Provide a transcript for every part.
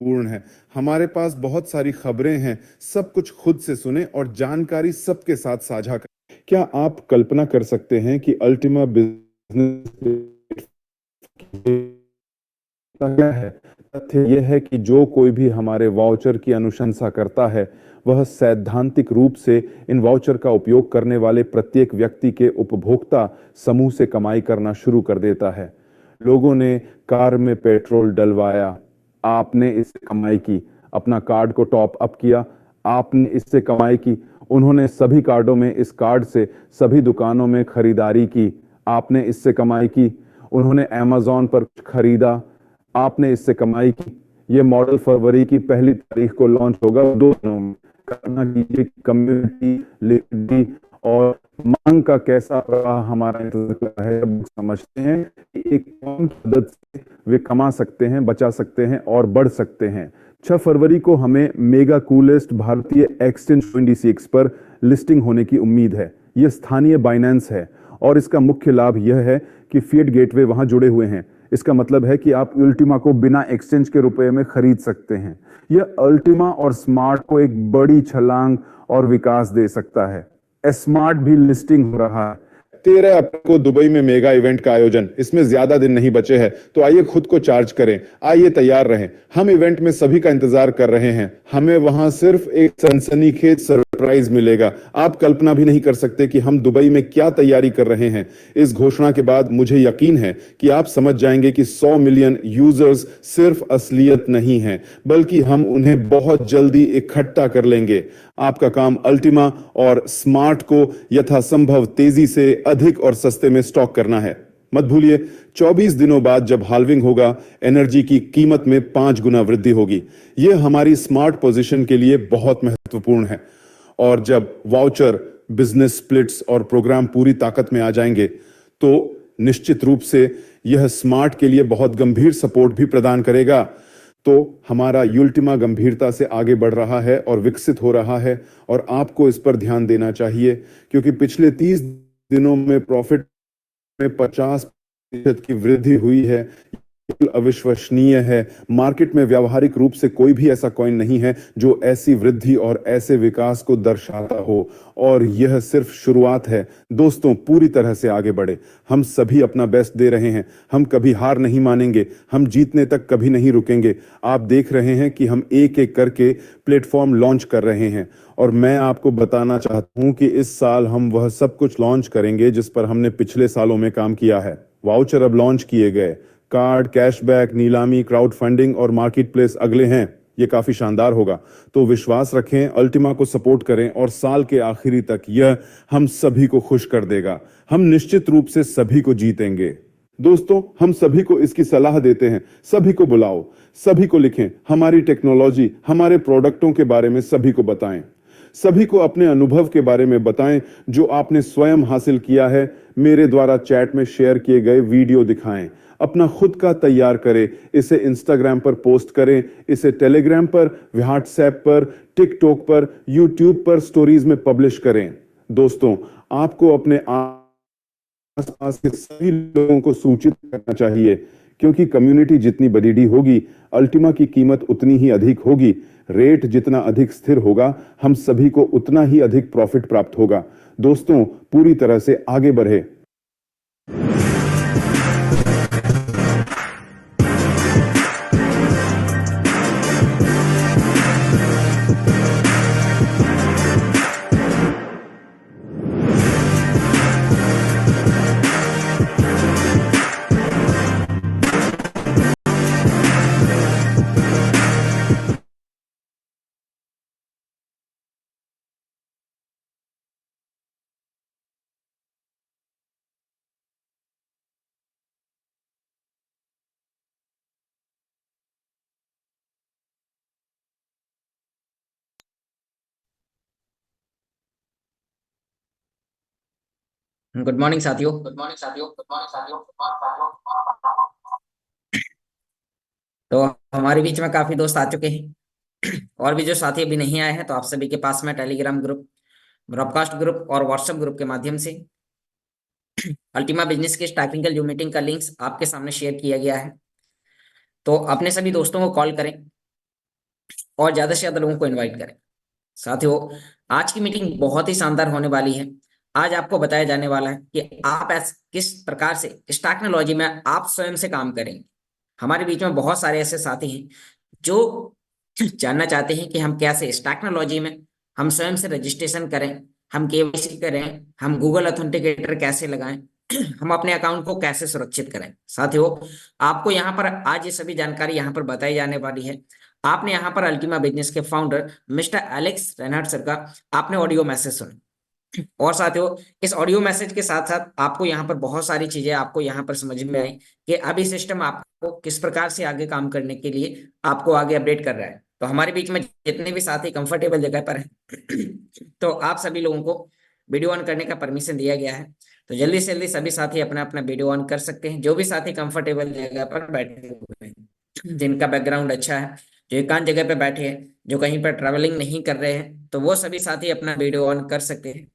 पूर्ण है। हमारे पास बहुत सारी खबरें हैं, सब कुछ खुद से सुने और जानकारी सबके साथ साझा करें। क्या आप कल्पना कर सकते हैं कि अल्टीमा बिजनेस क्या है? तथ्य यह है कि जो कोई भी हमारे वाउचर की अनुशंसा करता है, वह सैद्धांतिक रूप से इन वाउचर का उपयोग करने वाले प्रत्येक व्यक्ति के उपभोक्ता समूह से कमाई करना शुरू कर देता है। लोगों ने कार में पेट्रोल डलवाया, आपने इससे कमाई की। अपना कार्ड को टॉप अप किया, आपने इससे कमाई की। उन्होंने सभी कार्डों में इस कार्ड से सभी दुकानों में खरीदारी की, आपने इससे कमाई की। उन्होंने अमेज़न पर कुछ खरीदा, आपने इससे कमाई की। ये मॉडल फरवरी की पहली तारीख को लॉन्च होगा 2 दिनों में। कल्पना कीजिए कम्युनिटी, लिक्विडिटी और मांग का कैसा प्रवाह हमारा इंतजार कर रहा है। जब समझते हैं कि एक फर्म की मदद से वे कमा सकते हैं, बचा सकते हैं और बढ़ सकते हैं। 6 फरवरी को हमें मेगा कूलेस्ट भारतीय एक्सचेंज इंडिसेक्स पर लिस्टिंग होने की उम्मीद है। यह स्थानीय बाइनेंस है और इसका मुख्य लाभ यह है कि फिएट गेटवे वहां जुड़े हुए हैं। इसका मतलब है कि आप अल्टीमा को बिना एक्सचेंज के रुपए में खरीद सकते हैं। यह अल्टीमा और स्मार्ट को एक बड़ी छलांग और विकास दे सकता है। स्मार्ट भी लिस्टिंग हो रहा है। 13 अप्रैल को दुबई में मेगा इवेंट का आयोजन, इसमें ज्यादा दिन नहीं बचे हैं, तो आइए खुद को चार्ज करें, आइए तैयार रहें। हम इवेंट में सभी का इंतजार कर रहे हैं। हमें वहां सिर्फ एक सनसनीखेज सरप्राइज मिलेगा। आप कल्पना भी नहीं कर सकते कि हम दुबई में क्या तैयारी कर रहे हैं। इस घोषणा के बाद मुझे यकीन है कि आप समझ जाएंगे कि 100 मिलियन यूजर्स सिर्फ असलियत नहीं है, बल्कि हम उन्हें बहुत जल्दी इकट्ठा कर लेंगे। आपका काम अल्टीमा और स्मार्ट को यथासंभव तेजी से अधिक और सस्ते में स्टॉक करना है। मत भूलिए, 24 दिनों बाद जब हाल्विंग होगा, एनर्जी की कीमत में 5 गुना वृद्धि होगी। यह हमारी स्मार्ट पोजीशन के लिए बहुत महत्वपूर्ण है। और जब वाउचर, बिजनेस स्प्लिट्स और प्रोग्राम पूरी ताकत में आ जाएंगे, तो निश्चित रूप से यह स्मार्ट के लिए बहुत गंभीर सपोर्ट भी प्रदान करेगा। तो हमारा यूल्टिमा गंभीरता से आगे बढ़ रहा है और विकसित हो रहा है, और आपको इस पर ध्यान देना चाहिए, क्योंकि पिछले 30 दिनों में प्रॉफिट में 50% की वृद्धि हुई है। अविश्वसनीय है। मार्केट में व्यावहारिक रूप से कोई भी ऐसा कॉइन नहीं है जो ऐसी वृद्धि और ऐसे विकास को दर्शाता हो, और यह सिर्फ शुरुआत है। दोस्तों, पूरी तरह से आगे बढ़े। हम सभी अपना बेस्ट दे रहे हैं। हम कभी हार नहीं मानेंगे। हम जीतने तक कभी नहीं रुकेंगे। आप देख रहे हैं कि हम एक एक करके प्लेटफॉर्म लॉन्च कर रहे हैं, और मैं आपको बताना चाहता हूं कि इस साल हम वह सब कुछ लॉन्च करेंगे जिस पर हमने पिछले सालों में काम किया है। वाउचर अब लॉन्च किए गए, कार्ड, कैशबैक, नीलामी, क्राउड फंडिंग और मार्केट प्लेस अगले हैं। ये काफी शानदार होगा। तो विश्वास रखें, अल्टीमा को सपोर्ट करें, और साल के आखिरी तक यह हम सभी को खुश कर देगा। हम निश्चित रूप से सभी को जीतेंगे। दोस्तों, हम सभी को इसकी सलाह देते हैं। सभी को बुलाओ, सभी को लिखें, हमारी टेक्नोलॉजी, हमारे प्रोडक्टों के बारे में सभी को बताएं। सभी को अपने अनुभव के बारे में बताएं जो आपने स्वयं हासिल किया है। मेरे द्वारा चैट में शेयर किए गए वीडियो दिखाएं। अपना खुद का तैयार करें, इसे इंस्टाग्राम पर पोस्ट करें, इसे टेलीग्राम पर, व्हाट्सएप पर, टिकटॉक पर, यूट्यूब पर स्टोरीज में पब्लिश करें। दोस्तों, आपको अपने आसपास के सभी लोगों को सूचित करना चाहिए, क्योंकि कम्युनिटी जितनी बड़ी होगी, अल्टीमा की कीमत उतनी ही अधिक होगी। रेट जितना अधिक स्थिर होगा, हम सभी को उतना ही अधिक प्रॉफिट प्राप्त होगा। दोस्तों, पूरी तरह से आगे बढ़े। गुड मॉर्निंग साथियों। तो हमारे बीच में काफी दोस्त आ चुके हैं, और भी जो साथी अभी नहीं आए हैं, तो आप सभी के पास में टेलीग्राम ग्रुप, ब्रॉडकास्ट ग्रुप और व्हाट्सएप ग्रुप के माध्यम से अल्टीमा बिजनेस की टेक्निकल जो मीटिंग का लिंक्स आपके सामने शेयर किया गया है। तो अपने सभी दोस्तों को कॉल करें, और ज्यादा से ज्यादा लोगों को इनवाइट करें। साथियों, आज की मीटिंग बहुत ही शानदार होने वाली है। आज आपको बताया जाने वाला है कि आप किस प्रकार से इस टेक्नोलॉजी में आप स्वयं से काम करेंगे। हमारे बीच में बहुत सारे ऐसे साथी हैं जो जानना चाहते हैं कि हम कैसे इस टेक्नोलॉजी में हम स्वयं से रजिस्ट्रेशन करें, हम केवाईसी करें, हम गूगल ऑथेंटिकेटर कैसे लगाएं, हम अपने अकाउंट को कैसे सुरक्षित करें। साथियों, आपको यहाँ पर आज ये सभी जानकारी यहाँ पर बताई जाने वाली है। आपने यहाँ पर अल्टीमा बिजनेस के founder mister Alex Reinhard sir का आपने ऑडियो मैसेज सुना, और साथियों इस ऑडियो मैसेज के साथ साथ आपको यहाँ पर बहुत सारी चीजें आपको यहाँ पर समझ में आई कि अभी सिस्टम आपको किस प्रकार से आगे काम करने के लिए आपको आगे अपडेट कर रहा है। तो हमारे बीच में जितने भी साथी कंफर्टेबल जगह पर हैं तो आप सभी लोगों को वीडियो ऑन करने का परमिशन दिया गया है। तो जल्दी से जल्दी सभी साथी अपना अपना वीडियो ऑन कर सकते हैं। जो भी साथी कंफर्टेबल जगह पर बैठे हुए हैं, जिनका बैकग्राउंड अच्छा है, जो एकांत जगह पे बैठे हैं, जो कहीं पर ट्रैवलिंग नहीं कर रहे हैं, तो वो सभी साथी अपना वीडियो ऑन कर सकते हैं।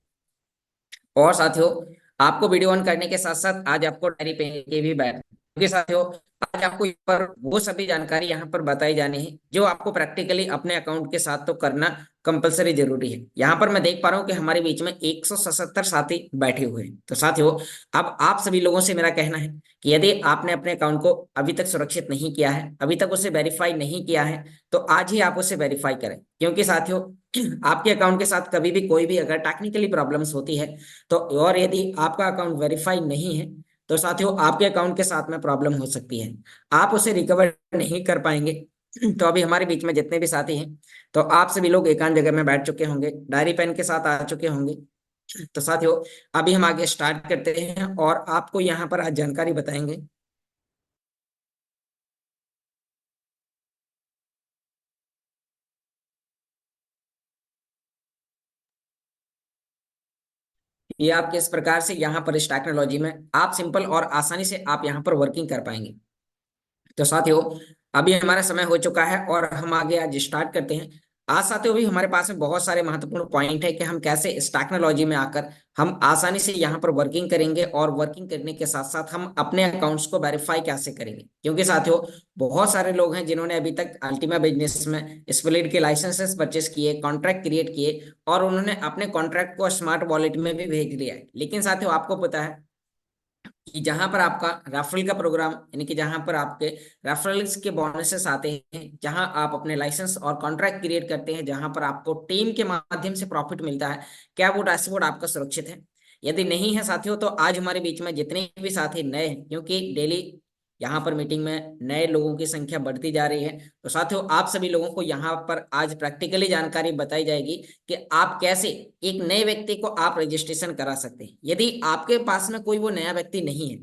और साथियों, आपको वीडियो ऑन करने के साथ साथ आज आपको डायरी पेन के भी बैठ, क्योंकि साथियों आज आपको यहाँ पर वो सभी जानकारी यहाँ पर बताई जानी है जो आपको प्रैक्टिकली अपने अकाउंट के साथ तो करना कंपलसरी जरूरी है। यहाँ पर मैं देख पा रहा हूँ कि हमारे बीच में 177 साथी बैठे हुए हैं। तो साथियों, अब आप सभी लोगों से मेरा कहना है कि यदि आपने अपने अकाउंट को अभी तक सुरक्षित नहीं किया है, अभी तक उसे वेरीफाई नहीं किया है, तो आज ही आप उसे वेरीफाई करें। क्योंकि साथियों आपके अकाउंट के साथ कभी भी कोई भी अगर टेक्निकली प्रॉब्लम्स होती है तो, और यदि आपका अकाउंट वेरीफाई नहीं है, तो साथियों आपके अकाउंट के साथ में प्रॉब्लम हो सकती है, आप उसे रिकवर नहीं कर पाएंगे। तो अभी हमारे बीच में जितने भी साथी हैं, तो आप सभी लोग एकांत जगह में बैठ चुके होंगे, डायरी पेन के साथ आ चुके होंगे। तो साथियों अभी हम आगे स्टार्ट करते हैं और आपको यहाँ पर आज जानकारी बताएंगे। ये आप किस प्रकार से यहाँ पर इस टेक्नोलॉजी में आप सिंपल और आसानी से आप यहाँ पर वर्किंग कर पाएंगे। तो साथियों अभी हमारा समय हो चुका है और हम आगे आज स्टार्ट करते हैं। आज साथियों भी हमारे पास में बहुत सारे महत्वपूर्ण पॉइंट है कि हम कैसे इस टेक्नोलॉजी में आकर हम आसानी से यहाँ पर वर्किंग करेंगे, और वर्किंग करने के साथ साथ हम अपने अकाउंट्स को वेरीफाई कैसे करेंगे। क्योंकि साथियों बहुत सारे लोग हैं जिन्होंने अभी तक अल्टीमा बिजनेस में स्प्लिट के लाइसेंसेस परचेस किए, कॉन्ट्रैक्ट क्रिएट किए, और उन्होंने अपने कॉन्ट्रैक्ट को स्मार्ट वॉलेट में भी भेज दिया है। लेकिन साथियों आपको पता है कि जहां पर आपका रेफरल का प्रोग्राम, यानी कि जहां पर आपके रेफरल्स के बोनसेस आते हैं, जहां आप अपने लाइसेंस और कॉन्ट्रैक्ट क्रिएट करते हैं, जहां पर आपको टीम के माध्यम से प्रॉफिट मिलता है, क्या वो डैशबोर्ड आपका सुरक्षित है? यदि नहीं है साथियों, तो आज हमारे बीच में जितने भी साथी नए हैं, क्योंकि डेली यहाँ पर मीटिंग में नए लोगों की संख्या बढ़ती जा रही है, तो साथियों आप सभी लोगों को यहाँ पर आज प्रैक्टिकली जानकारी बताई जाएगी कि आप कैसे एक नए व्यक्ति को आप रजिस्ट्रेशन करा सकते हैं। यदि आपके पास में कोई वो नया व्यक्ति नहीं है,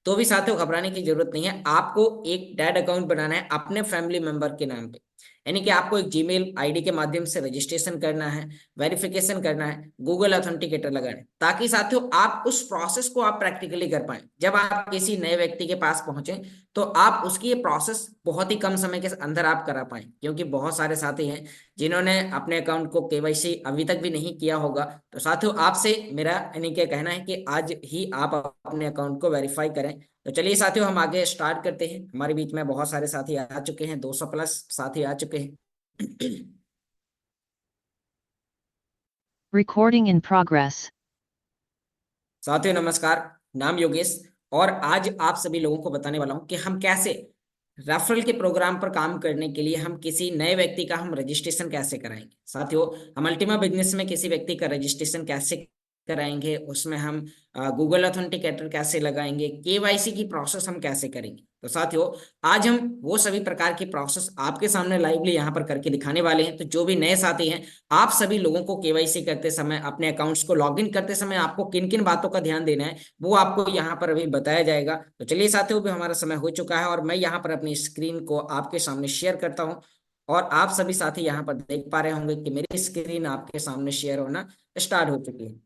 तो भी साथियों घबराने की जरूरत नहीं है। आपको एक डैड अकाउंट बनाना है अपने फैमिली मेंबर के नाम पे, यानी कि आपको एक जीमेल आईडी के माध्यम से रजिस्ट्रेशन करना है, वेरिफिकेशन करना है, गूगल ऑथेंटिकेटर लगाना है, ताकि साथियों आप उस प्रोसेस को आप प्रैक्टिकली कर पाए। जब आप किसी नए व्यक्ति के पास पहुंचे तो आप उसकी ये प्रोसेस बहुत ही कम समय के अंदर आप करा पाए। क्योंकि बहुत सारे साथी हैं जिन्होंने अपने अकाउंट को केवाईसी अभी तक भी नहीं किया होगा। तो साथियों आपसे मेरा यानी कि कहना है कि आज ही आप अपने अकाउंट को वेरीफाई करें। तो चलिए साथियों हम आगे स्टार्ट करते हैं। हमारे बीच में बहुत सारे साथी आ चुके हैं, 200 प्लस साथी आ चुके हैं। Recording in progress. साथियों नमस्कार, नाम योगेश, और आज आप सभी लोगों को बताने वाला हूं कि हम कैसे रेफरल के प्रोग्राम पर काम करने के लिए हम किसी नए व्यक्ति का हम रजिस्ट्रेशन कैसे कराएंगे। साथियों हम अल्टीमा बिजनेस में किसी व्यक्ति का रजिस्ट्रेशन कैसे कराएंगे, उसमें हम गूगल ऑथेंटिकेटर कैसे लगाएंगे, केवाईसी की प्रोसेस हम कैसे करेंगे। तो साथियों आज हम वो सभी प्रकार की प्रोसेस आपके सामने लाइवली यहाँ पर करके दिखाने वाले हैं। तो जो भी नए साथी हैं, आप सभी लोगों को केवाईसी करते समय, अपने अकाउंट्स को लॉगिन करते समय आपको किन किन बातों का ध्यान देना है वो आपको यहाँ पर अभी बताया जाएगा। तो चलिए साथियों भी हमारा समय हो चुका है और मैं यहाँ पर अपनी स्क्रीन को आपके सामने शेयर करता हूँ, और आप सभी साथी यहाँ पर देख पा रहे होंगे कि मेरी स्क्रीन आपके सामने शेयर होना स्टार्ट हो चुकी है।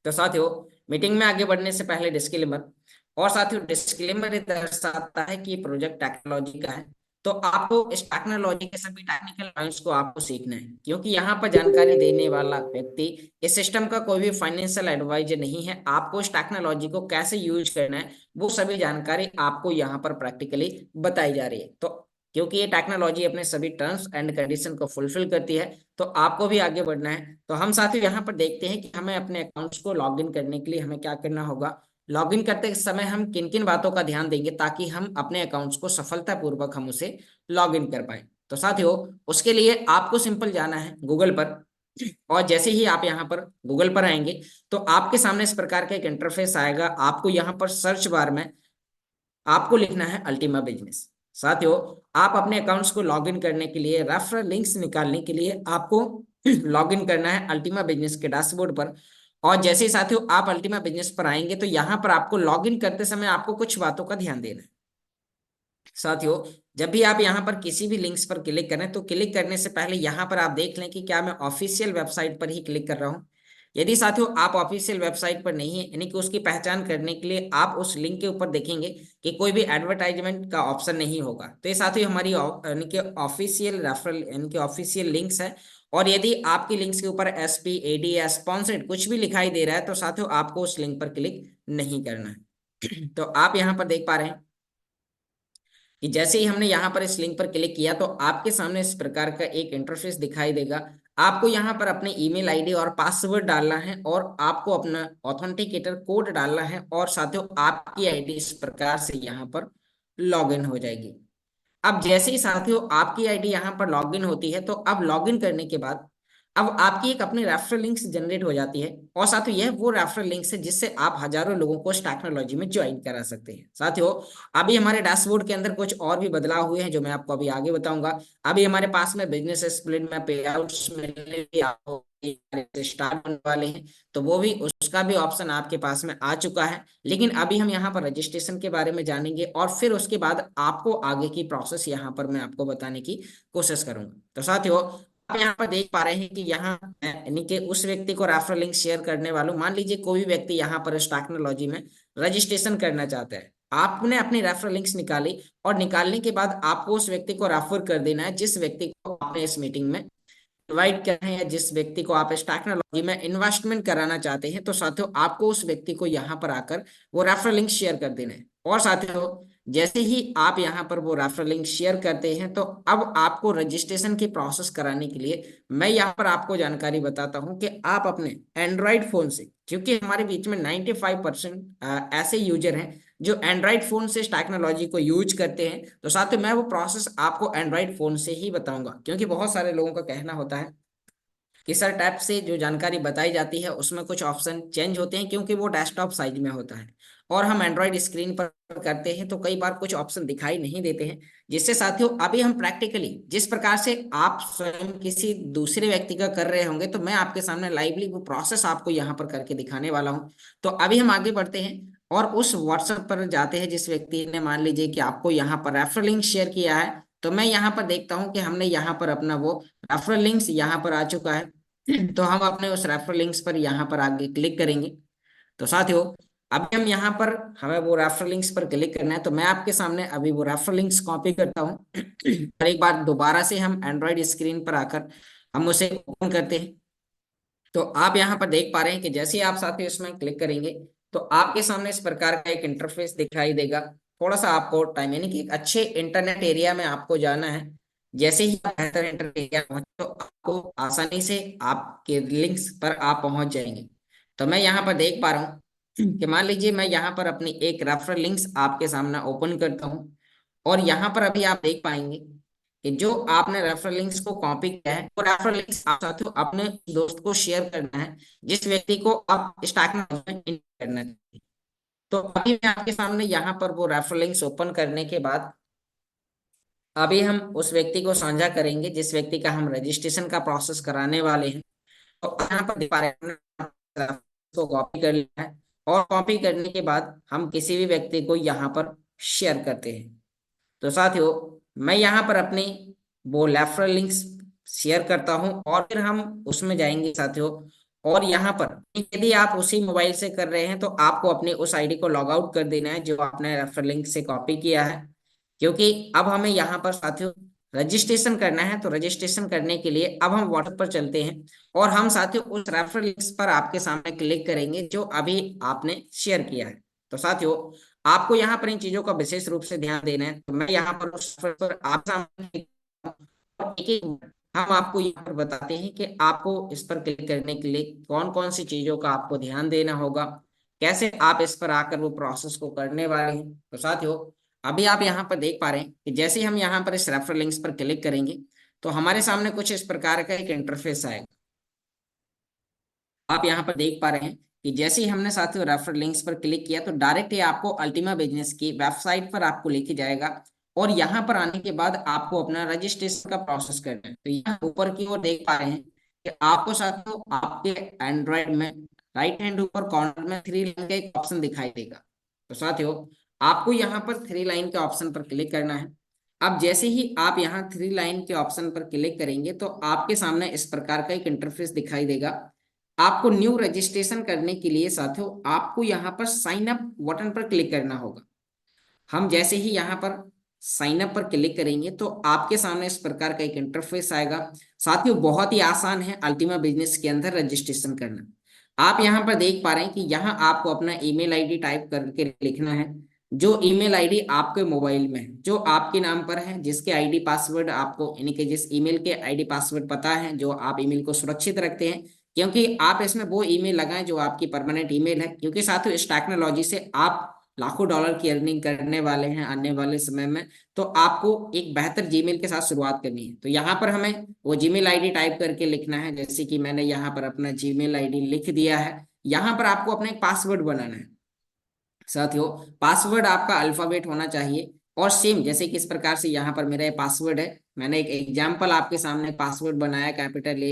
तो साथियों मीटिंग में आगे बढ़ने से पहले डिस्क्लेमर, और साथियों डिस्क्लेमर ये दर्शाता है कि प्रोजेक्ट टेक्नोलॉजी का है। तो आपको इस टेक्नोलॉजी के सभी टेक्निकल पॉइंट्स को आपको सीखना है, क्योंकि यहाँ पर जानकारी देने वाला व्यक्ति इस सिस्टम का कोई भी फाइनेंशियल एडवाइजर नहीं है। आपको इस टेक्नोलॉजी को कैसे यूज करना है वो सभी जानकारी आपको यहाँ पर प्रैक्टिकली बताई जा रही है। तो क्योंकि ये टेक्नोलॉजी अपने सभी टर्म्स एंड कंडीशन को फुलफिल करती है, तो आपको भी आगे बढ़ना है। तो हम साथियों यहाँ पर देखते हैं कि हमें अपने अकाउंट्स को लॉग इन करने के लिए हमें क्या करना होगा। लॉग इन करते समय हम किन किन बातों का ध्यान देंगे ताकि हम अपने अकाउंट्स को सफलतापूर्वक हम उसे लॉग इन कर पाए। तो साथियों उसके लिए आपको सिंपल जाना है गूगल पर, और जैसे ही आप यहाँ पर गूगल पर आएंगे तो आपके सामने इस प्रकार का एक इंटरफेस आएगा। आपको यहाँ पर सर्च बार में आपको लिखना है अल्टीमा बिजनेस। साथियों आप अपने अकाउंट्स को लॉगिन करने के लिए, रेफरल लिंक्स निकालने के लिए आपको लॉगिन करना है अल्टीमा बिजनेस के डैशबोर्ड पर। और जैसे ही साथियों आप अल्टीमा बिजनेस पर आएंगे तो यहाँ पर आपको लॉगिन करते समय आपको कुछ बातों का ध्यान देना है। साथियों जब भी आप यहाँ पर किसी भी लिंक्स पर क्लिक करें तो क्लिक करने से पहले यहाँ पर आप देख लें कि क्या मैं ऑफिशियल वेबसाइट पर ही क्लिक कर रहा हूँ। यदि साथियों आप ऑफिशियल वेबसाइट पर नहीं है, यानी कि उसकी पहचान करने के लिए आप उस लिंक के ऊपर देखेंगे कि कोई भी एडवर्टाइजमेंट का ऑप्शन नहीं होगा। तो ये साथियों हमारी यानी कि ऑफिशियल रेफरल यानी कि ऑफिशियल लिंक्स है। और यदि आपकी लिंक्स के ऊपर SP AD या स्पॉन्सर्ड कुछ भी दिखाई दे रहा है तो साथियों आपको उस लिंक पर क्लिक नहीं करना है। तो आप यहाँ पर देख पा रहे हैं कि जैसे ही हमने यहाँ पर इस लिंक पर क्लिक किया तो आपके सामने इस प्रकार का एक इंटरफेस दिखाई देगा। आपको यहाँ पर अपने ईमेल आईडी और पासवर्ड डालना है और आपको अपना ऑथेंटिकेटर कोड डालना है, और साथियों आपकी आईडी इस प्रकार से यहाँ पर लॉगिन हो जाएगी। अब जैसे ही साथियों आपकी आईडी यहाँ पर लॉगिन होती है तो अब लॉगिन करने के बाद अब आपकी एक अपनी रेफरल लिंक्स जनरेट हो जाती है, और साथियों यह वो रेफरल लिंक्स है जिससे आप हजारों लोगों को इस टेक्नोलॉजी में ज्वाइन करा सकते हैं। साथियों अभी हमारे डैशबोर्ड के अंदर कुछ और भी बदलाव हुए हैं जो मैं आपको अभी आगे बताऊंगा। अभी हमारे पास में बिजनेस स्प्लिट में पे आउट्स मिलने आपको स्टार्ट होने वाले हैं, तो वो भी उसका भी ऑप्शन आपके पास में आ चुका है। लेकिन अभी हम यहाँ पर रजिस्ट्रेशन के बारे में जानेंगे और फिर उसके बाद आपको आगे की प्रोसेस यहाँ पर मैं आपको बताने की कोशिश करूंगा। तो साथियों आप यहाँ पर देख पा रहे हैं कि यहाँ यानी कि उस व्यक्ति को रेफरल लिंक शेयर करने वालों, मान लीजिए कोई भी व्यक्ति यहाँ पर इस टेक्नोलॉजी में रजिस्ट्रेशन करना चाहता है, आपने अपनी रेफरल लिंक्स निकाली और निकालने के बाद आपको उस व्यक्ति को रेफर कर देना है जिस व्यक्ति को आपने इस मीटिंग में इनवाइट कर रहे हैं, या जिस व्यक्ति को आप इस टेक्नोलॉजी में इन्वेस्टमेंट कराना चाहते हैं। तो साथियों आपको उस व्यक्ति को यहाँ पर आकर वो रेफरल लिंक शेयर कर देना है। और साथियों जैसे ही आप यहाँ पर वो रेफरल लिंक शेयर करते हैं तो अब आपको रजिस्ट्रेशन की प्रोसेस कराने के लिए मैं यहाँ पर आपको जानकारी बताता हूँ कि आप अपने एंड्रॉइड फोन से, क्योंकि हमारे बीच में 95% ऐसे यूजर हैं जो एंड्रॉइड फोन से इस टेक्नोलॉजी को यूज करते हैं, तो साथियों मैं वो प्रोसेस आपको एंड्रॉइड फोन से ही बताऊंगा। क्योंकि बहुत सारे लोगों का कहना होता है कि सर टैब से जो जानकारी बताई जाती है उसमें कुछ ऑप्शन चेंज होते हैं क्योंकि वो डेस्कटॉप साइज में होता है, और हम एंड्रॉइड स्क्रीन पर करते हैं तो कई बार कुछ ऑप्शन दिखाई नहीं देते हैं। जिससे साथियों अभी हम प्रैक्टिकली जिस प्रकार से आप स्वयं किसी दूसरे व्यक्ति का कर रहे होंगे, तो मैं आपके सामने लाइवली वो प्रोसेस आपको यहाँ पर करके दिखाने वाला हूँ। तो अभी हम आगे बढ़ते हैं और उस व्हाट्सएप पर जाते हैं जिस व्यक्ति ने मान लीजिए कि आपको यहाँ पर रेफरल लिंक शेयर किया है। तो मैं यहाँ पर देखता हूँ कि हमने यहाँ पर अपना वो रेफरल लिंक्स यहाँ पर आ चुका है। तो हम अपने उस रेफरल लिंक्स पर यहाँ पर आगे क्लिक करेंगे। तो साथियों अभी हम यहाँ पर हमें वो रेफरल लिंक्स पर क्लिक करना है, तो मैं आपके सामने अभी वो रेफरल लिंक्स कॉपी करता हूँ और एक बार दोबारा से हम एंड्रॉइड स्क्रीन पर आकर हम उसे ओपन करते हैं। तो आप यहाँ पर देख पा रहे हैं कि जैसे ही आप साथियों इसमें क्लिक करेंगे तो आपके सामने इस प्रकार का एक इंटरफेस दिखाई देगा। थोड़ा सा आपको टाइम यानी कि एक अच्छे इंटरनेट एरिया में आपको जाना है। जैसे ही आप बेहतर इंटरनेट एरिया पहुंचे तो आपको आसानी से आपके लिंक्स पर आप पहुंच जाएंगे। तो मैं यहाँ पर देख पा रहा हूँ कि मान लीजिए मैं यहाँ पर अपनी एक रेफरल लिंक्स आपके सामने ओपन करता हूँ, और यहाँ पर अभी आप देख पाएंगे कि जो आपने रेफरल लिंक्स को कॉपी किया है वो रेफरल लिंक्स आप साथियों अपने दोस्त को शेयर करना है जिस व्यक्ति को आप स्टॉक में इन्वेस्ट करना है। तो अभी मैं आपके सामने यहाँ पर वो रेफरल लिंक्स ओपन करने के बाद अभी हम उस व्यक्ति को साझा करेंगे जिस व्यक्ति का हम रजिस्ट्रेशन का प्रोसेस कराने वाले हैं। तो यहाँ पर दिखा रहे हैं को कॉपी कर लिया है, और कॉपी करने के बाद हम किसी भी व्यक्ति को यहाँ पर शेयर करते हैं। तो साथियों मैं यहाँ पर अपनी वो रेफरल लिंक्स शेयर करता हूँ और फिर हम उसमें जाएंगे साथियों। और यहाँ पर यदि आप उसी मोबाइल से कर रहे हैं तो आपको अपने उस आईडी को लॉग आउट कर देना है जो आपने रेफरल लिंक से कॉपी किया है, क्योंकि अब हमें यहाँ पर साथियों रजिस्ट्रेशन करना है। तो रजिस्ट्रेशन करने के लिए अब हम व्हाट्सएप पर चलते हैं और हम साथियों उस रेफरल लिंक्स पर आपके सामने क्लिक करेंगे जो अभी आपने शेयर किया है। तो साथियों आपको यहाँ पर इन चीजों का विशेष रूप से ध्यान देना है। तो मैं यहाँ पर उस पर आप सामने एक एक हम आपको यहाँ पर बताते हैं कि आपको इस पर क्लिक करने के लिए कौन कौन सी चीजों का आपको ध्यान देना होगा, कैसे आप इस पर आकर वो प्रोसेस को करने वाले हैं। तो साथियों, अभी आप यहाँ पर देख पा रहे हैं कि जैसे ही हम यहाँ पर इस रेफरल लिंक्स पर क्लिक करेंगे तो हमारे सामने कुछ इस प्रकार का एक इंटरफेस आएगा। आप यहाँ पर देख पा रहे हैं कि जैसे ही हमने साथियों रेफरल लिंक्स पर क्लिक किया तो डायरेक्ट ये आपको अल्टीमा बिजनेस की वेबसाइट पर आपको लेके जाएगा, और यहाँ पर आने के बाद आपको अपना रजिस्ट्रेशन का प्रोसेस करना है। तो यहाँ ऊपर की ओर देख पा रहे हैं कि आपको साथियों आपके एंड्रॉयड में राइट हैंड ऊपर कॉर्नर में 3 लाइन का एक ऑप्शन दिखाई देगा। तो साथियों, आपको यहाँ पर 3 लाइन के ऑप्शन पर क्लिक करना है। अब जैसे ही आप यहाँ 3 लाइन के ऑप्शन पर क्लिक करेंगे तो आपके सामने इस प्रकार का एक इंटरफेस दिखाई देगा। आपको न्यू रजिस्ट्रेशन करने के लिए साथियों आपको यहाँ पर साइन अप बटन पर क्लिक करना होगा। हम जैसे ही यहाँ पर साइन अप पर क्लिक करेंगे तो आपके सामने इस प्रकार का एक इंटरफेस आएगा। साथियों, बहुत ही आसान है अल्टीमा बिजनेस के अंदर रजिस्ट्रेशन करना। आप यहाँ पर देख पा रहे हैं कि यहाँ आपको अपना ईमेल आईडी टाइप करके लिखना है। जो ईमेल आईडी आपके मोबाइल में है, जो आपके नाम पर है, जिसके आईडी पासवर्ड आपको यानी कि जिस ईमेल के आईडी पासवर्ड पता है, जो आप ईमेल को सुरक्षित रखते हैं, क्योंकि आप इसमें वो ईमेल लगाएं जो आपकी परमानेंट ईमेल है। क्योंकि साथियों इस टेक्नोलॉजी से आप लाखों डॉलर की अर्निंग करने वाले हैं आने वाले समय में, तो आपको एक बेहतर जीमेल के साथ शुरुआत करनी है। तो यहाँ पर हमें वो जीमेल आईडी टाइप करके लिखना है, जैसे कि मैंने यहाँ पर अपना जीमेल आईडी लिख दिया है। यहाँ पर आपको अपना एक पासवर्ड बनाना है। साथियों, पासवर्ड आपका अल्फाबेट होना चाहिए, और सेम जैसे कि इस प्रकार से यहाँ पर मेरा ये पासवर्ड है। मैंने एक एग्जाम्पल आपके सामने पासवर्ड बनाया, capital A,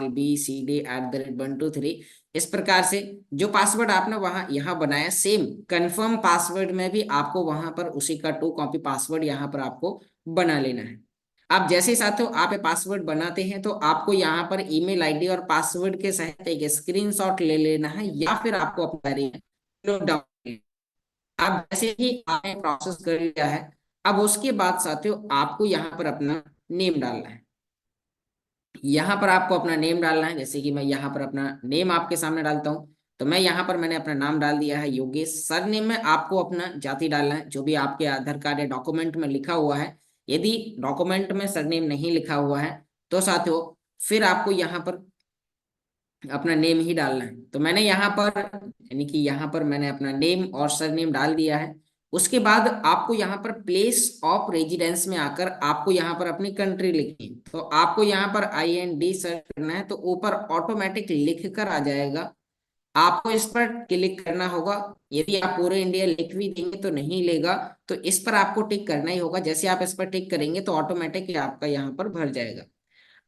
B, C, D @ 1 2 3। इस प्रकार से जो पासवर्ड आपने वहां यहाँ बनाया, सेम कंफर्म पासवर्ड में भी आपको वहां पर उसी का 2 कॉपी पासवर्ड यहाँ पर आपको बना लेना है। आप जैसे ही साथियों आप ये पासवर्ड बनाते हैं तो आपको यहाँ पर ईमेल आईडी और पासवर्ड के सहित एक स्क्रीनशॉट ले लेना है, या फिर आपको अपना नोट डाउन। अब जैसे ही आपने प्रोसेस कर लिया है, अब उसके बाद साथियों आपको यहाँ पर अपना नेम डालना है। यहाँ पर आपको अपना नेम डालना है, जैसे कि मैं यहाँ पर अपना नेम आपके सामने डालता हूँ। तो मैं यहाँ पर मैंने अपना नाम डाल दिया है योगेश। सरनेम में आपको अपना जाति डालना है, जो भी आपके आधार कार्ड या डॉक्यूमेंट में लिखा हुआ है। यदि डॉक्यूमेंट में सरनेम नहीं लिखा हुआ है तो साथियों फिर आपको यहाँ पर अपना नेम ही डालना है। तो मैंने यहाँ पर यानी कि यहाँ पर मैंने अपना नेम और सरनेम डाल दिया है। उसके बाद आपको यहाँ पर प्लेस ऑफ रेजिडेंस में आकर आपको यहाँ पर अपनी कंट्री लिखनी है। तो आपको यहाँ पर IND सर्च करना है, तो ऊपर ऑटोमेटिक लिख कर आ जाएगा। आपको इस पर क्लिक करना होगा। यदि आप पूरे इंडिया लिख भी देंगे तो नहीं लेगा, तो इस पर आपको टिक करना ही होगा। जैसे आप इस पर टिक करेंगे तो ऑटोमेटिक आपका यहाँ पर भर जाएगा।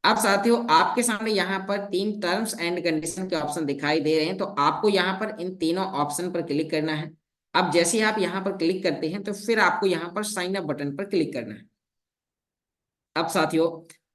अब साथियों आपके सामने यहाँ पर 3 टर्म्स एंड कंडीशन के ऑप्शन दिखाई दे रहे हैं, तो आपको यहाँ पर इन तीनों ऑप्शन पर क्लिक करना है। अब जैसे ही आप यहाँ पर क्लिक करते हैं तो फिर आपको यहाँ पर साइन अप बटन पर क्लिक करना है। अब साथियों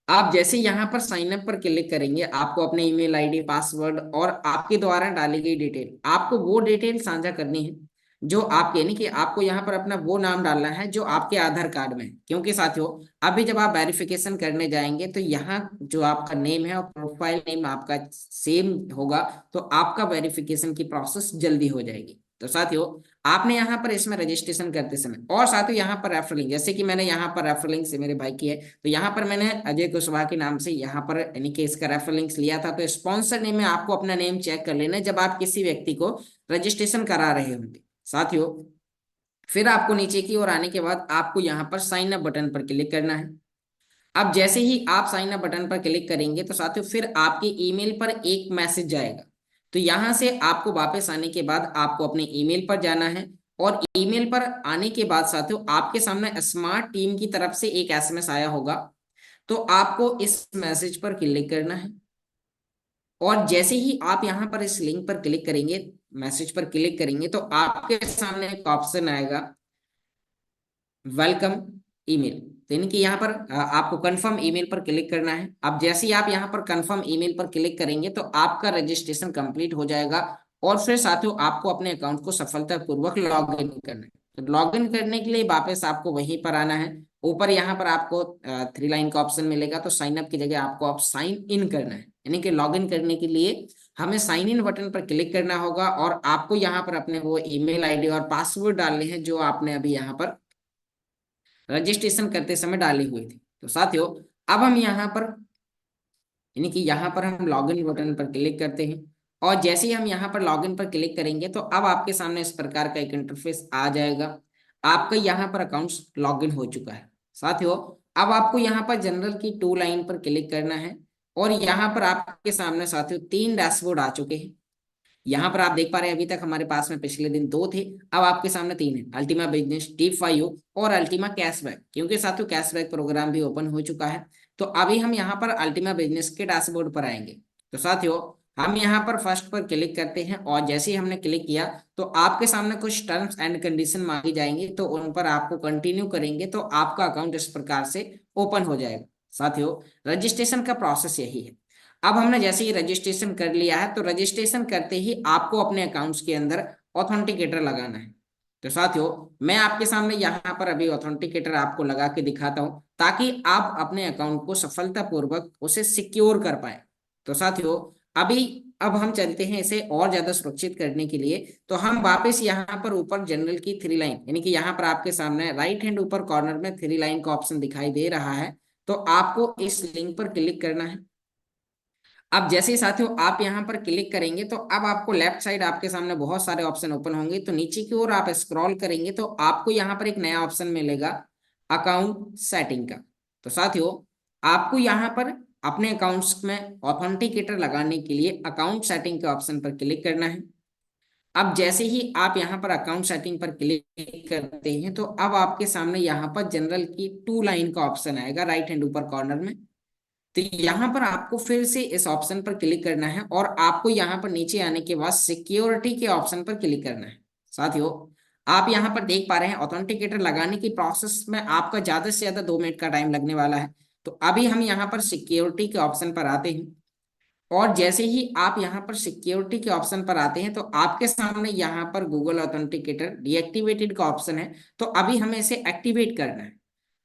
आप जैसे यहाँ पर साइन अप पर क्लिक करेंगे, आपको अपने ईमेल आईडी, पासवर्ड और आपके द्वारा डाली गई डिटेल, आपको वो डिटेल साझा करनी है जो आपके, यानी कि आपको यहाँ पर अपना वो नाम डालना है जो आपके आधार कार्ड में है। क्योंकि साथियों अभी जब आप वेरिफिकेशन करने जाएंगे तो यहाँ जो आपका नेम है और प्रोफाइल नेम आपका सेम होगा, तो आपका वेरिफिकेशन की प्रोसेस जल्दी हो जाएगी। तो साथियों आपने यहाँ पर इसमें रजिस्ट्रेशन करते समय, और साथियों यहाँ पर रेफरल लिंक, जैसे कि मैंने यहाँ पर रेफरल लिंक से मेरे भाई की है, तो यहाँ पर मैंने अजय कुशवाहा के नाम से यहाँ पर यानी कि इसका रेफरल लिंक लिया था। तो स्पॉन्सर नेम में आपको अपना नेम चेक कर लेना है जब आप किसी व्यक्ति को रजिस्ट्रेशन करा रहे होंगे। साथियों फिर आपको नीचे की ओर आने के बाद आपको यहाँ पर साइन अप बटन पर क्लिक करना है। अब जैसे ही आप साइन अप बटन पर क्लिक करेंगे तो साथियों फिर आपके ईमेल पर एक मैसेज जाएगा। तो यहां से आपको वापस आने के बाद आपको अपने ईमेल पर जाना है, और ईमेल पर आने के बाद साथियों आपके सामने स्मार्ट टीम की तरफ से एक SMS आया होगा। तो आपको इस मैसेज पर क्लिक करना है, और जैसे ही आप यहाँ पर इस लिंक पर क्लिक करेंगे, मैसेज पर क्लिक करेंगे, तो आपके सामने एक ऑप्शन आएगा वेलकम ईमेल। तो यानी कि यहाँ पर आपको कंफर्म ईमेल पर क्लिक करना है। अब जैसे ही आप यहाँ पर कंफर्म ईमेल पर क्लिक करेंगे तो आपका रजिस्ट्रेशन कंप्लीट हो जाएगा, और फिर साथियों आपको अपने अकाउंट को सफलतापूर्वक लॉग इन करना है। तो लॉग इन करने के लिए वापस आपको वहीं पर आना है। ऊपर यहाँ पर आपको 3 लाइन का ऑप्शन मिलेगा, तो साइन अप की जगह आपको आप साइन इन करना है, यानी कि लॉग इन करने के लिए हमें साइन इन बटन पर क्लिक करना होगा और आपको यहाँ पर अपने वो ईमेल आईडी और पासवर्ड डालने हैं जो आपने अभी यहाँ पर रजिस्ट्रेशन करते समय डाली हुई थी। तो साथियों अब हम यहाँ पर, यानी कि यहाँ पर हम लॉगिन बटन पर क्लिक करते हैं और जैसे ही हम यहाँ पर लॉगिन पर क्लिक करेंगे तो अब आपके सामने इस प्रकार का एक इंटरफेस आ जाएगा। आपका यहाँ पर अकाउंट लॉगिन हो चुका है। साथियों अब आपको यहाँ पर जनरल की 2 लाइन पर क्लिक करना है और यहाँ पर आपके सामने साथियों 3 डैशबोर्ड आ चुके हैं। यहाँ पर आप देख पा रहे हैं अभी तक हमारे पास में पिछले दिन 2 थे, अब आपके सामने 3 है, अल्टीमा बिजनेस, T5O और अल्टीमा कैशबैक, क्योंकि साथियों कैशबैक प्रोग्राम भी ओपन हो चुका है। तो अभी हम यहाँ पर अल्टीमा बिजनेस के डैशबोर्ड पर आएंगे। तो साथियों हम यहाँ पर फर्स्ट पर क्लिक करते हैं और जैसे ही हमने क्लिक किया तो आपके सामने कुछ टर्म्स एंड कंडीशन मांगी जाएंगी, तो उन पर आपको कंटिन्यू करेंगे तो आपका अकाउंट इस प्रकार से ओपन हो जाएगा। साथियों रजिस्ट्रेशन का प्रोसेस यही है। अब हमने जैसे ही रजिस्ट्रेशन कर लिया है तो रजिस्ट्रेशन करते ही आपको अपने अकाउंट्स के अंदर ऑथेंटिकेटर लगाना है। तो साथियों मैं आपके सामने यहाँ पर अभी ऑथेंटिकेटर आपको लगा के दिखाता हूँ ताकि आप अपने अकाउंट को सफलतापूर्वक उसे सिक्योर कर पाए। तो साथियों अभी अब हम चलते हैं इसे और ज्यादा सुरक्षित करने के लिए। तो हम वापस यहाँ पर ऊपर जनरल की 3 लाइन, यानी कि यहाँ पर आपके सामने राइट हैंड ऊपर कॉर्नर में 3 लाइन का ऑप्शन दिखाई दे रहा है, तो आपको इस लिंक पर क्लिक करना है। अब जैसे ही साथियों आप यहाँ पर क्लिक करेंगे तो अब आपको लेफ्ट साइड आपके सामने बहुत सारे ऑप्शन ओपन होंगे, तो नीचे की ओर आप स्क्रॉल करेंगे तो आपको यहाँ पर एक नया ऑप्शन मिलेगा अकाउंट सेटिंग का। तो साथियों आपको यहाँ पर अपने अकाउंट्स में ऑथेंटिकेटर लगाने के लिए अकाउंट सेटिंग के ऑप्शन पर क्लिक करना है। अब जैसे ही आप यहाँ पर अकाउंट सेटिंग पर क्लिक करते हैं तो अब आपके सामने यहाँ पर जनरल की 2 लाइन का ऑप्शन आएगा राइट हैंड ऊपर कॉर्नर में। तो यहाँ पर आपको फिर से इस ऑप्शन पर क्लिक करना है और आपको यहाँ पर नीचे आने के बाद सिक्योरिटी के ऑप्शन पर क्लिक करना है। साथियों आप यहाँ पर देख पा रहे हैं ऑथेंटिकेटर लगाने की प्रोसेस में आपका ज्यादा से ज्यादा 2 मिनट का टाइम लगने वाला है। तो अभी हम यहाँ पर सिक्योरिटी के ऑप्शन पर आते हैं और जैसे ही आप यहाँ पर सिक्योरिटी के ऑप्शन पर आते हैं तो आपके सामने यहाँ पर गूगल ऑथेंटिकेटर डीएक्टिवेटेड का ऑप्शन है, तो अभी हमें इसे एक्टिवेट करना है।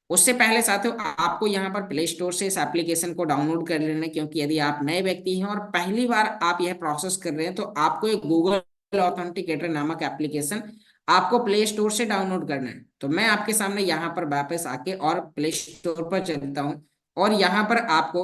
उससे पहले साथियों आपको यहाँ पर प्ले स्टोर से इस एप्लीकेशन को डाउनलोड कर लेना है, क्योंकि यदि आप नए व्यक्ति हैं और पहली बार आप यह प्रोसेस कर रहे हैं तो आपको एक गूगल ऑथेंटिकेटर नामक एप्लीकेशन आपको प्ले स्टोर से डाउनलोड करना है। तो मैं आपके सामने यहाँ पर वापस आके और प्ले स्टोर पर चलता हूँ और यहाँ पर आपको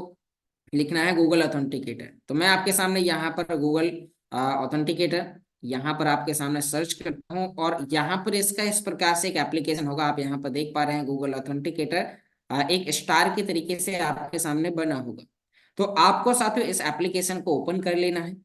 लिखना है गूगल ऑथेंटिकेटर। तो मैं आपके सामने यहाँ पर गूगल ऑथेंटिकेटर यहाँ पर आपके सामने सर्च करता हूँ और यहाँ पर इसका इस प्रकार से एक एप्लीकेशन होगा, आप यहाँ पर देख पा रहे हैं गूगल ऑथेंटिकेटर एक स्टार के तरीके से आपके सामने बना होगा। तो आपको साथियों इस एप्लीकेशन को ओपन कर लेना है।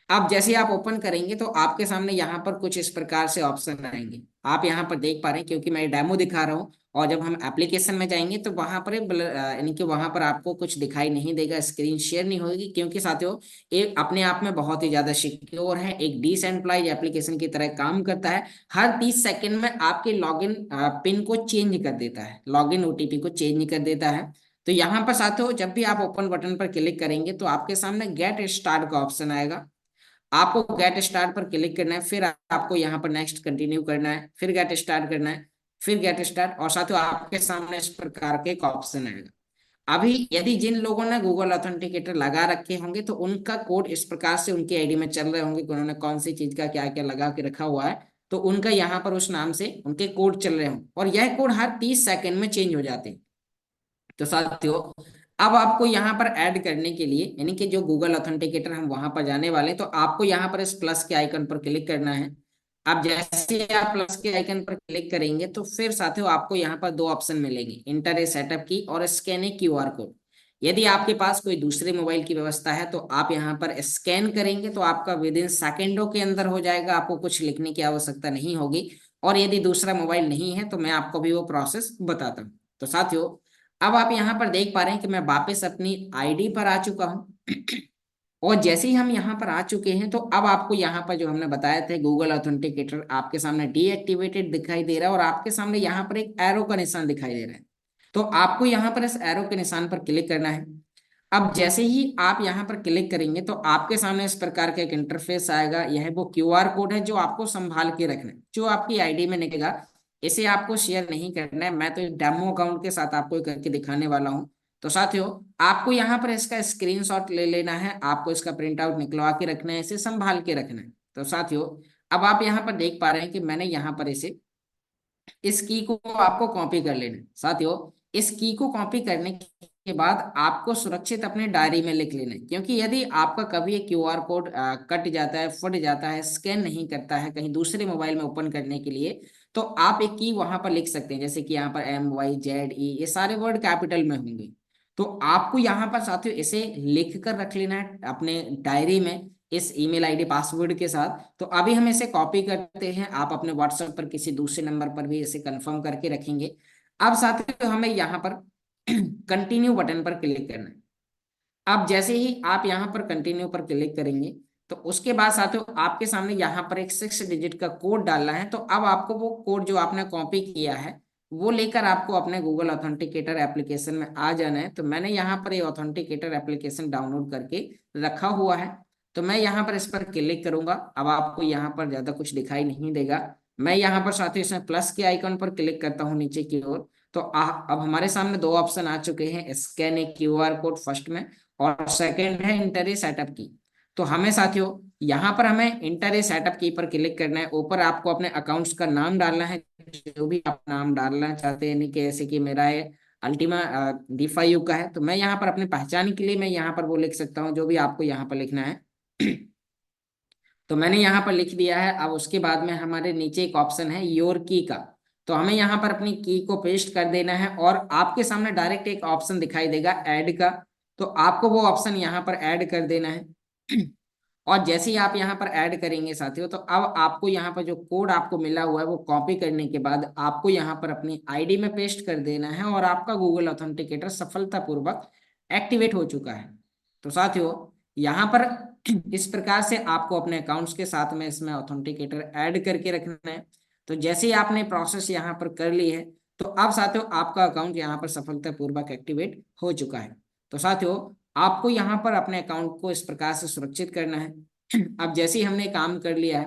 अब जैसे आप ओपन करेंगे तो आपके सामने यहाँ पर कुछ इस प्रकार से ऑप्शन आएंगे, आप यहाँ पर देख पा रहे हैं क्योंकि मैं डेमो दिखा रहा हूँ। और जब हम एप्लीकेशन में जाएंगे तो वहां पर यानी कि वहां पर आपको कुछ दिखाई नहीं देगा, स्क्रीन शेयर नहीं होगी, क्योंकि साथियों एक अपने आप में बहुत ही ज्यादा सिक्योर है, एक डिसेंट्रलाइज एप्लीकेशन की तरह काम करता है। हर 30 सेकंड में आपके लॉगिन पिन को चेंज कर देता है, लॉगिन ओटीपी को चेंज कर देता है। तो यहाँ पर साथियों जब भी आप ओपन बटन पर क्लिक करेंगे तो आपके सामने गेट स्टार्ट का ऑप्शन आएगा, आपको गेट स्टार्ट पर क्लिक करना है, फिर आपको यहाँ पर नेक्स्ट कंटिन्यू करना है, फिर गेट स्टार्ट करना है, फिर गेट स्टार्ट, और साथियों आपके सामने इस प्रकार के एक ऑप्शन आएगा। अभी यदि जिन लोगों ने गूगल ऑथेंटिकेटर लगा रखे होंगे तो उनका कोड इस प्रकार से उनके आईडी में चल रहे होंगे कि उन्होंने कौन सी चीज का क्या क्या लगा के रखा हुआ है, तो उनका यहाँ पर उस नाम से उनके कोड चल रहे होंगे और यह कोड हर 30 सेकंड में चेंज हो जाते हैं। तो साथियों अब आपको यहाँ पर ऐड करने के लिए, यानी कि जो गूगल ऑथेंटिकेटर हम वहां पर जाने वाले, तो आपको यहाँ पर इस प्लस के आइकन पर क्लिक करना है। अब जैसे आप प्लस के आइकन पर क्लिक करेंगे तो फिर साथियों आपको यहाँ पर 2 ऑप्शन मिलेंगे, इंटर ए सेटअप की और स्कैन ए क्यूआर कोड। यदि आपके पास कोई दूसरे मोबाइल की व्यवस्था है तो आप यहाँ पर स्कैन करेंगे तो आपका विद इन सेकेंडों के अंदर हो जाएगा, आपको कुछ लिखने की आवश्यकता नहीं होगी। और यदि दूसरा मोबाइल नहीं है तो मैं आपको भी वो प्रोसेस बताता हूँ। तो साथियों अब आप यहाँ पर देख पा रहे हैं कि मैं वापस अपनी आईडी पर आ चुका हूँ और जैसे ही हम यहाँ पर आ चुके हैं तो अब आपको यहाँ पर जो हमने बताया था गूगल ऑथेंटिकेटर आपके सामने डीएक्टिवेटेड दिखाई दे रहा है और आपके सामने यहाँ पर एक एरो का निशान दिखाई दे रहा है। तो आपको यहाँ पर इस एरो के निशान पर क्लिक करना है। अब जैसे ही आप यहाँ पर क्लिक करेंगे तो आपके सामने इस प्रकार का एक इंटरफेस आएगा, यह वो क्यूआर कोड है जो आपको संभाल के रखना है, जो आपकी आईडी में निकलेगा इसे आपको शेयर नहीं करना है, मैं तो डेमो अकाउंट के साथ आपको करके दिखाने वाला हूँ। तो साथियों, आपको यहाँ पर इसका स्क्रीनशॉट ले लेना है, आपको इसका प्रिंट आउट निकलवा के रखना है, इसे संभाल के रखना है। तो साथियों, अब आप यहाँ पर देख पा रहे हैं कि मैंने यहाँ पर इसे, इस की को आपको कॉपी कर लेना है। साथियों, इस की को कॉपी करने के बाद आपको सुरक्षित अपने डायरी में लिख लेना है, क्योंकि यदि आपका कभी एक क्यूआर कोड कट जाता है, फट जाता है, स्कैन नहीं करता है कहीं दूसरे मोबाइल में ओपन करने के लिए, तो आप एक की वहां पर लिख सकते हैं, जैसे कि यहाँ पर MYZE, ये सारे वर्ड कैपिटल में होंगे। तो आपको यहाँ पर साथियों इसे लिख कर रख लेना है अपने डायरी में, इस ईमेल आईडी पासवर्ड के साथ। तो अभी हम इसे कॉपी करते हैं, आप अपने व्हाट्सएप पर किसी दूसरे नंबर पर भी इसे कंफर्म करके रखेंगे। अब साथियों, हमें यहाँ पर कंटिन्यू बटन पर क्लिक करना है। अब जैसे ही आप यहाँ पर कंटिन्यू पर क्लिक करेंगे, तो उसके बाद साथियों आपके सामने यहाँ पर एक 6 डिजिट का कोड डालना है। तो अब आपको वो कोड जो आपने कॉपी किया है वो लेकर आपको अपने गूगल ऑथेंटिकेटर एप्लीकेशन में आ जाना है। तो मैंने यहाँ पर ये ऑथेंटिकेटर एप्लीकेशन डाउनलोड करके रखा हुआ है, तो मैं यहाँ पर इस पर क्लिक करूंगा। अब आपको यहाँ पर ज्यादा कुछ दिखाई नहीं देगा। मैं यहाँ पर साथियों इसमें प्लस के आइकन पर क्लिक करता हूँ नीचे की ओर। तो अब हमारे सामने दो ऑप्शन आ चुके हैं, स्कैन ए क्यूआर कोड फर्स्ट में, और सेकंड है इंटर ए सेटअप की। तो हमें साथियों यहाँ पर हमें इंटर ए सेटअप की पर क्लिक करना है। ऊपर आपको अपने अकाउंट्स का नाम डालना है, जो भी आप नाम डालना चाहते हैं, यानी कि जैसे कि मेरा है अल्टीमा D5U का है, तो मैं यहाँ पर अपनी पहचान के लिए मैं यहाँ पर वो लिख सकता हूँ जो भी आपको यहाँ पर लिखना है। तो मैंने यहाँ पर लिख दिया है। अब उसके बाद में हमारे नीचे एक ऑप्शन है योर की का, तो हमें यहाँ पर अपनी की को पेस्ट कर देना है, और आपके सामने डायरेक्ट एक ऑप्शन दिखाई देगा ऐड का, तो आपको वो ऑप्शन यहाँ पर ऐड कर देना है। और जैसे ही आप यहाँ पर ऐड करेंगे साथियों, तो अब आपको यहाँ पर जो कोड आपको मिला हुआ है वो कॉपी करने के बाद आपको यहाँ पर अपनी आईडी में पेस्ट कर देना है, और आपका गूगल ऑथेंटिकेटर सफलतापूर्वक एक्टिवेट हो चुका है। तो साथियों, यहाँ पर इस प्रकार से आपको अपने अकाउंट्स के साथ में इसमें ऑथेंटिकेटर ऐड करके रखना है। तो जैसे ही आपने प्रोसेस यहाँ पर कर ली है, तो अब साथियों आपका अकाउंट यहाँ पर सफलतापूर्वक एक्टिवेट हो चुका है। तो साथियों, आपको यहाँ पर अपने अकाउंट को इस प्रकार से सुरक्षित करना है। अब जैसे ही हमने काम कर लिया है,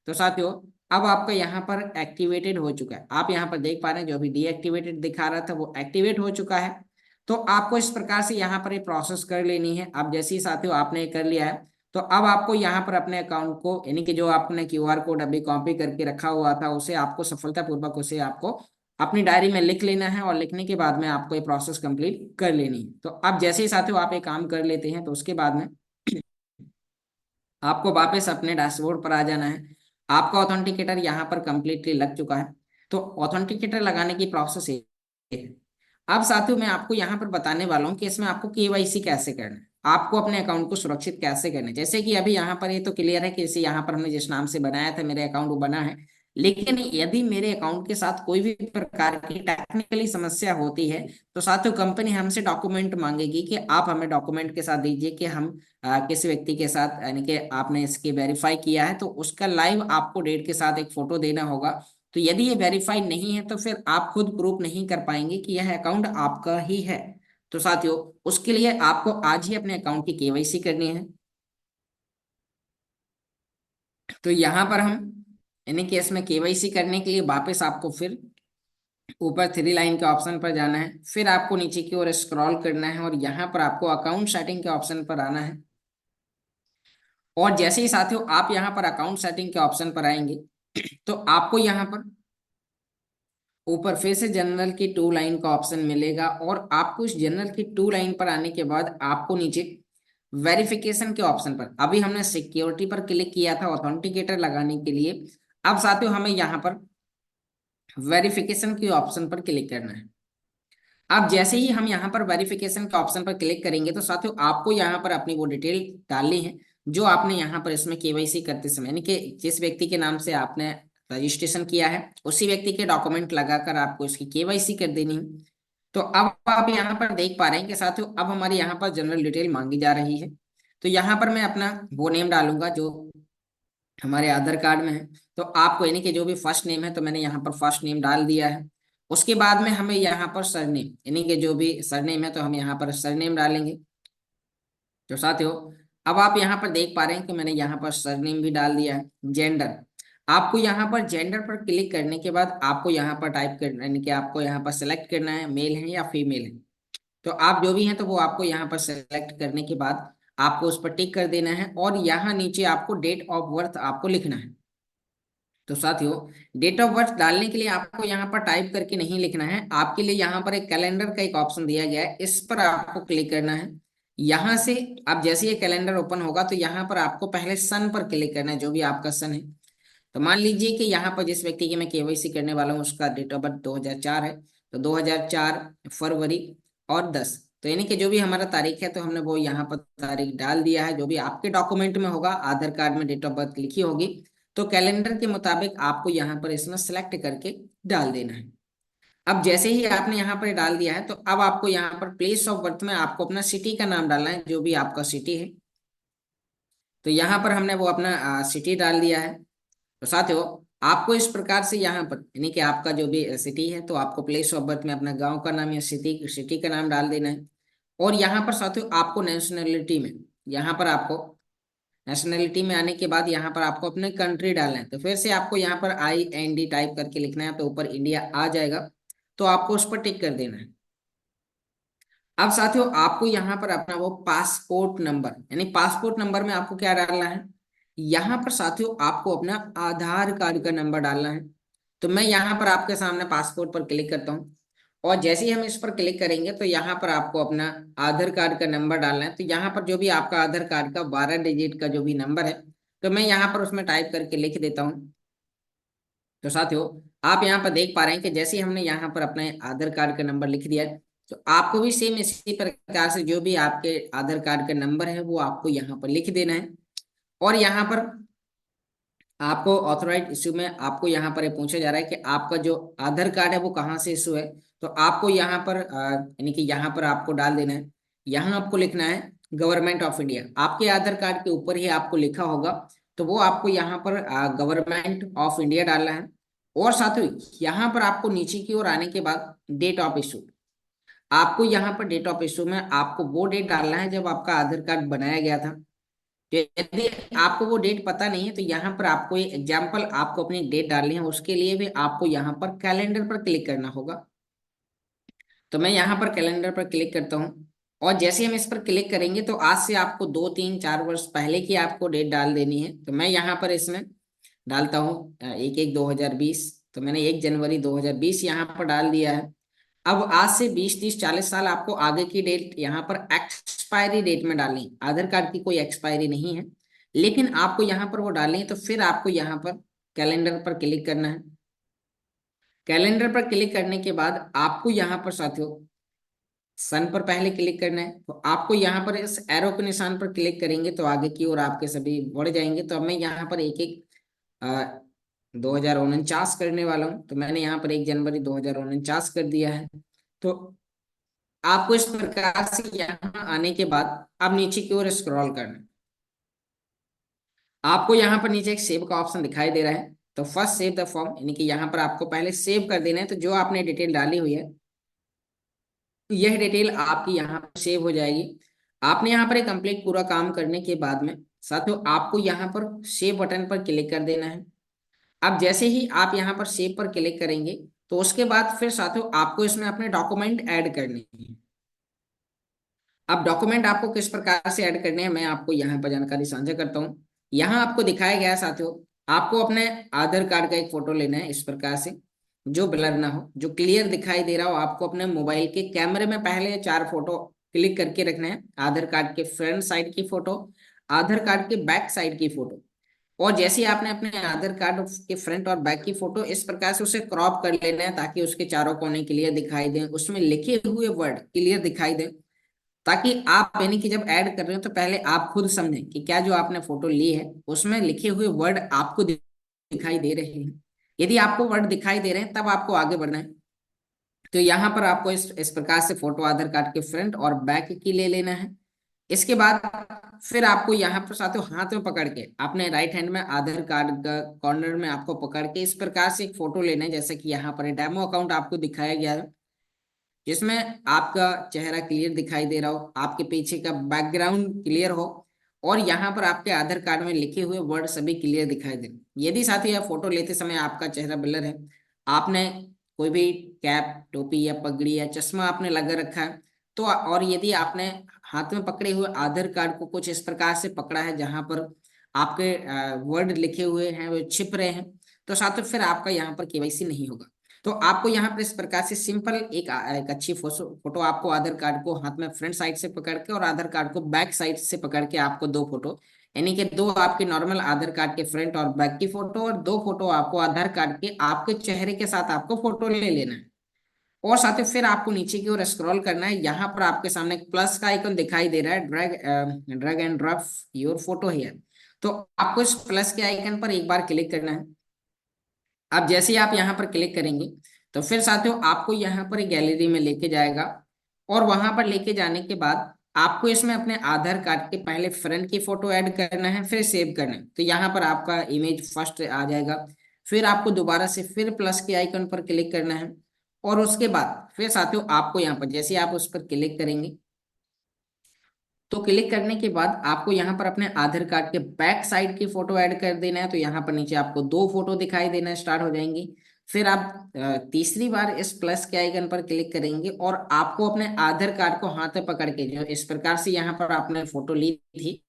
तो साथियों अब आपका यहाँ पर एक्टिवेटेड हो चुका है। आप यहाँ पर देख पा रहे हैं जो अभी डीएक्टिवेटेड दिखा रहा था वो एक्टिवेट हो चुका है। तो आपको इस प्रकार से यहाँ पर ये प्रोसेस कर लेनी है। अब जैसे ही साथियों आपने कर लिया है, तो अब आपको यहाँ पर अपने अकाउंट को, यानी कि जो आपने क्यूआर कोड अभी कॉपी करके रखा हुआ था, उसे आपको सफलतापूर्वक उसे आपको अपनी डायरी में लिख लेना है, और लिखने के बाद में आपको ये प्रोसेस कंप्लीट कर लेनी है। तो अब जैसे ही साथियों आप ये काम कर लेते हैं, तो उसके बाद में आपको वापस अपने डैशबोर्ड पर आ जाना है। आपका ऑथेंटिकेटर यहाँ पर कंप्लीटली लग चुका है। तो ऑथेंटिकेटर लगाने की प्रोसेस ये है। अब साथियों मैं आपको यहाँ पर बताने वाला हूँ कि इसमें आपको केवाईसी कैसे करना है, आपको अपने अकाउंट को सुरक्षित कैसे करना है। जैसे कि अभी यहाँ पर ये तो क्लियर है कि इसे यहाँ पर हमने जिस नाम से बनाया था मेरे अकाउंट वो बना है, लेकिन यदि मेरे अकाउंट के साथ कोई भी प्रकार की टेक्निकली समस्या होती है, तो साथियों कंपनी हमसे डॉक्यूमेंट मांगेगी कि आप हमें डॉक्यूमेंट के साथ दीजिए कि हम किसी व्यक्ति के साथ, यानी कि आपने इसकी वेरीफाई किया है, तो उसका लाइव आपको डेट के साथ एक फोटो देना होगा। तो यदि ये वेरीफाई नहीं है, तो फिर आप खुद प्रूफ नहीं कर पाएंगे कि यह अकाउंट आपका ही है। तो साथियों उसके लिए आपको आज ही अपने अकाउंट की केवाईसी करनी है। तो यहाँ पर हम, यानी कि इसमें केवाईसी करने के लिए वापस आपको फिर ऊपर 3 लाइन के ऑप्शन पर जाना है, फिर आपको नीचे की ओर स्क्रॉल करना है, और यहाँ पर आपको अकाउंट सेटिंग के ऑप्शन पर आना है। और जैसे ही साथियों आप यहाँ पर अकाउंट सेटिंग के ऑप्शन पर आएंगे, तो आपको यहाँ पर ऊपर फिर से जनरल की 2 लाइन का ऑप्शन मिलेगा, और आपको इस जनरल की 2 लाइन पर आने के बाद आपको नीचे वेरिफिकेशन के ऑप्शन पर, अभी हमने सिक्योरिटी पर क्लिक किया था ऑथेंटिकेटर लगाने के लिए, अब साथियों हमें यहाँ पर वेरिफिकेशन के ऑप्शन पर क्लिक करना है। अब जैसे ही हम यहाँ पर वेरिफिकेशन के ऑप्शन पर क्लिक करेंगे, तो साथियों आपको यहाँ पर अपनी वो डिटेल डालनी है जो आपने यहाँ पर इसमें केवाईसी करते समय, यानी कि जिस व्यक्ति के नाम से आपने रजिस्ट्रेशन किया है उसी व्यक्ति के डॉक्यूमेंट लगाकर आपको इसकी केवाईसी कर देनी है। तो अब आप यहाँ पर देख पा रहे हैं कि साथियों अब हमारी यहाँ पर जनरल डिटेल मांगी जा रही है। तो यहाँ पर मैं अपना वो नेम डालूंगा जो हमारे आधार कार्ड में है। तो आपको, यानी कि जो भी फर्स्ट नेम है, तो मैंने यहाँ पर फर्स्ट नेम डाल दिया है। उसके बाद में हमें यहाँ पर सरनेम, यानी कि जो भी सरनेम है, तो हम यहाँ पर सरनेम डालेंगे। तो साथियों अब आप यहाँ पर देख पा रहे हैं कि मैंने यहाँ पर सरनेम भी डाल दिया है। जेंडर, आपको यहाँ पर जेंडर पर क्लिक करने के बाद आपको यहाँ पर टाइप करना, यानी कि आपको यहाँ पर सेलेक्ट करना है मेल है या फीमेल है। तो आप जो भी हैं तो वो आपको यहाँ पर सेलेक्ट करने के बाद आपको उस पर टिक कर देना है और यहाँ नीचे आपको डेट ऑफ बर्थ आपको लिखना है। तो साथियों, डेट ऑफ बर्थ डालने के लिए आपको यहाँ पर टाइप करके नहीं लिखना है, आपके लिए यहाँ पर एक कैलेंडर का एक ऑप्शन दिया गया है, इस पर आपको क्लिक करना है। यहाँ से अब जैसे ये कैलेंडर ओपन होगा तो यहाँ पर आपको पहले सन पर क्लिक करना है, जो भी आपका सन है। तो मान लीजिए कि यहाँ पर जिस व्यक्ति की मैं केवाईसी करने वाला हूँ उसका डेट ऑफ बर्थ 2004 है, तो 2004 फरवरी और 10, तो यानी कि जो भी हमारा तारीख है तो हमने वो यहाँ पर तारीख डाल दिया है। जो भी आपके डॉक्यूमेंट में होगा, आधार कार्ड में डेट ऑफ बर्थ लिखी होगी, तो कैलेंडर के मुताबिक आपको यहाँ पर इसमें सेलेक्ट करके डाल देना है। अब जैसे ही आपने यहाँ पर डाल दिया है तो अब आपको यहाँ पर प्लेस ऑफ बर्थ में आपको अपना सिटी का नाम डालना है, जो भी आपका सिटी है। तो यहाँ पर हमने वो अपना सिटी डाल दिया है। तो साथियों, आपको इस प्रकार से यहाँ पर, यानी कि आपका जो भी सिटी है तो आपको प्लेस ऑफ बर्थ में अपना गांव का नाम या सिटी सिटी का नाम डाल देना है। और यहाँ पर साथियों आपको नेशनलिटी में, यहाँ पर आपको नेशनलिटी में आने के बाद यहाँ पर आपको अपने कंट्री डालना है। तो फिर से आपको यहाँ पर IND टाइप करके लिखना है, तो ऊपर इंडिया आ जाएगा, तो आपको उस पर टिक कर देना है। अब साथियों आपको यहाँ पर अपना वो पासपोर्ट नंबर, यानी पासपोर्ट नंबर में आपको क्या डालना है, यहाँ पर साथियों आपको अपना आधार कार्ड का नंबर डालना है। तो मैं यहाँ पर आपके सामने पासपोर्ट पर क्लिक करता हूँ, और जैसे ही हम इस पर क्लिक करेंगे तो यहाँ पर आपको अपना आधार कार्ड का नंबर डालना है। तो यहाँ पर जो भी आपका आधार कार्ड का 12 डिजिट का जो भी नंबर है, तो मैं यहाँ पर उसमें टाइप करके लिख देता हूँ। तो साथियों, आप यहाँ पर देख पा रहे हैं कि जैसे ही हमने यहाँ पर अपने आधार कार्ड का नंबर लिख दिया है, तो आपको भी सेम इसी प्रकार से जो भी आपके आधार कार्ड का नंबर है वो आपको यहाँ पर लिख देना है। और यहाँ पर आपको ऑथोराइज इशू में आपको यहाँ पर ये पूछा जा रहा है कि आपका जो आधार कार्ड है वो कहाँ से इशू है। तो आपको यहाँ पर यानी कि यहाँ पर आपको डाल देना है, यहाँ आपको लिखना है गवर्नमेंट ऑफ इंडिया। आपके आधार कार्ड के ऊपर ही आपको लिखा होगा, तो वो आपको यहाँ पर गवर्नमेंट ऑफ इंडिया डालना है। और साथ ही यहाँ पर आपको नीचे की ओर आने के बाद डेट ऑफ इशू, आपको यहाँ पर डेट ऑफ इशू में आपको वो डेट डालना है जब आपका आधार कार्ड बनाया गया था। तो यदि आपको वो डेट पता नहीं है तो यहाँ पर आपको एक एग्जाम्पल आपको अपनी डेट डालनी है, उसके लिए भी आपको यहाँ पर कैलेंडर पर क्लिक करना होगा। तो मैं यहाँ पर कैलेंडर पर क्लिक करता हूँ, और जैसे हम इस पर क्लिक करेंगे तो आज से आपको 2 3 4 वर्ष पहले की आपको डेट डाल देनी है। तो मैं यहाँ पर इसमें डालता हूँ 1/1/2020, तो मैंने 1 जनवरी 2020 यहाँ पर डाल दिया है। अब आज से 20 30 40 साल आपको आगे की डेट यहाँ पर एक्सपायरी डेट में डालनी है। आधार कार्ड की कोई एक्सपायरी नहीं है, लेकिन आपको यहाँ पर वो डालनी है। तो फिर आपको यहाँ पर कैलेंडर पर क्लिक करना है। कैलेंडर पर क्लिक करने के बाद आपको यहाँ पर साथियों सन पर पहले क्लिक करना है। तो आपको यहाँ पर इस एरो के निशान पर क्लिक करेंगे तो आगे की ओर आपके सभी बढ़ जाएंगे। तो अब मैं यहाँ पर एक एक 2049 करने वाला हूँ। तो मैंने यहाँ पर 1 जनवरी 2049 कर दिया है। तो आपको इस प्रकार से यहाँ आने के बाद अब नीचे की ओर स्क्रॉल करना है। आपको यहाँ पर नीचे एक सेव का ऑप्शन दिखाई दे रहा है, तो फर्स्ट सेव द फॉर्म, यानी कि यहाँ पर आपको पहले सेव कर देना है। तो जो आपने डिटेल डाली हुई है यह डिटेल आपकी यहाँ पर सेव हो जाएगी। आपने यहाँ पर एक कंप्लीट पूरा काम करने के बाद में साथियों आपको यहाँ पर सेव बटन पर क्लिक कर देना है। अब जैसे ही आप यहाँ पर सेव पर क्लिक करेंगे तो उसके बाद फिर साथियों आपको इसमें अपने डॉक्यूमेंट ऐड करने हैं। अब डॉक्यूमेंट आपको किस प्रकार से ऐड करने हैं मैं आपको यहाँ पर जानकारी साझा करता हूँ। यहाँ आपको दिखाया गया है साथियों, आपको अपने आधार कार्ड का एक फोटो लेना है इस प्रकार से, जो ब्लर ना हो, जो क्लियर दिखाई दे रहा हो। आपको अपने मोबाइल के कैमरे में पहले 4 फोटो क्लिक करके रखना है। आधार कार्ड के फ्रंट साइड की फोटो, आधार कार्ड के बैक साइड की फोटो, और जैसे ही आपने अपने आधार कार्ड के फ्रंट और बैक की फोटो इस प्रकार से उसे क्रॉप कर लेना है ताकि उसके चारों कोने क्लियर दिखाई दें, उसमें लिखे हुए वर्ड क्लियर दिखाई दें, ताकि आप यानी कि जब ऐड कर रहे हो तो पहले आप खुद समझें कि क्या जो आपने फोटो ली है उसमें लिखे हुए वर्ड आपको दिखाई दे रहे हैं। यदि आपको वर्ड दिखाई दे रहे हैं तब आपको आगे बढ़ना है। तो यहाँ पर आपको इस प्रकार से फोटो आधार कार्ड के फ्रंट और बैक की ले लेना है। इसके बाद फिर आपको यहाँ पर साथियों हाथ में पकड़ के अपने राइट हैंड में आधार कार्ड का कॉर्नर में आपको पकड़ के इस प्रकार से एक फोटो लेना है, जैसे कि यहाँ पर डेमो अकाउंट आपको दिखाया गया है, जिसमें आपका चेहरा क्लियर दिखाई दे रहा हो, आपके पीछे का बैकग्राउंड क्लियर हो, और यहाँ पर आपके आधार कार्ड में लिखे हुए वर्ड सभी क्लियर दिखाई दे। यदि साथी यह फोटो लेते समय आपका चेहरा ब्लर है, आपने कोई भी कैप, टोपी या पगड़ी या चश्मा आपने लगा रखा है, तो और यदि आपने हाथ में पकड़े हुए आधार कार्ड को कुछ इस प्रकार से पकड़ा है जहां पर आपके वर्ड लिखे हुए हैं वो छिप रहे हैं, तो साथ फिर आपका यहाँ पर केवाईसी नहीं होगा। तो आपको यहाँ पर इस प्रकार से सिंपल एक अच्छी फोटो आपको आधार कार्ड को हाथ में फ्रंट साइड से पकड़ के और आधार कार्ड को बैक साइड से पकड़ के आपको दो फोटो, यानी कि दो आपके नॉर्मल आधार कार्ड के फ्रंट और बैक की फोटो और दो फोटो आपको आधार कार्ड के आपके चेहरे के साथ आपको फोटो ले लेना है। और साथ ही फिर आपको नीचे की ओर स्क्रॉल करना है। यहाँ पर आपके सामने एक प्लस का आइकन दिखाई दे रहा है, drag and drop your photo here. तो आपको इस प्लस के आइकन पर एक बार क्लिक करना है। अब जैसे ही आप यहाँ पर क्लिक करेंगे तो फिर साथियों आपको यहाँ पर एक गैलरी में लेके जाएगा, और वहां पर लेके जाने के बाद आपको इसमें अपने आधार कार्ड के पहले फ्रंट की फोटो ऐड करना है, फिर सेव करना है। तो यहाँ पर आपका इमेज फर्स्ट आ जाएगा। फिर आपको दोबारा से फिर प्लस के आइकन पर क्लिक करना है, और उसके बाद फिर साथियों आपको यहाँ पर जैसे आप उस पर क्लिक करेंगे तो क्लिक करने के बाद आपको यहाँ पर अपने आधार कार्ड के बैक साइड की फोटो ऐड कर देना है। तो यहाँ पर नीचे आपको दो फोटो दिखाई देना स्टार्ट हो जाएंगी। फिर आप तीसरी बार इस प्लस के आइकन पर क्लिक करेंगे और आपको अपने आधार कार्ड को हाथ में पकड़ के जो इस प्रकार से यहाँ पर आपने फोटो ली थी,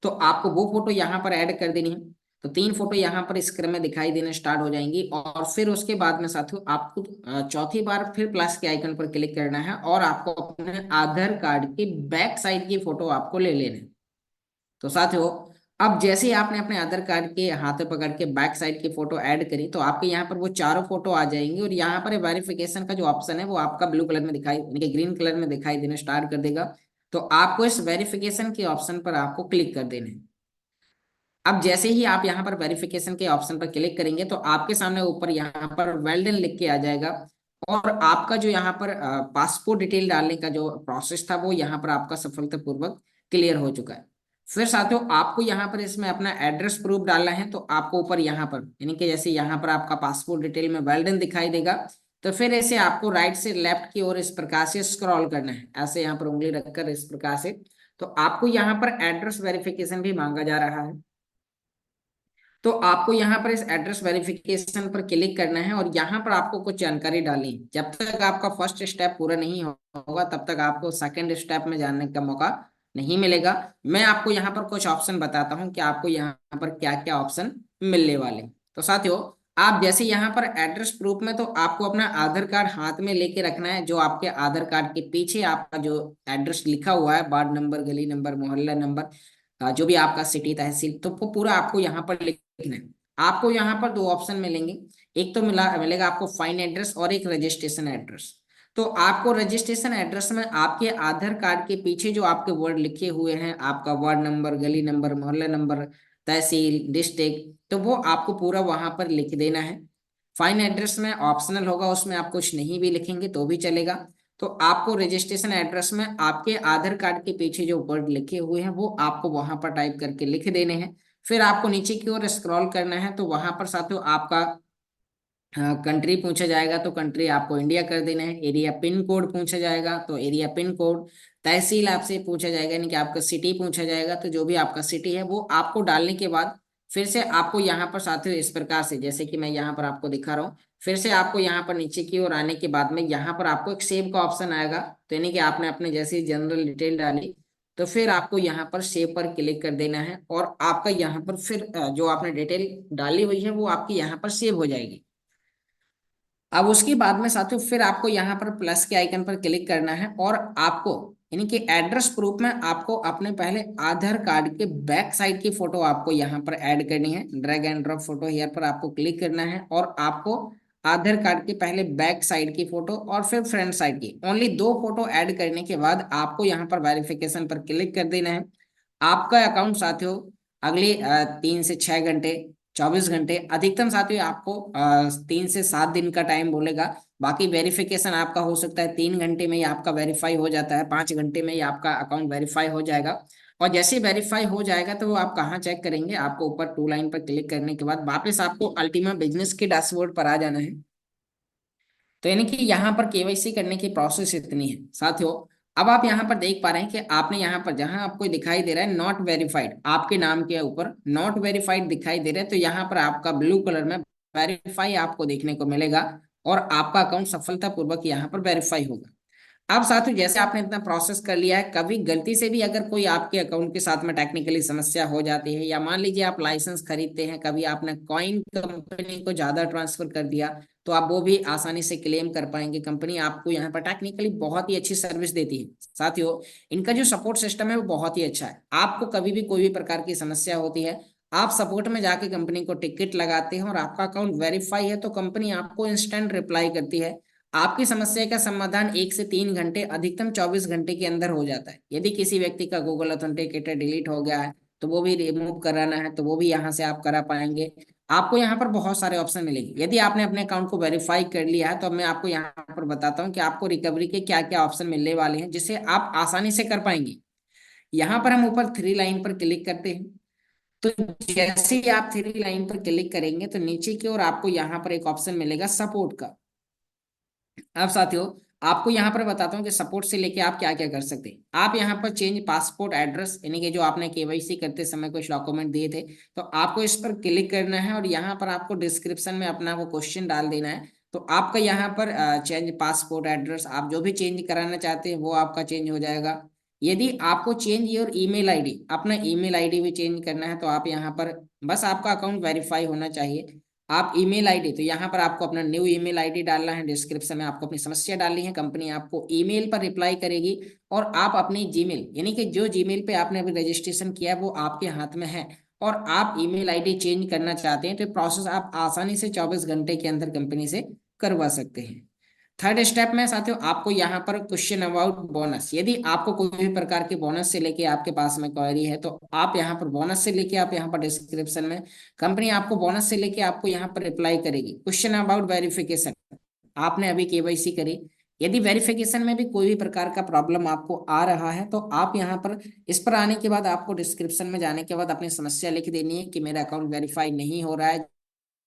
तो आपको वो फोटो यहाँ पर ऐड कर देनी है। तो तीन फोटो यहाँ पर स्क्रीन में दिखाई देने स्टार्ट हो जाएंगी, और फिर उसके बाद में साथियों आपको चौथी बार फिर प्लस के आइकन पर क्लिक करना है और आपको अपने आधार कार्ड की बैक साइड की फोटो आपको ले लेना है। तो साथियों अब जैसे ही आपने अपने आधार कार्ड के हाथ में पकड़ के बैक साइड की फोटो ऐड करी, तो आपके यहाँ पर वो चारों फोटो आ जाएंगी, और यहाँ पर वेरिफिकेशन का जो ऑप्शन है वो आपका ब्लू कलर में दिखाई, यानी कि ग्रीन कलर में दिखाई देना स्टार्ट कर देगा। तो आपको इस वेरिफिकेशन के ऑप्शन पर आपको क्लिक कर देना है। अब जैसे ही आप यहाँ पर वेरिफिकेशन के ऑप्शन पर क्लिक करेंगे तो आपके सामने ऊपर यहाँ पर वेल डन लिख के आ जाएगा, और आपका जो यहाँ पर पासपोर्ट डिटेल डालने का जो प्रोसेस था वो यहाँ पर आपका सफलतापूर्वक क्लियर हो चुका है। फिर साथियों आपको यहाँ पर इसमें अपना एड्रेस प्रूफ डालना है। तो आपको ऊपर यहाँ पर यानी कि जैसे यहाँ पर आपका पासपोर्ट डिटेल में वेल डन दिखाई देगा, तो फिर ऐसे आपको राइट से लेफ्ट की ओर इस प्रकार से स्क्रॉल करना है, ऐसे यहाँ पर उंगली रखकर इस प्रकार से। तो आपको यहाँ पर एड्रेस वेरिफिकेशन भी मांगा जा रहा है, तो आपको यहाँ पर इस एड्रेस वेरिफिकेशन पर क्लिक करना है, और यहाँ पर आपको कुछ जानकारी डालनी है। जब तक आपका फर्स्ट स्टेप पूरा नहीं होगा तब तक आपको सेकंड स्टेप में जानने का मौका नहीं मिलेगा। मैं आपको यहाँ पर कुछ ऑप्शन बताता हूँ कि आपको यहाँ पर क्या क्या ऑप्शन मिलने वाले। तो साथियों आप जैसे यहाँ पर एड्रेस प्रूफ में, तो आपको अपना आधार कार्ड हाथ में लेके रखना है। जो आपके आधार कार्ड के पीछे आपका जो एड्रेस लिखा हुआ है, वार्ड नंबर, गली नंबर, मोहल्ला नंबर, जो भी आपका सिटी तहसील, तो वो पूरा आपको यहाँ पर लिखना है। आपको यहाँ पर दो ऑप्शन मिलेंगे, एक तो मिलेगा आपको फाइन एड्रेस और एक रजिस्ट्रेशन एड्रेस। तो आपको रजिस्ट्रेशन एड्रेस में आपके आधार कार्ड के पीछे जो आपके वर्ड लिखे हुए हैं, आपका वार्ड नंबर, गली नंबर, मोहल्ला नंबर, तहसील, डिस्ट्रिक्ट, तो वो आपको पूरा वहां पर लिख देना है। फाइन एड्रेस में ऑप्शनल होगा, उसमें आप कुछ नहीं भी लिखेंगे तो भी चलेगा। तो आपको रजिस्ट्रेशन एड्रेस में आपके आधार कार्ड के पीछे जो वर्ड लिखे हुए हैं वो आपको वहां पर टाइप करके लिख देने हैं। फिर आपको नीचे की ओर स्क्रॉल करना है, तो वहां पर साथियों आपका कंट्री पूछा जाएगा, तो कंट्री आपको इंडिया कर देना है। एरिया पिन कोड पूछा जाएगा, तो एरिया पिन कोड। तहसील आपसे पूछा जाएगा, यानी कि आपका सिटी पूछा जाएगा, तो जो भी आपका सिटी है वो आपको डालने के बाद फिर से आपको यहाँ पर साथियों इस प्रकार से, जैसे कि मैं यहाँ पर आपको दिखा रहा हूँ, फिर से आपको यहाँ पर नीचे की ओर आने के बाद में यहाँ पर आपको एक सेव का ऑप्शन आएगा। तो यानी कि आपने अपने जैसे जनरल डिटेल डाली, तो फिर आपको यहाँ पर सेव पर क्लिक कर देना है, और आपका यहाँ पर फिर जो आपने डिटेल डाली हुई है वो आपकी यहाँ पर सेव हो जाएगी। अब उसके बाद में साथियों फिर आपको यहाँ पर प्लस के आइकन पर क्लिक करना है, और आपको यानी कि एड्रेस प्रूफ में आपको अपने पहले आधार कार्ड के बैक साइड की फोटो आपको यहाँ पर ऐड करनी है। Drag and drop photo here पर आपको क्लिक करना है, और आपको आधार कार्ड के पहले बैक साइड की फोटो और फिर फ्रंट साइड की ओनली दो फोटो ऐड करने के बाद आपको यहाँ पर वेरिफिकेशन पर क्लिक कर देना है। आपका अकाउंट साथियों अगले 3 से 6 घंटे, 24 घंटे, अधिकतम साथियों आपको 3 से 7 दिन का टाइम बोलेगा। बाकी वेरिफिकेशन आपका हो सकता है 3 घंटे में ही आपका वेरीफाई हो जाता है, 5 घंटे में ही आपका अकाउंट वेरीफाई हो जाएगा। और जैसे ही वेरीफाई हो जाएगा तो वो आप कहाँ चेक करेंगे, आपको ऊपर टू लाइन पर क्लिक करने के बाद वापस आपको अल्टीमा बिजनेस के डैशबोर्ड पर आ जाना है। तो यानी कि यहाँ पर केवाईसी करने की प्रोसेस इतनी है साथियों। अब आप यहाँ पर देख पा रहे हैं कि आपने यहाँ पर जहां आपको दिखाई दे रहा है नॉट वेरीफाइड, आपके नाम के ऊपर नॉट वेरीफाइड दिखाई दे रहा है, तो यहाँ पर आपका ब्लू कलर में वेरीफाई आपको देखने को मिलेगा और आपका अकाउंट सफलतापूर्वक यहाँ पर वेरीफाई होगा। अब साथियों, जैसे आपने इतना प्रोसेस कर लिया है, कभी गलती से भी अगर कोई आपके अकाउंट के साथ में टेक्निकली समस्या हो जाती है, या मान लीजिए आप लाइसेंस खरीदते हैं, कभी आपने कॉइन कंपनी को ज्यादा ट्रांसफर कर दिया, तो आप वो भी आसानी से क्लेम कर पाएंगे। कंपनी आपको यहाँ पर टेक्निकली बहुत ही अच्छी सर्विस देती है। साथियों, इनका जो सपोर्ट सिस्टम है वो बहुत ही अच्छा है। आपको कभी भी कोई भी प्रकार की समस्या होती है, आप सपोर्ट में जाके कंपनी को टिकट लगाते हैं और आपका अकाउंट वेरीफाई है, तो कंपनी आपको इंस्टेंट रिप्लाई करती है। आपकी समस्या का समाधान 1 से 3 घंटे, अधिकतम 24 घंटे के अंदर हो जाता है। यदि किसी व्यक्ति का गूगल ऑथेंटिकेटर डिलीट हो गया है, तो वो भी रिमूव कराना है, तो वो भी यहाँ से आप करा पाएंगे। आपको यहाँ पर बहुत सारे ऑप्शन मिलेंगे। यदि आपने अपने अकाउंट को वेरीफाई कर लिया है, तो अब मैं आपको यहाँ पर बताता हूँ कि आपको रिकवरी के क्या क्या ऑप्शन मिलने वाले हैं, जिसे आप आसानी से कर पाएंगे। यहाँ पर हम ऊपर 3 लाइन पर क्लिक करते हैं, तो जैसे ही आप 3 लाइन पर क्लिक करेंगे, तो नीचे की ओर आपको यहाँ पर एक ऑप्शन मिलेगा सपोर्ट का। अब साथियों, आपको यहाँ पर बताता हूँ कि सपोर्ट से लेके आप क्या क्या कर सकते हैं। आप यहाँ पर चेंज पासपोर्ट एड्रेस, यानी कि जो आपने केवाईसी करते समय कुछ डॉक्यूमेंट दिए थे, तो आपको इस पर क्लिक करना है और यहाँ पर आपको डिस्क्रिप्शन में अपना वो क्वेश्चन डाल देना है। तो आपका यहाँ पर चेंज पासपोर्ट एड्रेस, आप जो भी चेंज कराना चाहते हैं वो आपका चेंज हो जाएगा। यदि आपको चेंज योर ईमेल आईडी, अपना ईमेल आईडी भी चेंज करना है, तो आप यहाँ पर बस आपका अकाउंट वेरीफाई होना चाहिए। आप ईमेल आईडी, तो यहाँ पर आपको अपना न्यू ईमेल आईडी डालना है। डिस्क्रिप्शन में आपको अपनी समस्या डालनी है, कंपनी आपको ईमेल पर रिप्लाई करेगी और आप अपनी जीमेल, यानी कि जो जीमेल पे आपने अभी रजिस्ट्रेशन किया है वो आपके हाथ में है, और आप ईमेल आईडी चेंज करना चाहते हैं, तो प्रोसेस आप आसानी से 24 घंटे के अंदर कंपनी से करवा सकते हैं। थर्ड स्टेप में साथियों, आपको यहाँ पर क्वेश्चन अबाउट बोनस, यदि आपको कोई भी प्रकार के बोनस से लेके आपके पास में क्वेरी है, तो आप यहाँ पर बोनस से लेके आप यहाँ पर डिस्क्रिप्शन में कंपनी आपको बोनस से लेके आपको यहाँ पर रिप्लाई करेगी। क्वेश्चन अबाउट वेरिफिकेशन, आपने अभी केवाईसी करी, यदि वेरिफिकेशन में भी कोई भी प्रकार का प्रॉब्लम आपको आ रहा है, तो आप यहाँ पर इस पर आने के बाद आपको डिस्क्रिप्शन में जाने के बाद अपनी समस्या लिख देनी है कि मेरा अकाउंट वेरीफाई नहीं हो रहा है।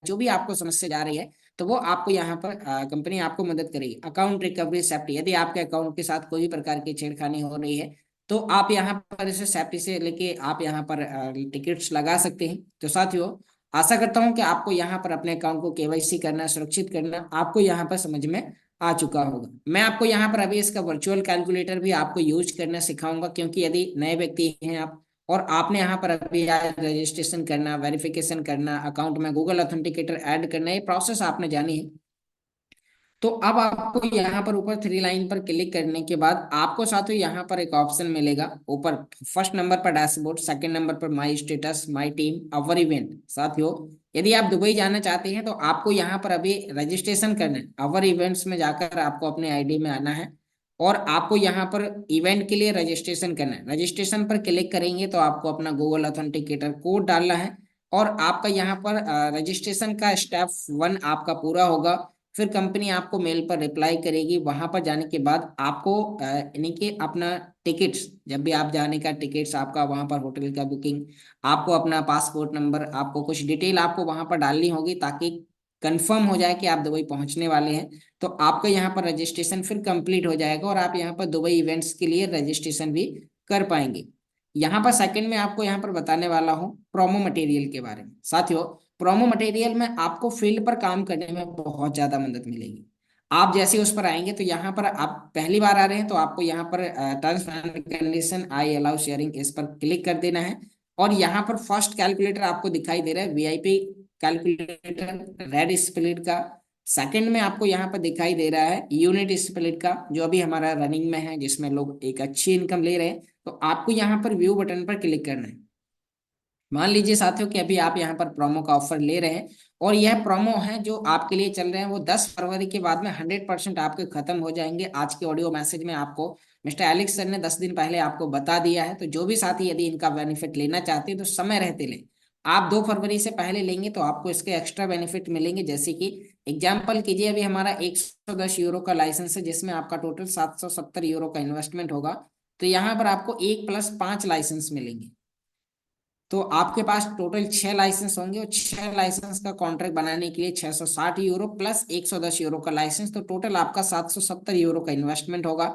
जो भी आपको समस्या जा रही है, तो वो आपको यहाँ पर कंपनी आपको मदद करेगी। अकाउंट रिकवरी सेफ्टी, यदि आपके अकाउंट के साथ कोई भी प्रकार की छेड़खानी हो रही है, तो आप यहाँ पर इसे सेफ्टी से लेके आप यहाँ पर टिकट्स लगा सकते हैं। तो साथियों, आशा करता हूँ कि आपको यहाँ पर अपने अकाउंट को केवाईसी करना, सुरक्षित करना आपको यहाँ पर समझ में आ चुका होगा। मैं आपको यहाँ पर अभी इसका वर्चुअल कैलकुलेटर भी आपको यूज करना सिखाऊंगा, क्योंकि यदि नए व्यक्ति हैं आप और आपने यहाँ पर अभी रजिस्ट्रेशन करना, वेरिफिकेशन करना, अकाउंट में गूगल ऑथेंटिकेटर ऐड करना, ये प्रोसेस आपने जानी है। तो अब आपको यहाँ पर ऊपर 3 लाइन पर क्लिक करने के बाद आपको साथियों यहाँ पर एक ऑप्शन मिलेगा ऊपर, फर्स्ट नंबर पर डैशबोर्ड, सेकंड नंबर पर my status, my team, our event. साथियों, यदि आप दुबई जाना चाहते हैं, तो आपको यहाँ पर अभी रजिस्ट्रेशन करना है। अवर इवेंट्स में जाकर आपको अपने आईडी में आना है और आपको यहाँ पर इवेंट के लिए रजिस्ट्रेशन करना है। रजिस्ट्रेशन पर क्लिक करेंगे तो आपको अपना गूगल ऑथेंटिकेटर कोड डालना है और आपका यहाँ पर रजिस्ट्रेशन का स्टेप 1 आपका पूरा होगा। फिर कंपनी आपको मेल पर रिप्लाई करेगी। वहां पर जाने के बाद आपको यानी कि अपना टिकट्स, जब भी आप जाने का टिकट्स आपका, वहां पर होटल का बुकिंग, आपको अपना पासपोर्ट नंबर, आपको कुछ डिटेल आपको वहां पर डालनी होगी ताकि कंफर्म हो जाए कि आप दुबई पहुंचने वाले हैं। तो आपका यहाँ पर रजिस्ट्रेशन फिर कंप्लीट हो जाएगा और आप यहाँ पर दुबई इवेंट्स के लिए रजिस्ट्रेशन भी कर पाएंगे। यहाँ पर सेकंड में आपको यहाँ पर बताने वाला हूँ प्रोमो मटेरियल के बारे में। साथियों, प्रोमो मटेरियल में आपको फील्ड पर काम करने में बहुत ज्यादा मदद मिलेगी। आप जैसे उस पर आएंगे, तो यहाँ पर आप पहली बार आ रहे हैं, तो आपको यहाँ पर terms and condition I allow sharing, इस पर क्लिक कर देना है। और यहाँ पर फर्स्ट कैलकुलेटर आपको दिखाई दे रहा है, वीआईपी कैलकुलेटर रेड स्प्लिट का। सेकंड में आपको यहाँ पर दिखाई दे रहा है यूनिट स्प्लिट का, जो अभी हमारा रनिंग में है, जिसमें लोग एक अच्छी इनकम ले रहे हैं। तो आपको यहाँ पर व्यू बटन पर क्लिक करना है। मान लीजिए साथियों कि अभी आप यहाँ पर प्रोमो का ऑफर ले रहे हैं और यह प्रोमो है जो आपके लिए चल रहे हैं, वो 10 फरवरी के बाद में 100% आपके खत्म हो जाएंगे। आज के ऑडियो मैसेज में आपको मिस्टर एलेक्स सर ने 10 दिन पहले आपको बता दिया है। तो जो भी साथी यदि इनका बेनिफिट लेना चाहते हैं, तो समय रहते लें। आप 2 फरवरी से पहले लेंगे तो आपको इसके एक्स्ट्रा बेनिफिट मिलेंगे। जैसे कि एग्जाम्पल कीजिए, अभी हमारा 110 यूरो का लाइसेंस है, जिसमें आपका टोटल 770 यूरो का इन्वेस्टमेंट होगा। तो यहाँ पर आपको 1+5 लाइसेंस मिलेंगे। तो आपके पास टोटल 6 लाइसेंस होंगे और 6 लाइसेंस का कॉन्ट्रैक्ट बनाने के लिए 660 यूरो प्लस 110 यूरो का लाइसेंस, तो टोटल आपका 770 यूरो का इन्वेस्टमेंट होगा।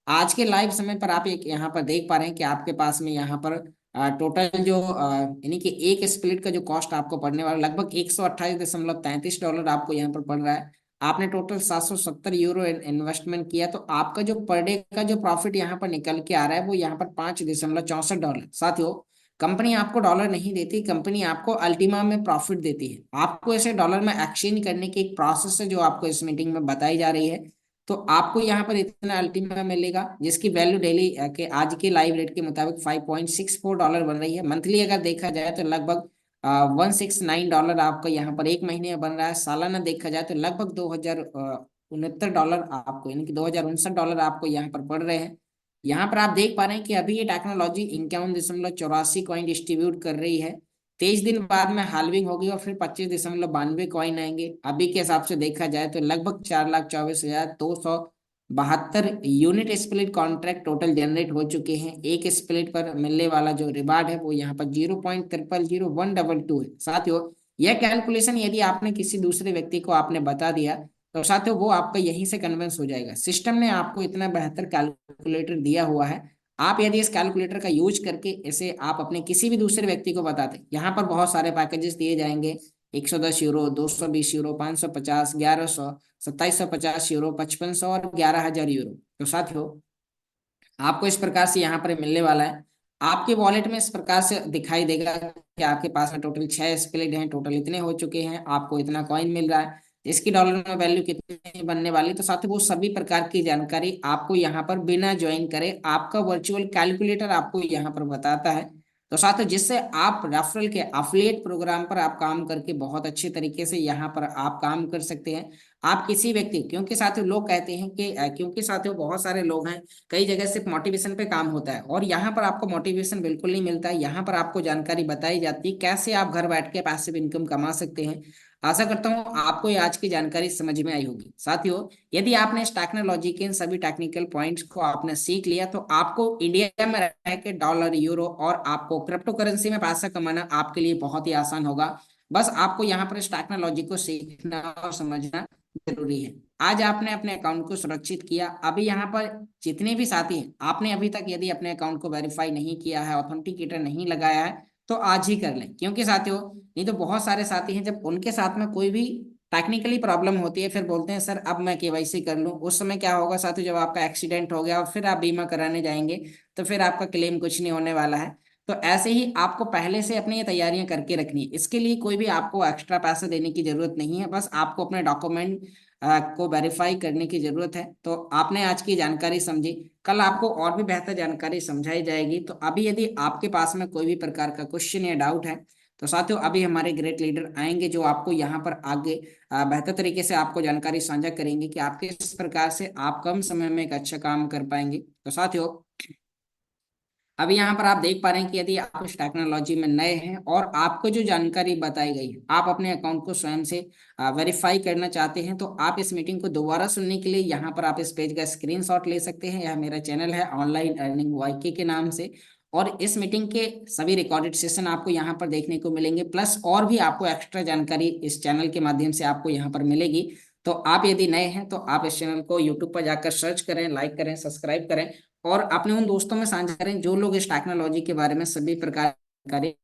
आज के लाइव समय पर आप एक यहाँ पर देख पा रहे हैं कि आपके पास में यहाँ पर टोटल जो यानी कि एक स्प्लिट का जो कॉस्ट आपको पड़ने वाला लगभग $128.33 आपको यहाँ पर पड़ रहा है। आपने टोटल 770 यूरो इन्वेस्टमेंट किया, तो आपका जो पर डे का जो प्रॉफिट यहाँ पर निकल के आ रहा है वो यहाँ पर $5.64। साथियों, कंपनी आपको डॉलर नहीं देती, कंपनी आपको अल्टीमा में प्रॉफिट देती है। आपको इसे डॉलर में एक्सचेंज करने की एक प्रोसेस है जो आपको इस मीटिंग में बताई जा रही है। तो आपको यहाँ पर इतना अल्टीमा मिलेगा जिसकी वैल्यू डेली के आज के लाइव रेट के मुताबिक $5.64 बन रही है। मंथली अगर देखा जाए तो लगभग $169 आपका यहाँ पर एक महीने में बन रहा है। सालाना देखा जाए तो लगभग $2069 आपको यानी कि $2069 आपको यहाँ पर पड़ रहे हैं। यहाँ पर आप देख पा रहे हैं कि अभी ये टेक्नोलॉजी 51.84 कॉइन डिस्ट्रीब्यूट कर रही है। 23 दिन बाद में हाल्विंग होगी और फिर 25.92 कॉइन आएंगे। अभी के हिसाब से देखा जाए तो लगभग 4,24,272 unit split contract total generate हो चुके हैं। एक स्प्लिट पर मिलने वाला जो रिवार्ड है वो यहाँ पर 0.000122 है। साथियों, यह कैलकुलेशन यदि आपने किसी दूसरे व्यक्ति को आपने बता दिया तो साथियों वो आपका यहीं से कन्विंस हो जाएगा। सिस्टम ने आपको इतना बेहतर कैलकुलेटर दिया हुआ है। आप यदि इस कैलकुलेटर का यूज करके इसे आप अपने किसी भी दूसरे व्यक्ति को बताते, यहाँ पर बहुत सारे पैकेजेस दिए जाएंगे। 110 यूरो, 220 यूरो, 550, 1100, 2750 यूरो, 5500 और 11,000 यूरो। तो साथियों, आपको इस प्रकार से यहाँ पर मिलने वाला है। आपके वॉलेट में इस प्रकार से दिखाई देगा कि आपके पास में टोटल 6 स्प्लिट हैं, टोटल इतने हो चुके हैं, आपको इतना कॉइन मिल रहा है, इसकी डॉलर में वैल्यू कितनी बनने वाली। तो साथ ही वो सभी प्रकार की जानकारी आपको यहाँ पर बिना ज्वाइन करे आपका वर्चुअल कैलकुलेटर आपको यहाँ पर बताता है। तो साथियों, जिससे आप रेफरल के अफिलिएट प्रोग्राम पर आप काम करके बहुत अच्छे तरीके से यहाँ पर आप काम कर सकते हैं। आप किसी व्यक्ति, क्योंकि साथियों लोग कहते हैं कि क्योंकि साथियों बहुत सारे लोग हैं, कई जगह सिर्फ मोटिवेशन पे काम होता है और यहाँ पर आपको मोटिवेशन बिल्कुल नहीं मिलता है। यहाँ पर आपको जानकारी बताई जाती है कैसे आप घर बैठ के पैसिव इनकम कमा सकते हैं। आशा करता हूँ आपको ये आज की जानकारी समझ में आई होगी। साथियों, यदि आपने इस टेक्नोलॉजी के इन सभी टेक्निकल पॉइंट्स को आपने सीख लिया तो आपको इंडिया में रह के डॉलर, यूरो और आपको क्रिप्टो करेंसी में पैसा कमाना आपके लिए बहुत ही आसान होगा। बस आपको यहाँ पर इस टेक्नोलॉजी को सीखना और समझना जरूरी है। आज आपने अपने अकाउंट को सुरक्षित किया। अभी यहाँ पर जितने भी साथी हैं, आपने अभी तक यदि अपने अकाउंट को वेरीफाई नहीं किया है, ऑथेंटिकेटर नहीं लगाया है, तो आज ही कर लें। क्योंकि साथियों, नहीं तो बहुत सारे साथी हैं जब उनके साथ में कोई भी टेक्निकली प्रॉब्लम होती है फिर बोलते हैं सर अब मैं केवाईसी कर लूं। उस समय क्या होगा साथियों, जब आपका एक्सीडेंट हो गया और फिर आप बीमा कराने जाएंगे तो फिर आपका क्लेम कुछ नहीं होने वाला है। तो ऐसे ही आपको पहले से अपनी ये तैयारियां करके रखनी है। इसके लिए कोई भी आपको एक्स्ट्रा पैसा देने की जरूरत नहीं है, बस आपको अपने डॉक्यूमेंट को वेरीफाई करने की जरूरत है। तो आपने आज की जानकारी समझी, कल आपको और भी बेहतर जानकारी समझाई जाएगी। तो अभी यदि आपके पास में कोई भी प्रकार का क्वेश्चन या डाउट है तो साथियों अभी हमारे ग्रेट लीडर आएंगे जो आपको यहाँ पर आगे बेहतर तरीके से आपको जानकारी साझा करेंगे कि आप किस प्रकार से आप कम समय में एक अच्छा काम कर पाएंगे। तो साथियों, अभी यहाँ पर आप देख पा रहे हैं कि यदि आप इस टेक्नोलॉजी में नए हैं और आपको जो जानकारी बताई गई है आप अपने अकाउंट को स्वयं से वेरीफाई करना चाहते हैं, तो आप इस मीटिंग को दोबारा सुनने के लिए यहाँ पर आप इस पेज का स्क्रीनशॉट ले सकते हैं। यह मेरा चैनल है ऑनलाइन अर्निंग वाईके के नाम से, और इस मीटिंग के सभी रिकॉर्डेड सेशन आपको यहाँ पर देखने को मिलेंगे, प्लस और भी आपको एक्स्ट्रा जानकारी इस चैनल के माध्यम से आपको यहाँ पर मिलेगी। तो आप यदि नए हैं तो आप इस चैनल को यूट्यूब पर जाकर सर्च करें, लाइक करें, सब्सक्राइब करें और अपने उन दोस्तों में साझा करें जो लोग इस टेक्नोलॉजी के बारे में सभी प्रकार की जानकारी।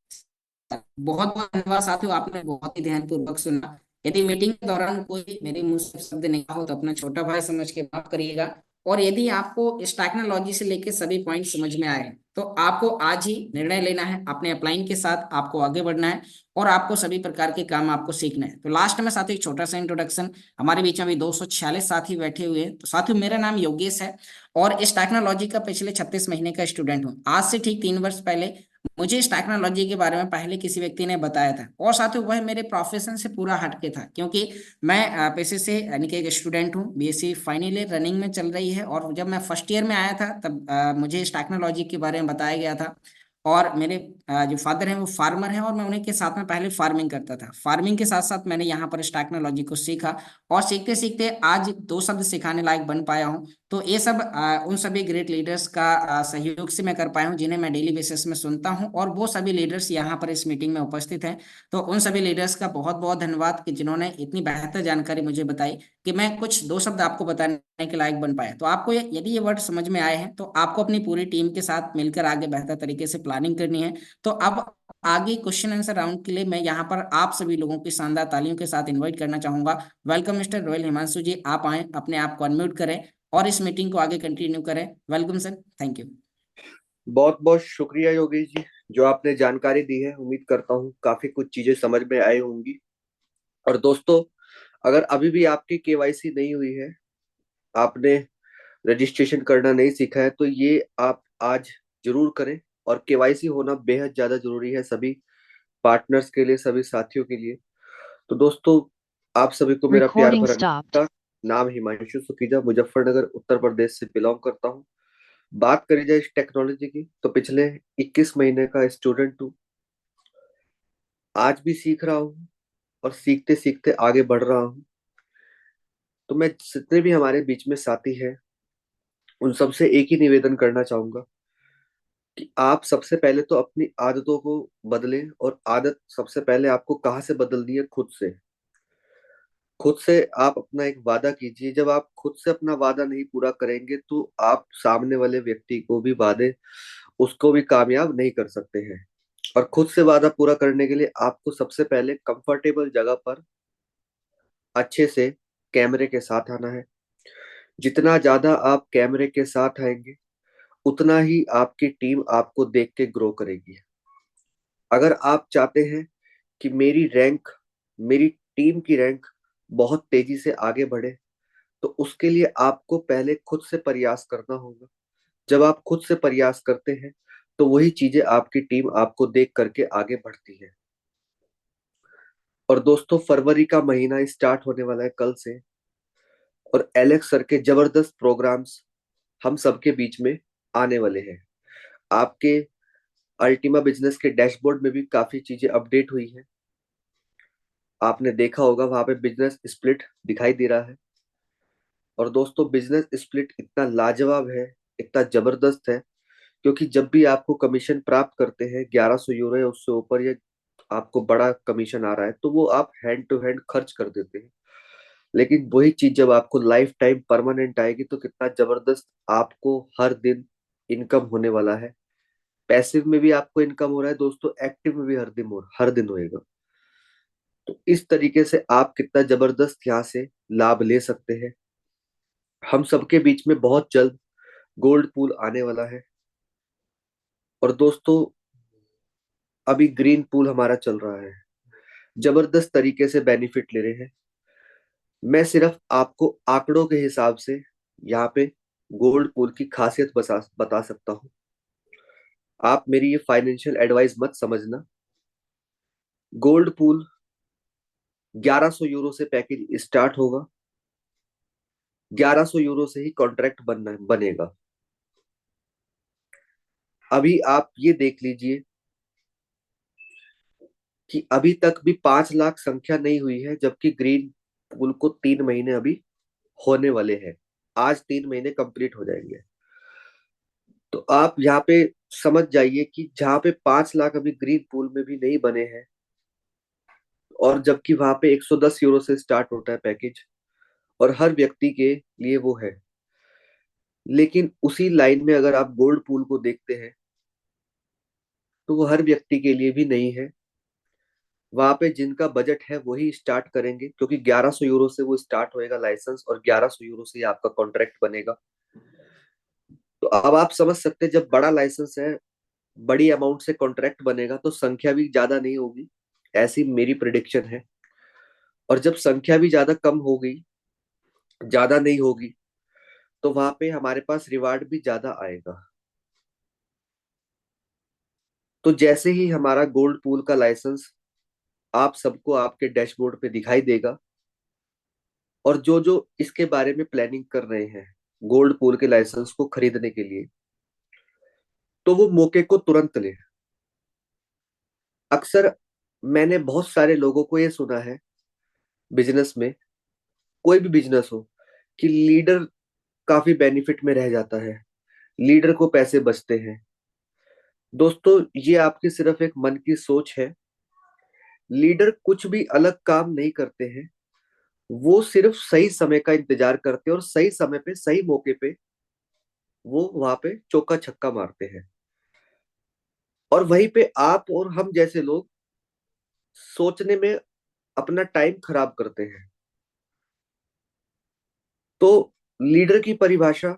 बहुत बहुत धन्यवाद साथियों, आपने बहुत ही ध्यानपूर्वक सुना। यदि मीटिंग के दौरान कोई मेरे मुंह से शब्द नहीं हो तो अपना छोटा भाई समझ के माफ करिएगा। और यदि आपको इस टेक्नोलॉजी से लेकर सभी पॉइंट समझ में आए तो आपको आज ही निर्णय लेना है, अपने अपलाइन के साथ आपको आगे बढ़ना है और आपको सभी प्रकार के काम आपको सीखना है। तो लास्ट में साथियों एक छोटा सा इंट्रोडक्शन, हमारे बीच में अभी 246 साथी बैठे हुए हैं। तो साथियों मेरा नाम योगेश है और इस टेक्नोलॉजी का पिछले 36 महीने का स्टूडेंट हूँ। आज से ठीक 3 वर्ष पहले मुझे इस टेक्नोलॉजी के बारे में पहले किसी व्यक्ति ने बताया था और साथियों वह मेरे प्रोफेशन से पूरा हटके था, क्योंकि मैं पेशे से यानी कि एक स्टूडेंट हूँ। बीएससी फाइनल ईयर रनिंग में चल रही है और जब मैं फर्स्ट ईयर में आया था तब मुझे इस टेक्नोलॉजी के बारे में बताया गया था। और मेरे जो फादर हैं वो फार्मर हैं और मैं उन्हीं के साथ में पहले फार्मिंग करता था। फार्मिंग के साथ साथ मैंने यहाँ पर इस टेक्नोलॉजी को सीखा और सीखते सीखते आज 2 शब्द सिखाने लायक बन पाया हूँ। तो ये सब उन सभी ग्रेट लीडर्स का सहयोग से मैं कर पाया हूँ, जिन्हें मैं डेली बेसिस में सुनता हूँ, और वो सभी लीडर्स यहाँ पर इस मीटिंग में उपस्थित हैं। तो उन सभी लीडर्स का बहुत बहुत धन्यवाद कि जिन्होंने इतनी बेहतर जानकारी मुझे बताई कि मैं कुछ दो शब्द आपको बताने के लायक बन पाया। तो आपको यदि ये वर्ड समझ में आए हैं तो आपको अपनी पूरी टीम के साथ मिलकर आगे बेहतर तरीके से प्लानिंग करनी है। तो अब आगे क्वेश्चन आंसर राउंड के लिए मैं यहाँ पर आप सभी लोगों की शानदार तालियों के साथ इनवाइट करना चाहूंगा। वेलकम मिस्टर रॉयल हिमांशु जी, आप आए, अपने आप को अनम्यूट करें और इस मीटिंग को आगे कंटिन्यू करें। Welcome sir, thank you. बहुत बहुत शुक्रिया योगेश जी, जो आपने जानकारी दी है। उम्मीद करता हूँ काफी कुछ चीजें समझ में आई होंगी। और दोस्तों, अगर अभी भी आपकी केवाईसी नहीं हुई है, आपने रजिस्ट्रेशन करना नहीं सीखा है, तो ये आप आज जरूर करें। और केवाईसी होना बेहद ज्यादा जरूरी है सभी पार्टनर्स के लिए, सभी साथियों के लिए। तो दोस्तों, आप सभी को मेरा प्यार Recording भरा stopped. नमस्कार। नाम हिमांशु सुखीजा, मुजफ्फरनगर उत्तर प्रदेश से बिलोंग करता हूँ। बात करी जाए इस टेक्नोलॉजी की, तो पिछले 21 महीने का स्टूडेंट हूँ। आज भी सीख रहा हूँ और सीखते सीखते आगे बढ़ रहा हूँ। तो मैं जितने भी हमारे बीच में साथी हैं, उन सबसे एक ही निवेदन करना चाहूंगा कि आप सबसे पहले तो अपनी आदतों को बदलें। और आदत सबसे पहले आपको कहाँ से बदलनी है? खुद से। खुद से आप अपना एक वादा कीजिए। जब आप खुद से अपना वादा नहीं पूरा करेंगे, तो आप सामने वाले व्यक्ति को भी वादे उसको भी कामयाब नहीं कर सकते हैं। और खुद से वादा पूरा करने के लिए आपको सबसे पहले कंफर्टेबल जगह पर अच्छे से कैमरे के साथ आना है। जितना ज्यादा आप कैमरे के साथ आएंगे, उतना ही आपकी टीम आपको देख के ग्रो करेगी। अगर आप चाहते हैं कि मेरी टीम की रैंक बहुत तेजी से आगे बढ़े, तो उसके लिए आपको पहले खुद से प्रयास करना होगा। जब आप खुद से प्रयास करते हैं, तो वही चीजें आपकी टीम आपको देख करके आगे बढ़ती है। और दोस्तों, फरवरी का महीना स्टार्ट होने वाला है कल से, और एलेक्स सर के जबरदस्त प्रोग्राम्स हम सबके बीच में आने वाले हैं। आपके अल्टीमा बिजनेस के डैशबोर्ड में भी काफी चीजें अपडेट हुई हैं। आपने देखा होगा, वहां पे बिजनेस स्प्लिट दिखाई दे रहा है। और दोस्तों, बिजनेस स्प्लिट इतना लाजवाब है, इतना जबरदस्त है, क्योंकि जब भी आपको कमीशन प्राप्त करते हैं 1100 यूरो या उससे ऊपर, या आपको बड़ा कमीशन आ रहा है, तो वो आप हैंड टू हैंड खर्च कर देते हैं। लेकिन वही चीज जब आपको लाइफ टाइम परमानेंट आएगी, तो कितना जबरदस्त आपको हर दिन इनकम होने वाला है। पैसिव में भी आपको इनकम हो रहा है दोस्तों, एक्टिव में भी हर दिन होएगा। तो इस तरीके से आप कितना जबरदस्त यहाँ से लाभ ले सकते हैं। हम सबके बीच में बहुत जल्द गोल्ड पूल आने वाला है। और दोस्तों, अभी ग्रीन पूल हमारा चल रहा है, जबरदस्त तरीके से बेनिफिट ले रहे हैं। मैं सिर्फ आपको आंकड़ों के हिसाब से यहाँ पे गोल्ड पूल की खासियत बता सकता हूँ। आप मेरी ये फाइनेंशियल एडवाइस मत समझना। गोल्ड पूल 1100 यूरो से पैकेज स्टार्ट होगा। 1100 यूरो से ही कॉन्ट्रैक्ट बनेगा। अभी आप ये देख लीजिए कि अभी तक भी 5 लाख संख्या नहीं हुई है, जबकि ग्रीन पूल को 3 महीने अभी होने वाले हैं। आज 3 महीने कंप्लीट हो जाएंगे। तो आप यहाँ पे समझ जाइए कि जहाँ पे 5 लाख अभी ग्रीन पूल में भी नहीं बने हैं, और जबकि वहां पे 110 यूरो से स्टार्ट होता है पैकेज, और हर व्यक्ति के लिए वो है। लेकिन उसी लाइन में अगर आप गोल्ड पूल को देखते हैं, तो वो हर व्यक्ति के लिए भी नहीं है। वहां पे जिनका बजट है वही स्टार्ट करेंगे, क्योंकि 1100 यूरो से वो स्टार्ट होएगा लाइसेंस, और 1100 यूरो से ही आपका कॉन्ट्रैक्ट बनेगा। तो अब आप समझ सकते हैं, जब बड़ा लाइसेंस है, बड़ी अमाउंट से कॉन्ट्रैक्ट बनेगा, तो संख्या भी ज्यादा नहीं होगी, ऐसी मेरी प्रिडिक्शन है। और जब संख्या भी ज्यादा नहीं होगी, तो वहां पे हमारे पास रिवार्ड भी ज्यादा आएगा। तो जैसे ही हमारा गोल्ड पूल का लाइसेंस आप सबको आपके डैशबोर्ड पे दिखाई देगा, और जो जो इसके बारे में प्लानिंग कर रहे हैं गोल्ड पूल के लाइसेंस को खरीदने के लिए, तो वो मौके को तुरंत ले। अक्सर मैंने बहुत सारे लोगों को ये सुना है, बिजनेस में, कोई भी बिजनेस हो, कि लीडर काफी बेनिफिट में रह जाता है, लीडर को पैसे बचते हैं। दोस्तों, ये आपकी सिर्फ एक मन की सोच है। लीडर कुछ भी अलग काम नहीं करते हैं, वो सिर्फ सही समय का इंतजार करते हैं और सही समय पे सही मौके पे वो वहां पे चौका छक्का मारते हैं। और वहीं पे आप और हम जैसे लोग सोचने में अपना टाइम खराब करते हैं। तो लीडर की परिभाषा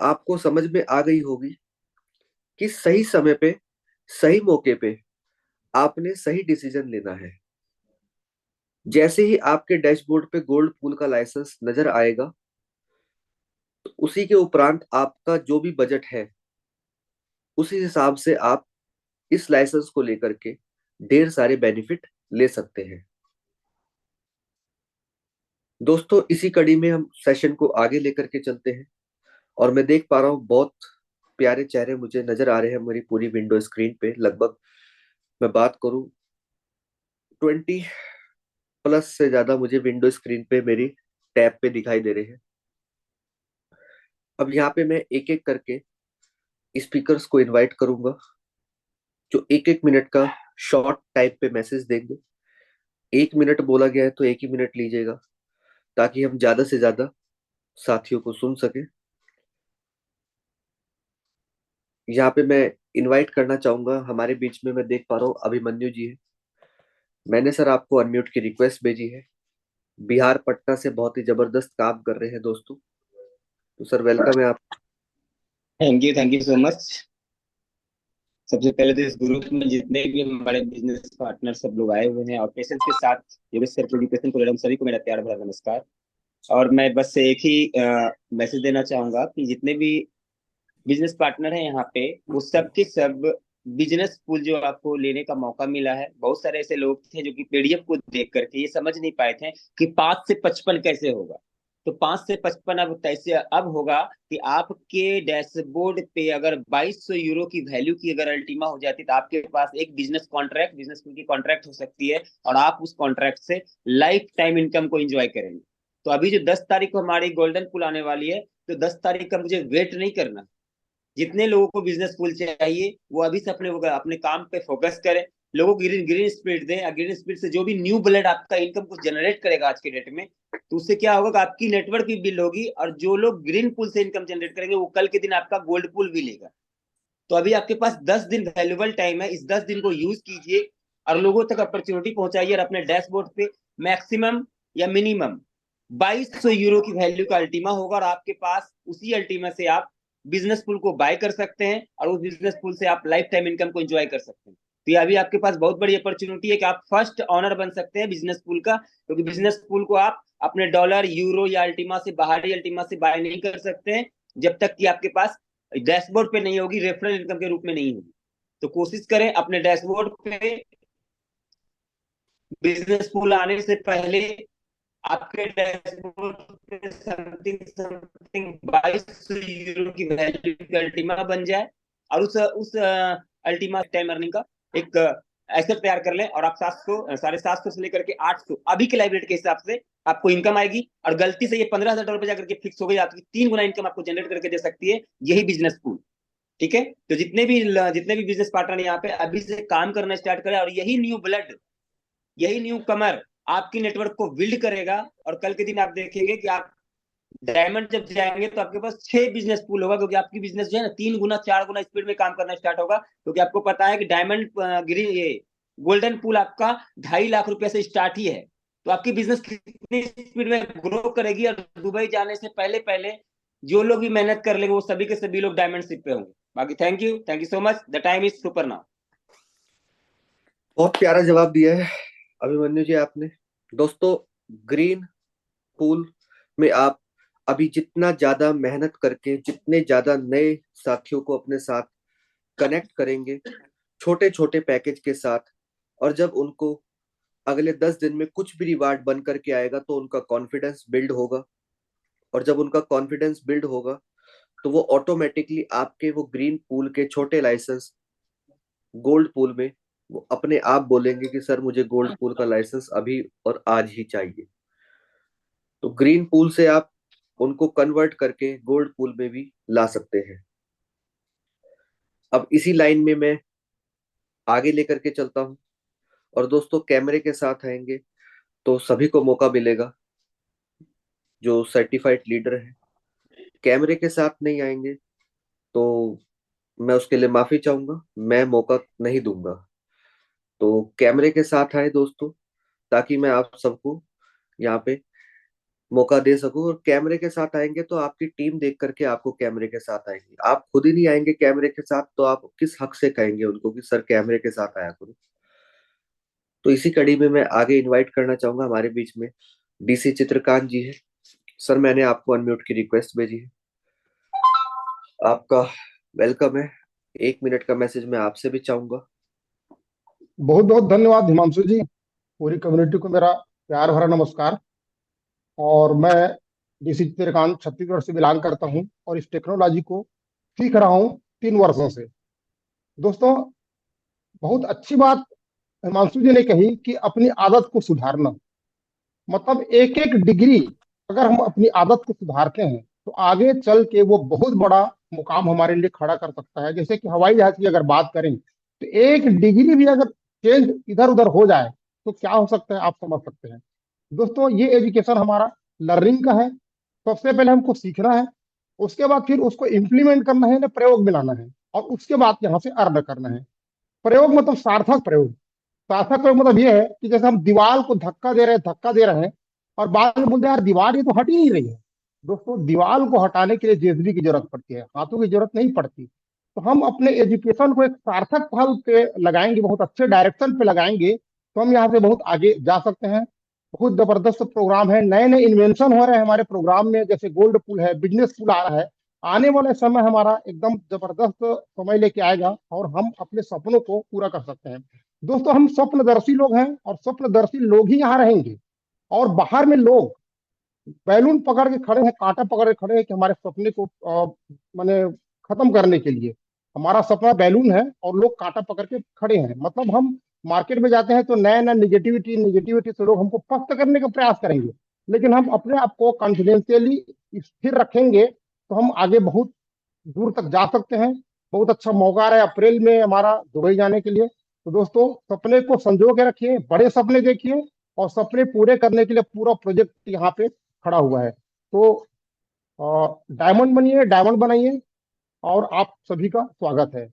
आपको समझ में आ गई होगी कि सही समय पे सही मौके पे आपने सही डिसीजन लेना है। जैसे ही आपके डैशबोर्ड पे गोल्ड पूल का लाइसेंस नजर आएगा, तो उसी के उपरांत आपका जो भी बजट है, उसी हिसाब से आप इस लाइसेंस को लेकर के ढेर सारे बेनिफिट ले सकते हैं। दोस्तों, इसी कड़ी में हम सेशन को आगे लेकर के चलते हैं। और मैं देख पा रहा हूँ बहुत प्यारे चेहरे मुझे नजर आ रहे हैं मेरी पूरी विंडो स्क्रीन पे। लगभग मैं बात करूं 20+ से ज्यादा मुझे विंडो स्क्रीन पे मेरी टैब पे दिखाई दे रहे हैं। अब यहाँ पे मैं एक एक करके स्पीकर्स को इनवाइट करूंगा, जो एक एक मिनट का शॉर्ट टाइप पे मैसेज देंगे। 1 मिनट बोला गया है तो 1 ही मिनट लीजिएगा, ताकि हम ज्यादा से ज्यादा साथियों को सुन सके। यहाँ पे मैं इनवाइट करना चाहूंगा, हमारे बीच में मैं देख पा रहा हूँ अभिमन्यु जी है। मैंने सर आपको अनम्यूट की रिक्वेस्ट भेजी है। बिहार पटना से बहुत ही जबरदस्त काम कर रहे हैं दोस्तों। तो सर वेलकम है आप। Thank you so much. सबसे पहले तो इस ग्रुप में जितने भी हमारे बिजनेस पार्टनर सब लोग आए हुए हैं और पेशेंस के साथ योगेश सर के एजुकेशन प्रोग्राम सभी को मेरा प्यार भरा नमस्कार। और मैं बस एक ही मैसेज देना चाहूंगा कि जितने भी बिजनेस पार्टनर हैं यहाँ पे, वो सब के सब बिजनेस पूल जो आपको लेने का मौका मिला है। बहुत सारे ऐसे लोग थे जो कि पीडीएफ को देख करके ये समझ नहीं पाए थे कि 5 से 55 कैसे होगा। तो 5 से 55 अब कैसे अब होगा कि आपके डैशबोर्ड पे अगर 2200 यूरो की वैल्यू की अगर अल्टीमा हो जाती तो आपके पास एक बिजनेस पूल की कॉन्ट्रैक्ट हो सकती है और आप उस कॉन्ट्रैक्ट से लाइफ टाइम इनकम को एंजॉय करेंगे। तो अभी जो 10 तारीख को हमारी गोल्डन पूल आने वाली है, तो 10 तारीख का मुझे वेट नहीं करना। जितने लोगों को बिजनेस स्कूल चाहिए वो अभी से अपने काम पे फोकस करें। लोगों को ग्रीन ग्रीन स्पीड दें। ग्रीन स्पीड से जो भी न्यू ब्लड आपका इनकम को जनरेट करेगा आज के डेट में, तो उससे क्या होगा कि आपकी नेटवर्क भी बिल्ड होगी और जो लोग ग्रीन पूल से इनकम जनरेट करेंगे वो कल के दिन आपका गोल्ड पूल भी लेगा। तो अभी आपके पास 10 दिन वैल्यूबल टाइम है, इस 10 दिन को यूज कीजिए और लोगों तक अपॉर्चुनिटी पहुंचाइए। और अपने डैशबोर्ड पे मैक्सिमम या मिनिमम 2200 यूरो की वैल्यू का अल्टीमा होगा और आपके पास उसी अल्टीमा से आप बिजनेस पूल को बाय कर सकते हैं और उस बिजनेस पूल से आप लाइफ टाइम इनकम को एंजॉय कर सकते हैं। तो ये अभी आपके पास बहुत बड़ी अपॉर्चुनिटी है कि आप फर्स्ट ऑनर बन सकते हैं बिजनेस पूल का, क्योंकि बिजनेस पूल को आप अपने डॉलर, यूरो या अल्टीमा से, बाहरी अल्टीमा से बाय नहीं कर सकते हैं जब तक कि आपके पास डैशबोर्ड पे नहीं होगी, रेफरल इनकम के रूप में नहीं होगी। तो कोशिश करें अपने डैशबोर्ड पे बिजनेस पूल आने से पहले आपके डैशबोर्ड पे समथिंग समथिंग 2200 यूरो की वैल्यू की अल्टीमा बन जाए और उस अल्टीमा टाइम अर्निंग का एक एसेट तैयार कर लें और आप 700 750 से लेकर के 800 अभी के लाइव रेट के हिसाब से आपको इनकम आएगी। और गलती से ये $15,000 पे जाकर के फिक्स हो गई, आपकी 3 गुना इनकम आपको जनरेट करके दे सकती है यही बिजनेस पूल। ठीक है, तो जितने भी बिजनेस पार्टनर यहाँ पे अभी से काम करना स्टार्ट करें और यही न्यू ब्लड, यही न्यू कमर आपकी नेटवर्क को बिल्ड करेगा। और कल के दिन आप देखेंगे कि आप डायमंड जब जाएंगे तो आपके पास 6 बिजनेस पूल होगा, क्योंकि आपकी बिजनेस जो है ना 3 गुना 4 गुना स्पीड में काम करना स्टार्ट होगा। क्योंकि आपको पता है कि डायमंड ग्रीन ये गोल्डन पूल आपका 2.5 लाख रुपए से स्टार्ट ही है। तो आपकी बिजनेस कितनी स्पीड में ग्रो करेगी और दुबई जाने से पहले पहले जो लोग भी मेहनत कर लेंगे वो सभी के सभी लोग डायमंड शिप पे होंगे। बाकी thank you so much. The time is super now. बहुत प्यारा जवाब दिया है अभिमन्यु जी आपने। दोस्तों, ग्रीन पूल में आप अभी जितना ज्यादा मेहनत करके, जितने ज्यादा नए साथियों को अपने साथ कनेक्ट करेंगे छोटे छोटे पैकेज के साथ, और जब उनको अगले 10 दिन में कुछ भी रिवार्ड बन करके आएगा तो उनका कॉन्फिडेंस बिल्ड होगा। और जब उनका कॉन्फिडेंस बिल्ड होगा तो वो ऑटोमेटिकली आपके वो ग्रीन पूल के छोटे लाइसेंस गोल्ड पूल में वो अपने आप बोलेंगे कि सर मुझे गोल्ड पूल का लाइसेंस अभी और आज ही चाहिए। तो ग्रीन पूल से आप उनको कन्वर्ट करके गोल्ड पूल में भी ला सकते हैं। अब इसी लाइन में मैं आगे लेकर के चलता हूँ। और दोस्तों, कैमरे के साथ आएंगे तो सभी को मौका मिलेगा जो सर्टिफाइड लीडर है। कैमरे के साथ नहीं आएंगे तो मैं उसके लिए माफी चाहूंगा, मैं मौका नहीं दूंगा। तो कैमरे के साथ आए दोस्तों, ताकि मैं आप सबको यहाँ पे मौका दे सकूं। और कैमरे के साथ आएंगे तो आपकी टीम देख करके आपको कैमरे के साथ आएंगे। आप खुद ही नहीं आएंगे कैमरे के साथ तो आप किस हक से कहेंगे उनको कि सर कैमरे के साथ आया करो। तो इसी कड़ी में मैं आगे इनवाइट करना चाहूंगा, हमारे बीच में डीसी चित्रकांत जी है। सर, मैंने आपको अनम्यूट की रिक्वेस्ट भेजी है, आपका वेलकम है। 1 मिनट का मैसेज मैं आपसे भी चाहूंगा। बहुत बहुत धन्यवाद हिमांशु जी। पूरी कम्युनिटी को मेरा प्यार भरा नमस्कार। और मैं डीसी चित्रकांत छत्तीसगढ़ से बिलोंग करता हूं और इस टेक्नोलॉजी को सीख रहा हूं 3 वर्षों से। दोस्तों, बहुत अच्छी बात हिमांशु जी ने कही कि अपनी आदत को सुधारना। मतलब एक एक डिग्री अगर हम अपनी आदत को सुधारते हैं तो आगे चल के वो बहुत बड़ा मुकाम हमारे लिए खड़ा कर सकता है। जैसे कि हवाई जहाज की अगर बात करें तो एक डिग्री भी अगर चेंज इधर उधर हो जाए तो क्या हो सकता है, आप समझ सकते हैं। दोस्तों, ये एजुकेशन हमारा लर्निंग का है। सबसे पहले हमको सीखना है, उसके बाद फिर उसको इम्प्लीमेंट करना है, ना प्रयोग में लाना है, और उसके बाद यहाँ से अर्न करना है। प्रयोग मतलब सार्थक प्रयोग। सार्थक प्रयोग मतलब ये है कि जैसे हम दीवार को धक्का दे रहे हैं और बाद में बोलते हैं यार दीवार ये तो हट ही नहीं रही है। दोस्तों, दीवार को हटाने के लिए जेसीबी की जरूरत पड़ती है, हाथों की जरूरत नहीं पड़ती। तो हम अपने एजुकेशन को एक सार्थक पहल पे लगाएंगे, बहुत अच्छे डायरेक्शन पे लगाएंगे तो हम यहाँ से बहुत आगे जा सकते हैं। बहुत जबरदस्त प्रोग्राम है, नए नए इन्वेंशन हो रहे हैं हमारे प्रोग्राम में, जैसे गोल्ड पूल है, बिजनेस पूल आ रहा है। आने वाले समय हमारा एकदम जबरदस्त समय लेके आएगा और हम अपने सपनों को पूरा कर सकते हैं। दोस्तों, हम स्वप्नदर्शी लोग हैं और स्वप्नदर्शी लोग ही यहाँ रहेंगे। और बाहर में लोग बैलून पकड़ के खड़े हैं, कांटा पकड़ के खड़े हैं कि हमारे सपने को माने खत्म करने के लिए। हमारा सपना बैलून है और लोग कांटा पकड़ के खड़े हैं। मतलब हम मार्केट में जाते हैं तो नया नया निगेटिविटी निगेटिविटी से लोग हमको पस्त करने का प्रयास करेंगे। लेकिन हम अपने आप को कॉन्फिडेंशियली स्थिर रखेंगे तो हम आगे बहुत दूर तक जा सकते हैं। बहुत अच्छा मौका आ रहा है अप्रैल में हमारा दुबई जाने के लिए। तो दोस्तों, सपने को संजो के रखिए, बड़े सपने देखिए और सपने पूरे करने के लिए पूरा प्रोजेक्ट यहाँ पे खड़ा हुआ है। तो डायमंड बनिए, डायमंड बनाइए। और आप सभी का स्वागत है।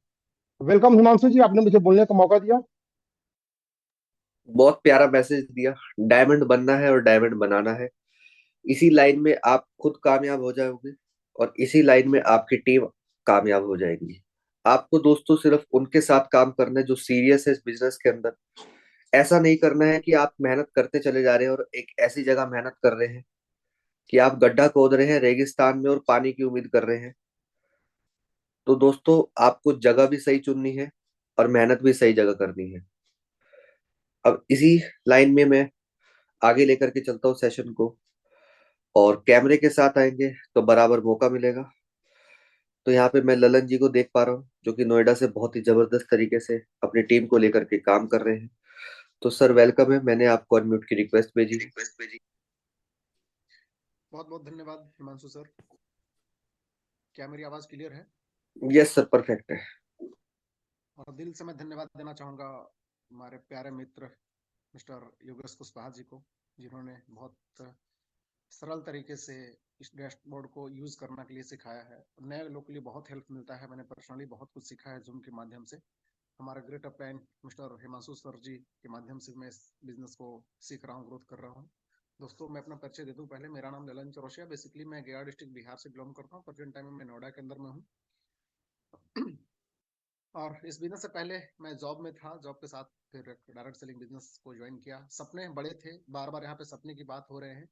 वेलकम हिमांशु जी, आपने मुझे बोलने का मौका दिया। बहुत प्यारा मैसेज दिया। डायमंड बनना है और डायमंड बनाना है। इसी लाइन में आप खुद कामयाब हो जाओगे और इसी लाइन में आपकी टीम कामयाब हो जाएगी। आपको दोस्तों सिर्फ उनके साथ काम करना है जो सीरियस है इस बिजनेस के अंदर। ऐसा नहीं करना है कि आप मेहनत करते चले जा रहे हैं और एक ऐसी जगह मेहनत कर रहे हैं कि आप गड्ढा खोद रहे हैं रेगिस्तान में और पानी की उम्मीद कर रहे हैं। तो दोस्तों, आपको जगह भी सही चुननी है और मेहनत भी सही जगह करनी है। अब इसी लाइन में मैं आगे लेकर के चलता हूँ सेशन को। और कैमरे के साथ आएंगे तो बराबर मौका मिलेगा। तो यहाँ पे मैं ललन जी को देख पा रहा हूँ जो कि नोएडा से बहुत ही जबरदस्त तरीके से अपनी टीम को लेकर के काम कर रहे हैं। तो सर वेलकम है, मैंने आपको अनम्यूट की रिक्वेस्ट भेजी। बहुत बहुत धन्यवाद हिमांशु सर। क्या मेरी आवाज क्लियर है? यस सर, परफेक्ट है। और दिल से मैं धन्यवाद देना चाहूंगा हमारे प्यारे मित्र मिस्टर योगेश कुशवाहा जी को, जिन्होंने बहुत सरल तरीके से इस डैशबोर्ड को यूज करने के लिए सिखाया है। नए लोगों के लिए बहुत हेल्प मिलता है। मैंने पर्सनली बहुत कुछ सीखा है जूम के माध्यम से। हमारा great upline mister Himanshu sir ji के माध्यम से मैं इस बिजनेस को सीख रहा हूँ, ग्रोथ कर रहा हूँ। दोस्तों, मैं अपना परिचय दे दूं पहले। मेरा नाम ललन चौरसिया, बेसिकली मैं गया डिस्ट्रिक्ट बिहार से बिलोंग करता हूँ। प्रेजेंट टाइम में मैं नोएडा के अंदर में हूँ। और इस बिजनेस से पहले मैं जॉब में था। जॉब के साथ फिर डायरेक्ट सेलिंग बिजनेस को ज्वाइन किया। सपने बड़े थे, बार बार यहाँ पे सपने की बात हो रहे हैं।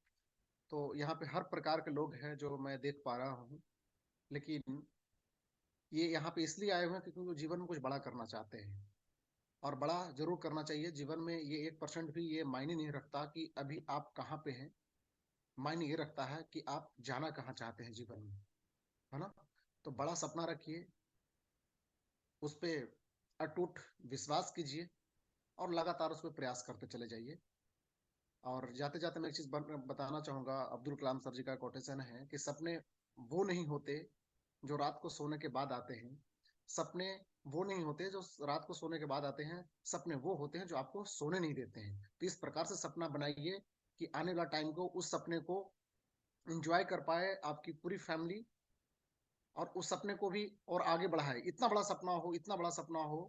तो यहाँ पे हर प्रकार के लोग हैं जो मैं देख पा रहा हूँ। लेकिन ये यहाँ पे इसलिए आए हुए हैं क्योंकि वो जीवन में कुछ बड़ा करना चाहते हैं। और बड़ा जरूर करना चाहिए जीवन में। ये 1% भी ये मायने नहीं रखता कि अभी आप कहाँ पे हैं। मायने ये रखता है कि आप जाना कहाँ चाहते हैं जीवन में, है ना? तो बड़ा सपना रखिए, उस पर अटूट विश्वास कीजिए और लगातार उस पर प्रयास करते चले जाइए। और जाते जाते मैं एक चीज बताना चाहूंगा, अब्दुल कलाम सर जी का कोटेशन है कि सपने वो नहीं होते जो रात को सोने के बाद आते हैं, सपने वो नहीं होते जो रात को सोने के बाद आते हैं, सपने वो होते हैं जो आपको सोने नहीं देते हैं। तो इस प्रकार से सपना बनाइए कि आने वाला टाइम को, उस सपने को एंजॉय कर पाए आपकी पूरी फैमिली, और उस सपने को भी और आगे बढ़ाए। इतना बड़ा सपना हो, इतना बड़ा सपना हो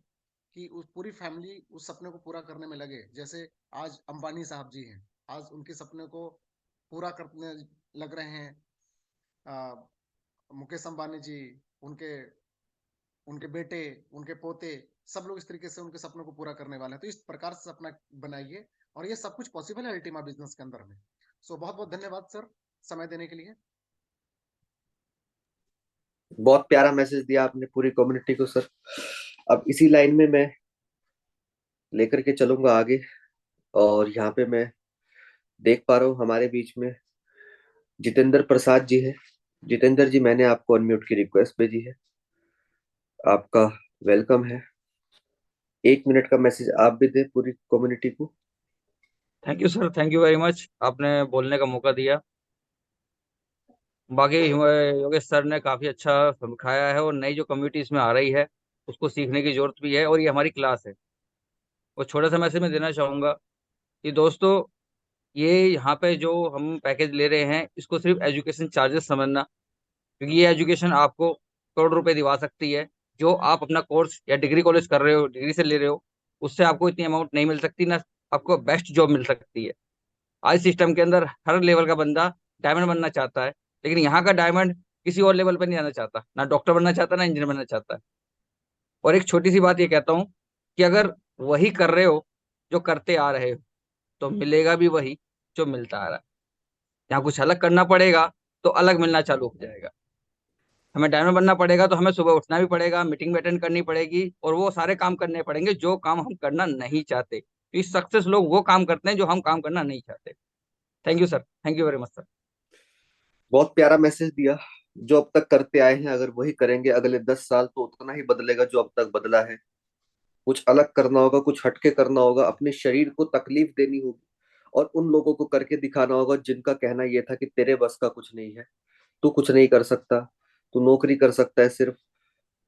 कि उस पूरी फैमिली उस सपने को पूरा करने में लगे। जैसे आज अंबानी साहब जी हैं, आज उनके सपने को पूरा करने लग रहे हैं। आ, मुकेश अंबानी जी, उनके उनके बेटे, उनके पोते, सब लोग इस तरीके से उनके सपनों को पूरा करने वाले हैं। तो इस प्रकार से सपना बनाइए, और ये सब कुछ पॉसिबल है अल्टीमा बिजनेस के अंदर में। सो बहुत बहुत धन्यवाद सर, समय देने के लिए। बहुत प्यारा मैसेज दिया आपने पूरी कम्युनिटी को सर। अब इसी लाइन में मैं लेकर के चलूंगा आगे। और यहाँ पे मैं देख पा रहा हूँ हमारे बीच में जितेंद्र प्रसाद जी है। जितेंद्र जी, मैंने आपको अनम्यूट की रिक्वेस्ट भेजी है, आपका वेलकम है। 1 मिनट का मैसेज आप भी दे पूरी कम्युनिटी को। Thank you sir, thank you very much, आपने बोलने का मौका दिया। बाकी योगेश सर ने काफ़ी अच्छा समझाया है, और नई जो कम्युनिटी इसमें आ रही है उसको सीखने की जरूरत भी है, और ये हमारी क्लास है। और छोटा सा मैसेज मैं देना चाहूँगा कि दोस्तों, ये यहाँ पे जो हम पैकेज ले रहे हैं इसको सिर्फ एजुकेशन चार्जेस समझना, क्योंकि ये एजुकेशन आपको करोड़ रुपए दिवा सकती है। जो आप अपना कोर्स या डिग्री कॉलेज कर रहे हो, डिग्री से ले रहे हो, उससे आपको इतनी अमाउंट नहीं मिल सकती ना। आपको बेस्ट जॉब मिल सकती है। आज सिस्टम के अंदर हर लेवल का बंदा डायमंड बनना चाहता है, लेकिन यहाँ का डायमंड किसी और लेवल पर नहीं आना चाहता, ना डॉक्टर बनना चाहता, ना इंजीनियर बनना चाहता है। और एक छोटी सी बात ये कहता हूँ कि अगर वही कर रहे हो जो करते आ रहे हो, तो मिलेगा भी वही जो मिलता आ रहा है। यहाँ कुछ अलग करना पड़ेगा तो अलग मिलना चालू हो जाएगा। हमें डायमंड बनना पड़ेगा तो हमें सुबह उठना भी पड़ेगा, मीटिंग भी अटेंड करनी पड़ेगी, और वो सारे काम करने पड़ेंगे जो काम हम करना नहीं चाहते, क्योंकि सक्सेस लोग वो काम करते हैं जो हम काम करना नहीं चाहते। Thank you sir, thank you very much sir. बहुत प्यारा मैसेज दिया। जो अब तक करते आए हैं अगर वही करेंगे अगले 10 साल, तो उतना ही बदलेगा जो अब तक बदला है। कुछ अलग करना होगा, कुछ हटके करना होगा, अपने शरीर को तकलीफ देनी होगी, और उन लोगों को करके दिखाना होगा जिनका कहना यह था कि तेरे बस का कुछ नहीं है, तू कुछ नहीं कर सकता, तू नौकरी कर सकता है सिर्फ,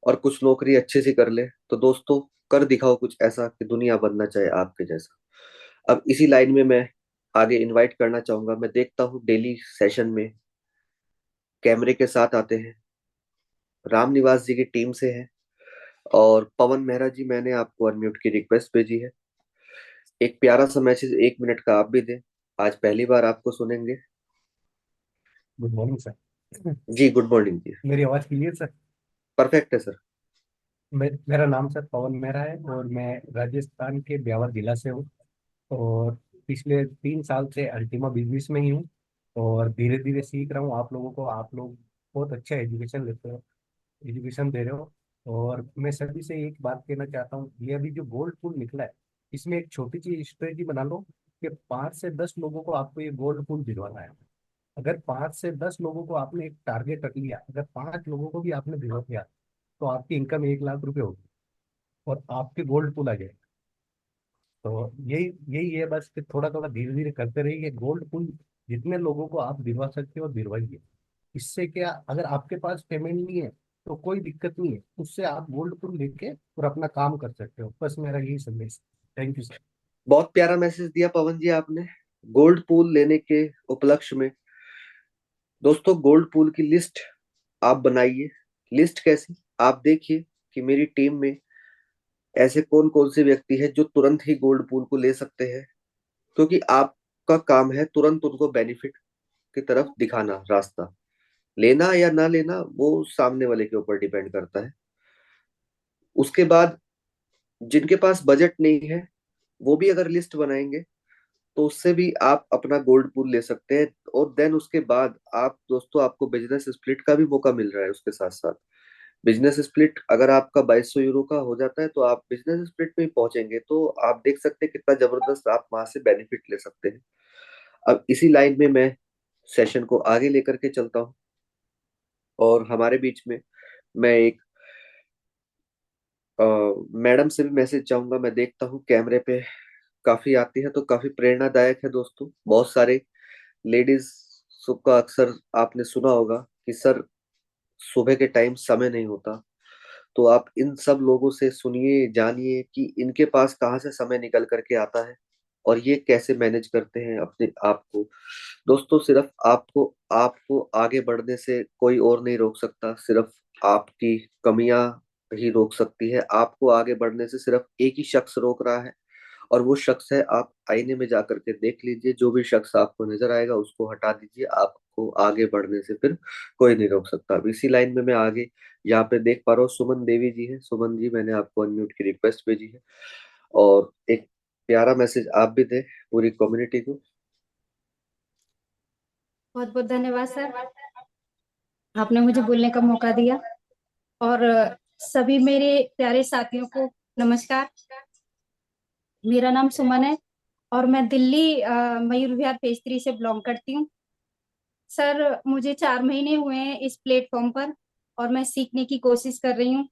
और कुछ नौकरी अच्छे से कर ले। तो दोस्तों, कर दिखाओ कुछ ऐसा कि दुनिया बनना चाहे आपके जैसा। अब इसी लाइन में मैं आगे इनवाइट करना चाहूंगा। मैं देखता हूँ डेली सेशन में कैमरे के साथ आते हैं, राम निवास जी की टीम से है, और पवन मेहरा जी, मैंने आपको अनम्यूट की रिक्वेस्ट भेजी है। एक प्यारा सा मैसेज 1 मिनट का आप भी दें, आज पहली बार आपको सुनेंगे। Good morning sir. जी गुड मॉर्निंग जी। मेरी आवाज़ क्लियर सर? परफेक्ट है सर। मेरा नाम सर पवन मेहरा है, और मैं राजस्थान के ब्यावर जिला से हूँ। और पिछले 3 साल से अल्टीमा बिजनेस में ही हूँ, और धीरे धीरे सीख रहा हूँ आप लोगों को। आप लोग बहुत अच्छा एजुकेशन लेते हो, एजुकेशन दे रहे हो। और मैं सभी से एक बात कहना चाहता हूँ, ये अभी जो गोल्ड पूल निकला है, इसमें एक छोटी सी स्ट्रेटजी बना लो कि 5 से 10 लोगों को आपको ये गोल्ड पूल दिलवाना है। अगर 5 से 10 लोगों को आपने एक टारगेट रख लिया, अगर 5 लोगों को भी आपने दिलवा दिया, तो आपकी इनकम 1 लाख रुपए होगी, और आपके गोल्ड पुल आ जाएगा। तो यही यही है बस, कि थोड़ा थोड़ा धीरे धीरे करते रहिए। गोल्ड पुल जितने लोगों को आप दिलवा सकते हो दिलवाइए। इससे क्या, अगर आपके पास पेमेंट नहीं है तो कोई दिक्कत नहीं है, उससे आप गोल्ड पुल लेके और अपना काम कर सकते हो। बस मेरा यही संदेश। Thank you sir. बहुत प्यारा मैसेज दिया पवन जी आपने गोल्ड पूल लेने के उपलक्ष्य में। दोस्तों, गोल्ड पूल की लिस्ट आप बनाइए। लिस्ट कैसी? आप देखिए कि मेरी टीम में ऐसे कौन कौन से व्यक्ति है जो तुरंत ही गोल्ड पूल को ले सकते हैं, क्योंकि आपका काम है तुरंत उनको बेनिफिट की तरफ दिखाना रास्ता। लेना या ना लेना वो सामने वाले के ऊपर डिपेंड करता है। उसके बाद जिनके पास बजट नहीं है, वो भी अगर लिस्ट बनाएंगे तो उससे भी आप अपना गोल्ड पूल ले सकते हैं। और देन उसके बाद आप दोस्तों, आपको बिजनेस स्प्लिट का भी मौका मिल रहा है उसके साथ साथ। बिजनेस स्प्लिट अगर आपका 2200 यूरो का हो जाता है, तो आप बिजनेस स्प्लिट में ही पहुंचेंगे, तो आप देख सकते हैं कितना जबरदस्त आप वहां से बेनिफिट ले सकते हैं। अब इसी लाइन में मैं सेशन को आगे लेकर के चलता हूँ, और हमारे बीच में मैं एक मैडम से भी मैसेज चाहूंगा। मैं देखता हूँ कैमरे पे काफी आती है तो काफी प्रेरणादायक है दोस्तों। बहुत सारे लेडीज का अक्सर आपने सुना होगा कि सर सुबह के टाइम समय नहीं होता। तो आप इन सब लोगों से सुनिए, जानिए कि इनके पास कहाँ से समय निकल करके आता है और ये कैसे मैनेज करते हैं अपने आप को। दोस्तों सिर्फ आपको आपको आगे बढ़ने से कोई और नहीं रोक सकता, सिर्फ आपकी कमियां ही रोक सकती है। आपको आगे बढ़ने से सिर्फ एक ही शख्स रोक रहा है और वो शख्स है, आप आईने में जा करके देख लीजिए। जो भी शख्स आपको नजर आएगा उसको हटा दीजिए, आपको आगे बढ़ने से फिर कोई नहीं रोक सकता। अब इसी लाइन में मैं आगे यहाँ पे देख पा रहा हूँ सुमन देवी जी है। सुमन जी, मैंने आपको अनम्यूट की रिक्वेस्ट भेजी है और एक प्यारा मैसेज आप भी दें पूरी कम्युनिटी को। बहुत बहुत धन्यवाद सर, आपने मुझे बोलने का मौका दिया। और सभी मेरे प्यारे साथियों को नमस्कार। मेरा नाम सुमन है और मैं दिल्ली मयूर विहार फेज 3 से बिलोंग करती हूँ। सर मुझे 4 महीने हुए हैं इस प्लेटफॉर्म पर और मैं सीखने की कोशिश कर रही हूँ।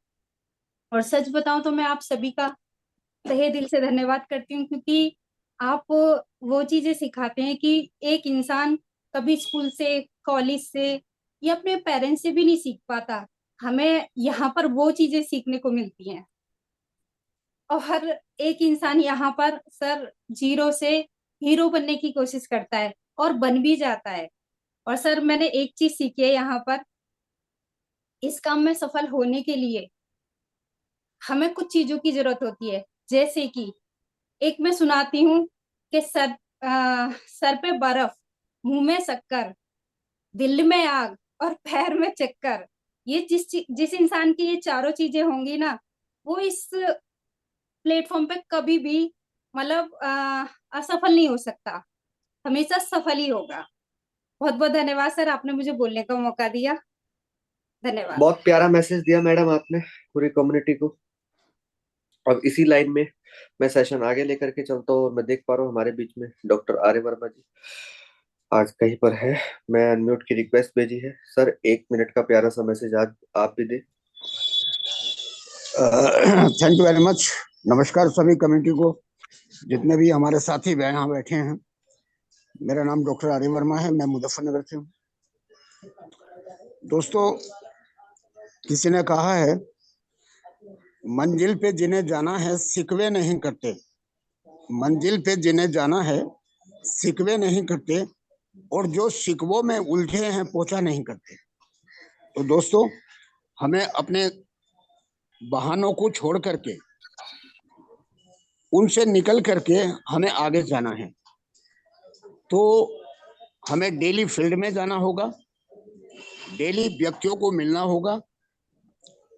और सच बताऊं तो मैं आप सभी का तहे दिल से धन्यवाद करती हूँ, क्योंकि आप वो चीजें सिखाते हैं कि एक इंसान कभी स्कूल से, कॉलेज से या अपने पेरेंट्स से भी नहीं सीख पाता। हमें यहाँ पर वो चीजें सीखने को मिलती हैं और हर एक इंसान यहाँ पर सर जीरो से हीरो बनने की कोशिश करता है और बन भी जाता है। और सर मैंने एक चीज सीखी है यहाँ पर, इस काम में सफल होने के लिए हमें कुछ चीजों की जरूरत होती है। जैसे कि एक मैं सुनाती हूँ कि सर पे बर्फ, मुंह में शक्कर, दिल में आग और पैर में चक्कर। ये जिस इंसान की ये चारों चीजें होंगी ना, वो इस प्लेटफॉर्म पे कभी भी मतलब असफल नहीं हो सकता, हमेशा सफल ही होगा। बहुत बहुत धन्यवाद सर, आपने मुझे बोलने का मौका दिया। धन्यवाद। बहुत प्यारा मैसेज दिया मैडम आपने पूरी कम्युनिटी को। अब इसी लाइन में मैं सेशन आगे लेकर के चलता हूँ और मैं देख पा रहा हूँ हमारे बीच में डॉक्टर आर्य वर्मा जी आज कहीं पर है। मैं अनम्यूट की रिक्वेस्ट भेजी है। सर 1 मिनट का प्यारा सा मैसेज आज आप भी दे। Thank you very much. नमस्कार सभी कम्युनिटी को, जितने भी हमारे साथी यहाँ बैठे हैं। मेरा नाम डॉक्टर आर्य वर्मा है, मैं मुजफ्फरनगर से हूँ। दोस्तों, किसी ने कहा है मंजिल पे जिन्हें जाना है सिकवे नहीं करते। मंजिल पे जिन्हें जाना है सिकवे नहीं करते और जो शिकवों में उलझे हैं पोछा नहीं करते। तो दोस्तों, हमें अपने बहानों को छोड़ करके, उनसे निकल करके हमें आगे जाना है। तो हमें डेली फील्ड में जाना होगा, डेली व्यक्तियों को मिलना होगा,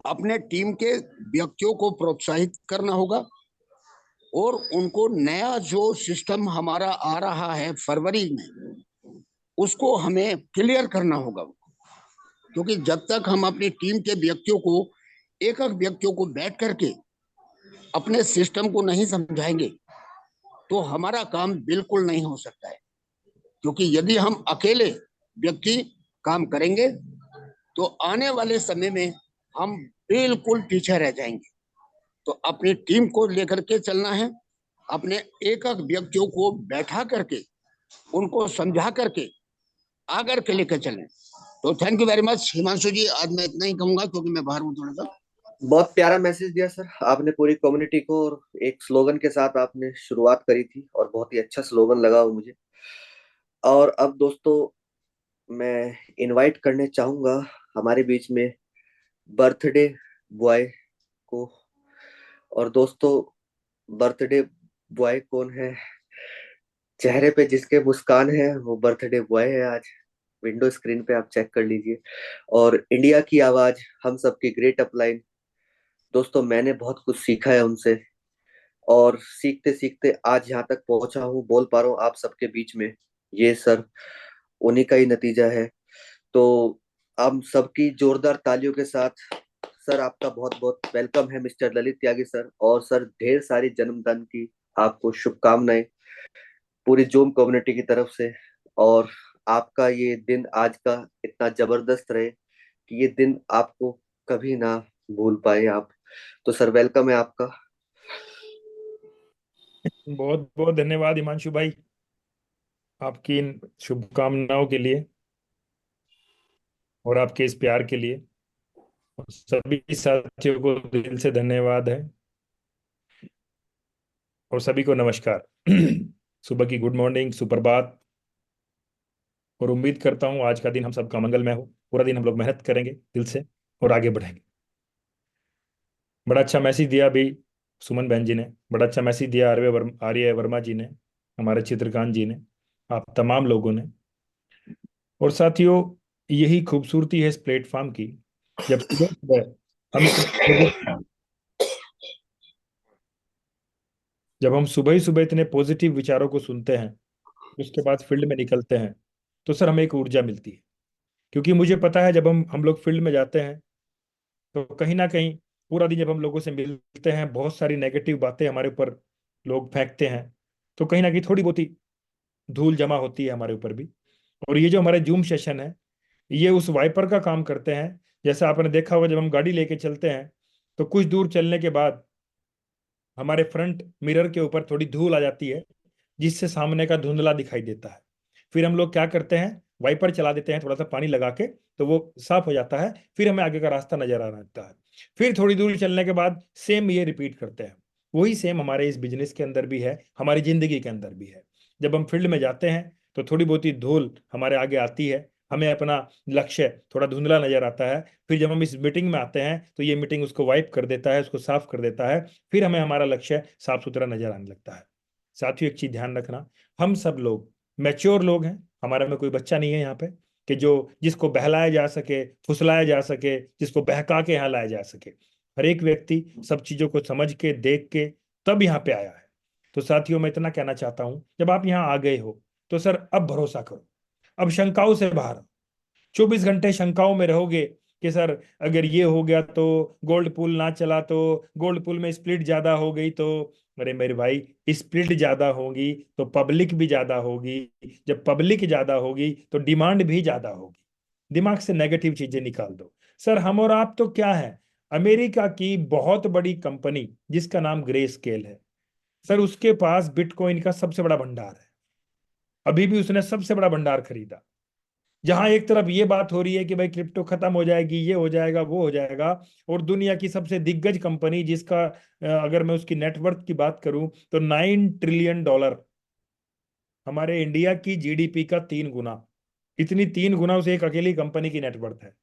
अपने टीम के व्यक्तियों को प्रोत्साहित करना होगा और उनको नया जो सिस्टम हमारा आ रहा है फरवरी में, उसको हमें क्लियर करना होगा। क्योंकि जब तक हम अपनी टीम के व्यक्तियों को, एक एक व्यक्तियों को बैठ करके अपने सिस्टम को नहीं समझाएंगे तो हमारा काम बिल्कुल नहीं हो सकता है। क्योंकि यदि हम अकेले व्यक्ति काम करेंगे तो आने वाले समय में हम बिल्कुल पीछे रह जाएंगे। तो अपनी टीम को लेकर के चलना है, अपने एक एक व्यक्तियों को बैठा करके उनको समझा करके आगे के लेकर चलें। तो thank you very much Himanshu ji, आज मैं इतना ही कहूंगा क्योंकि मैं बाहर हूँ थोड़ा सा। बहुत प्यारा मैसेज दिया सर आपने पूरी कम्युनिटी को और एक स्लोगन के साथ आपने शुरुआत करी थी और बहुत ही अच्छा स्लोगन लगा वो मुझे। और अब दोस्तों मैं इनवाइट करने चाहूंगा हमारे बीच में बर्थडे बॉय को। और दोस्तों बर्थडे बॉय कौन है? चेहरे पे जिसके मुस्कान है वो बर्थडे बॉय है आज। विंडो स्क्रीन पे आप चेक कर लीजिए। और इंडिया की आवाज, हम सबकी ग्रेट अपलाइन। दोस्तों मैंने बहुत कुछ सीखा है उनसे और सीखते सीखते आज यहाँ तक पहुंचा हूँ, बोल पा रहा हूँ आप सबके बीच में। ये सर उन्हीं का ही नतीजा है। तो हम सबकी जोरदार तालियों के साथ सर आपका बहुत बहुत वेलकम है मिस्टर ललित त्यागी सर। और सर ढेर सारी जन्मदिन की आपको शुभकामनाएं पूरी जोम कम्युनिटी की तरफ से। और आपका ये दिन आज का इतना जबरदस्त रहे कि ये दिन आपको कभी ना भूल पाए आप। तो सर वेलकम है आपका। बहुत बहुत धन्यवाद हिमांशु भाई, आपकी इन शुभकामनाओं के लिए और आपके इस प्यार के लिए। और सभी साथियों को दिल से धन्यवाद है और सभी को नमस्कार। सुबह की गुड मॉर्निंग, सुप्रभात। और उम्मीद करता हूँ आज का दिन हम सबका मंगलमय हो। पूरा दिन हम लोग मेहनत करेंगे दिल से और आगे बढ़ेंगे। बड़ा अच्छा मैसेज दिया अभी सुमन बहन जी ने, बड़ा अच्छा मैसेज दिया आर्य वर्मा जी ने, हमारे चित्रकांत जी ने, आप तमाम लोगों ने। और साथियों, यही खूबसूरती है इस प्लेटफॉर्म की। जब सुबह सुबह हम जब हम सुबह ही सुबह इतने पॉजिटिव विचारों को सुनते हैं, उसके बाद फील्ड में निकलते हैं, तो सर हमें एक ऊर्जा मिलती है। क्योंकि मुझे पता है जब हम लोग फील्ड में जाते हैं तो कहीं ना कहीं पूरा दिन जब हम लोगों से मिलते हैं, बहुत सारी नेगेटिव बातें हमारे ऊपर लोग फेंकते हैं, तो कहीं ना कहीं थोड़ी बहुत ही धूल जमा होती है हमारे ऊपर भी। और ये जो हमारे जूम सेशन है, ये उस वाइपर का काम करते हैं। जैसे आपने देखा होगा, जब हम गाड़ी लेके चलते हैं तो कुछ दूर चलने के बाद हमारे फ्रंट मिरर के ऊपर थोड़ी धूल आ जाती है, जिससे सामने का धुंधला दिखाई देता है। फिर हम लोग क्या करते हैं, वाइपर चला देते हैं थोड़ा सा पानी लगा के, तो वो साफ हो जाता है। फिर हमें आगे का रास्ता नजर आने लगता है। फिर थोड़ी दूर चलने के बाद सेम ये रिपीट करते हैं। वही सेम हमारे इस बिजनेस के अंदर भी है, हमारी जिंदगी के अंदर भी है। जब हम फील्ड में जाते हैं तो थोड़ी बहुत ही धूल हमारे आगे आती है, हमें अपना लक्ष्य थोड़ा धुंधला नजर आता है। फिर जब हम इस मीटिंग में आते हैं तो ये मीटिंग उसको वाइप कर देता है, उसको साफ कर देता है। फिर हमें हमारा लक्ष्य साफ सुथरा नजर आने लगता है। साथियों, एक चीज ध्यान रखना, हम सब लोग मैच्योर लोग हैं। हमारे में कोई बच्चा नहीं है यहाँ पे कि जो जिसको बहलाया जा सके, फुसलाया जा सके, जिसको बहका के यहाँ लाया जा सके। हर एक व्यक्ति सब चीजों को समझ के, देख के तब यहाँ पे आया है। तो साथियों, मैं इतना कहना चाहता हूँ, जब आप यहाँ आ गए हो तो सर अब भरोसा करो, अब शंकाओं से बाहर। 24 घंटे शंकाओं में रहोगे कि सर अगर ये हो गया तो, गोल्ड पुल ना चला तो, गोल्ड पुल में स्प्लिट ज्यादा हो गई तो। अरे मेरे भाई, स्प्लिट ज्यादा होगी तो पब्लिक भी ज्यादा होगी। जब पब्लिक ज्यादा होगी तो डिमांड भी ज्यादा होगी। दिमाग से नेगेटिव चीजें निकाल दो। सर हम और आप तो क्या है, अमेरिका की बहुत बड़ी कंपनी जिसका नाम ग्रे स्केल है, सर उसके पास बिटकॉइन का सबसे बड़ा भंडार है। अभी भी उसने सबसे बड़ा भंडार खरीदा। जहां एक तरफ ये बात हो रही है कि भाई क्रिप्टो खत्म हो जाएगी, ये हो जाएगा, वो हो जाएगा, और दुनिया की सबसे दिग्गज कंपनी जिसका अगर मैं उसकी नेटवर्थ की बात करूं तो $9 ट्रिलियन, हमारे इंडिया की जीडीपी का 3 गुना, इतनी 3 गुना उसे एक अकेली कंपनी की नेटवर्थ है।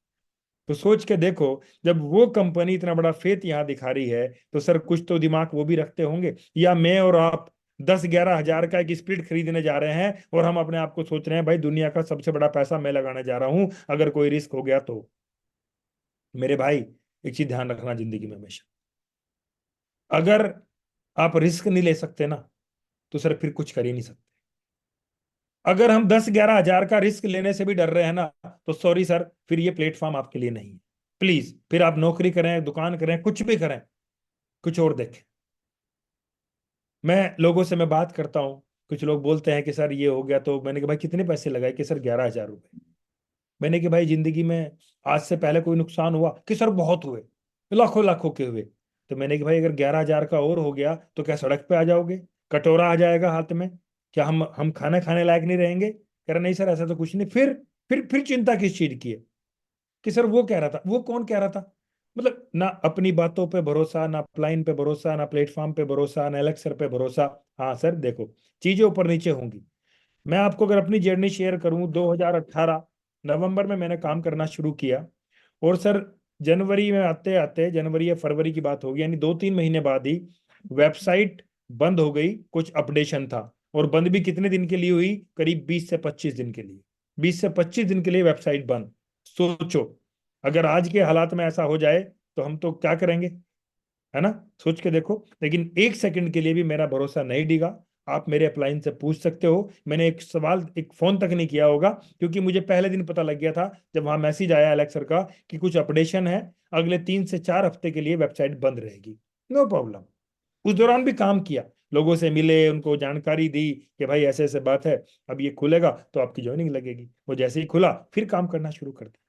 तो सोच के देखो, जब वो कंपनी इतना बड़ा फेथ यहाँ दिखा रही है, तो सर कुछ तो दिमाग वो भी रखते होंगे। या मैं और आप 10-11 हजार का एक स्प्लिट खरीदने जा रहे हैं और हम अपने आप को सोच रहे हैं भाई दुनिया का सबसे बड़ा पैसा मैं लगाने जा रहा हूं, अगर कोई रिस्क हो गया तो। मेरे भाई, एक चीज ध्यान रखना जिंदगी में हमेशा, अगर आप रिस्क नहीं ले सकते ना, तो सर फिर कुछ कर ही नहीं सकते। अगर हम 10-11 हजार का रिस्क लेने से भी डर रहे हैं ना, तो सॉरी सर, फिर ये प्लेटफॉर्म आपके लिए नहीं है। प्लीज, फिर आप नौकरी करें, दुकान करें, कुछ भी करें, कुछ और देखें। मैं बात करता हूँ, कुछ लोग बोलते हैं कि सर ये हो गया, तो मैंने कहा भाई कितने पैसे लगाए, कि सर 11,000 रुपए। मैंने कहा भाई जिंदगी में आज से पहले कोई नुकसान हुआ, कि सर बहुत हुए, लाखों लाखों के हुए। तो मैंने कहा भाई अगर 11,000 का और हो गया तो क्या सड़क पे आ जाओगे, कटोरा आ जाएगा हाथ में, क्या हम खाना खाने लायक नहीं रहेंगे? कह रहा नहीं सर ऐसा तो कुछ नहीं। फिर चिंता किस चीज की है? कि सर वो कह रहा था, वो कौन कह रहा था? मतलब ना अपनी बातों पे भरोसा, ना अपलाइन पे भरोसा, ना प्लेटफॉर्म पे भरोसा, ना एलेक्सर पे भरोसा। हाँ सर देखो, चीजें ऊपर नीचे होंगी। मैं आपको अगर अपनी जर्नी शेयर करूं, 2018 नवंबर में मैंने काम करना शुरू किया, और सर जनवरी में आते आते, जनवरी या फरवरी की बात होगी, यानी 2-3 महीने बाद ही वेबसाइट बंद हो गई। कुछ अपडेशन था, और बंद भी कितने दिन के लिए हुई? करीब 20 से 25 दिन के लिए। 20 से 25 दिन के लिए वेबसाइट बंद। सोचो, अगर आज के हालात में ऐसा हो जाए तो हम तो क्या करेंगे, है ना? सोच के देखो। लेकिन 1 सेकंड के लिए भी मेरा भरोसा नहीं डिगा। आप मेरे अपलाइन से पूछ सकते हो, मैंने एक सवाल, एक फोन तक नहीं किया होगा, क्योंकि मुझे पहले दिन पता लग गया था जब वहां मैसेज आया एलेक्सर का कि कुछ अपडेशन है, अगले 3 से 4 हफ्ते के लिए वेबसाइट बंद रहेगी। No problem. उस दौरान भी काम किया, लोगों से मिले, उनको जानकारी दी कि भाई ऐसे ऐसे बात है, अब ये खुलेगा तो आपकी ज्वाइनिंग लगेगी। वो जैसे ही खुला फिर काम करना शुरू कर दिया।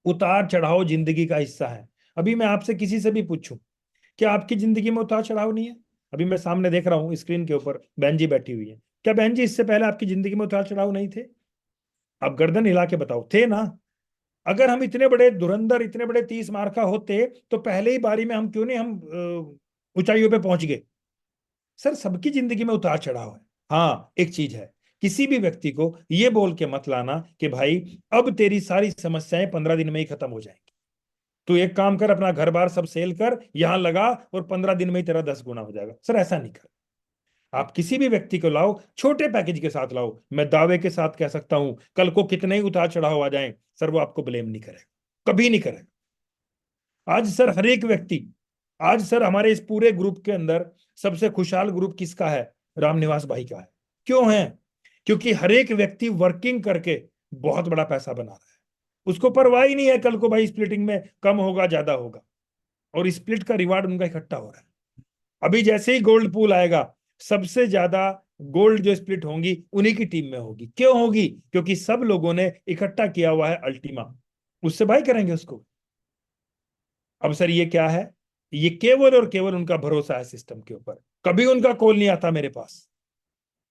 उतार चढ़ाव जिंदगी का हिस्सा है। अभी मैं आपसे किसी से भी पूछूं, क्या आपकी जिंदगी में उतार चढ़ाव नहीं है? अभी मैं सामने देख रहा हूँ स्क्रीन के ऊपर बहन जी बैठी हुई है। क्या बहन जी इससे पहले आपकी जिंदगी में उतार चढ़ाव नहीं थे? आप गर्दन हिला के बताओ, थे ना? अगर हम इतने बड़े धुरंधर, इतने बड़े 30 मार का होते तो पहले ही बारी में हम क्यों नहीं हम ऊंचाइयों पे पहुंच गए? सर सबकी जिंदगी में उतार चढ़ाव है। हाँ एक चीज है, किसी भी व्यक्ति को ये बोल के मत लाना कि भाई अब तेरी सारी समस्याएं 15 दिन में ही खत्म हो जाएंगी। तू एक काम कर, अपना घर बार सब सेल कर, यहां लगा और 15 दिन में ही तेरा 10 गुना हो जाएगा। सर ऐसा नहीं कर। आप किसी भी व्यक्ति को लाओ, छोटे पैकेज के साथ लाओ, मैं दावे के साथ कह सकता हूं कल को कितने ही उतार चढ़ाव आ जाएं, सर वो आपको ब्लेम नहीं करेगा, कभी नहीं करेगा। आज सर हर एक व्यक्ति, आज सर हमारे इस पूरे ग्रुप के अंदर सबसे खुशहाल ग्रुप किसका है? रामनिवास भाई का है। क्यों है? क्योंकि हर एक व्यक्ति वर्किंग करके बहुत बड़ा पैसा बना रहा है। उसको परवाह ही नहीं है कल को भाई स्प्लिटिंग में कम होगा ज्यादा होगा, और स्प्लिट का रिवार्ड उनका इकट्ठा हो रहा है। अभी जैसे ही गोल्ड पूल आएगा, सबसे ज्यादा गोल्ड जो स्प्लिट होंगी उन्हीं की टीम में होगी। क्यों होगी? क्योंकि सब लोगों ने इकट्ठा किया हुआ है अल्टीमा, उससे बाई करेंगे उसको। अब सर ये क्या है? ये केवल और केवल उनका भरोसा है सिस्टम के ऊपर। कभी उनका कॉल नहीं आता मेरे पास।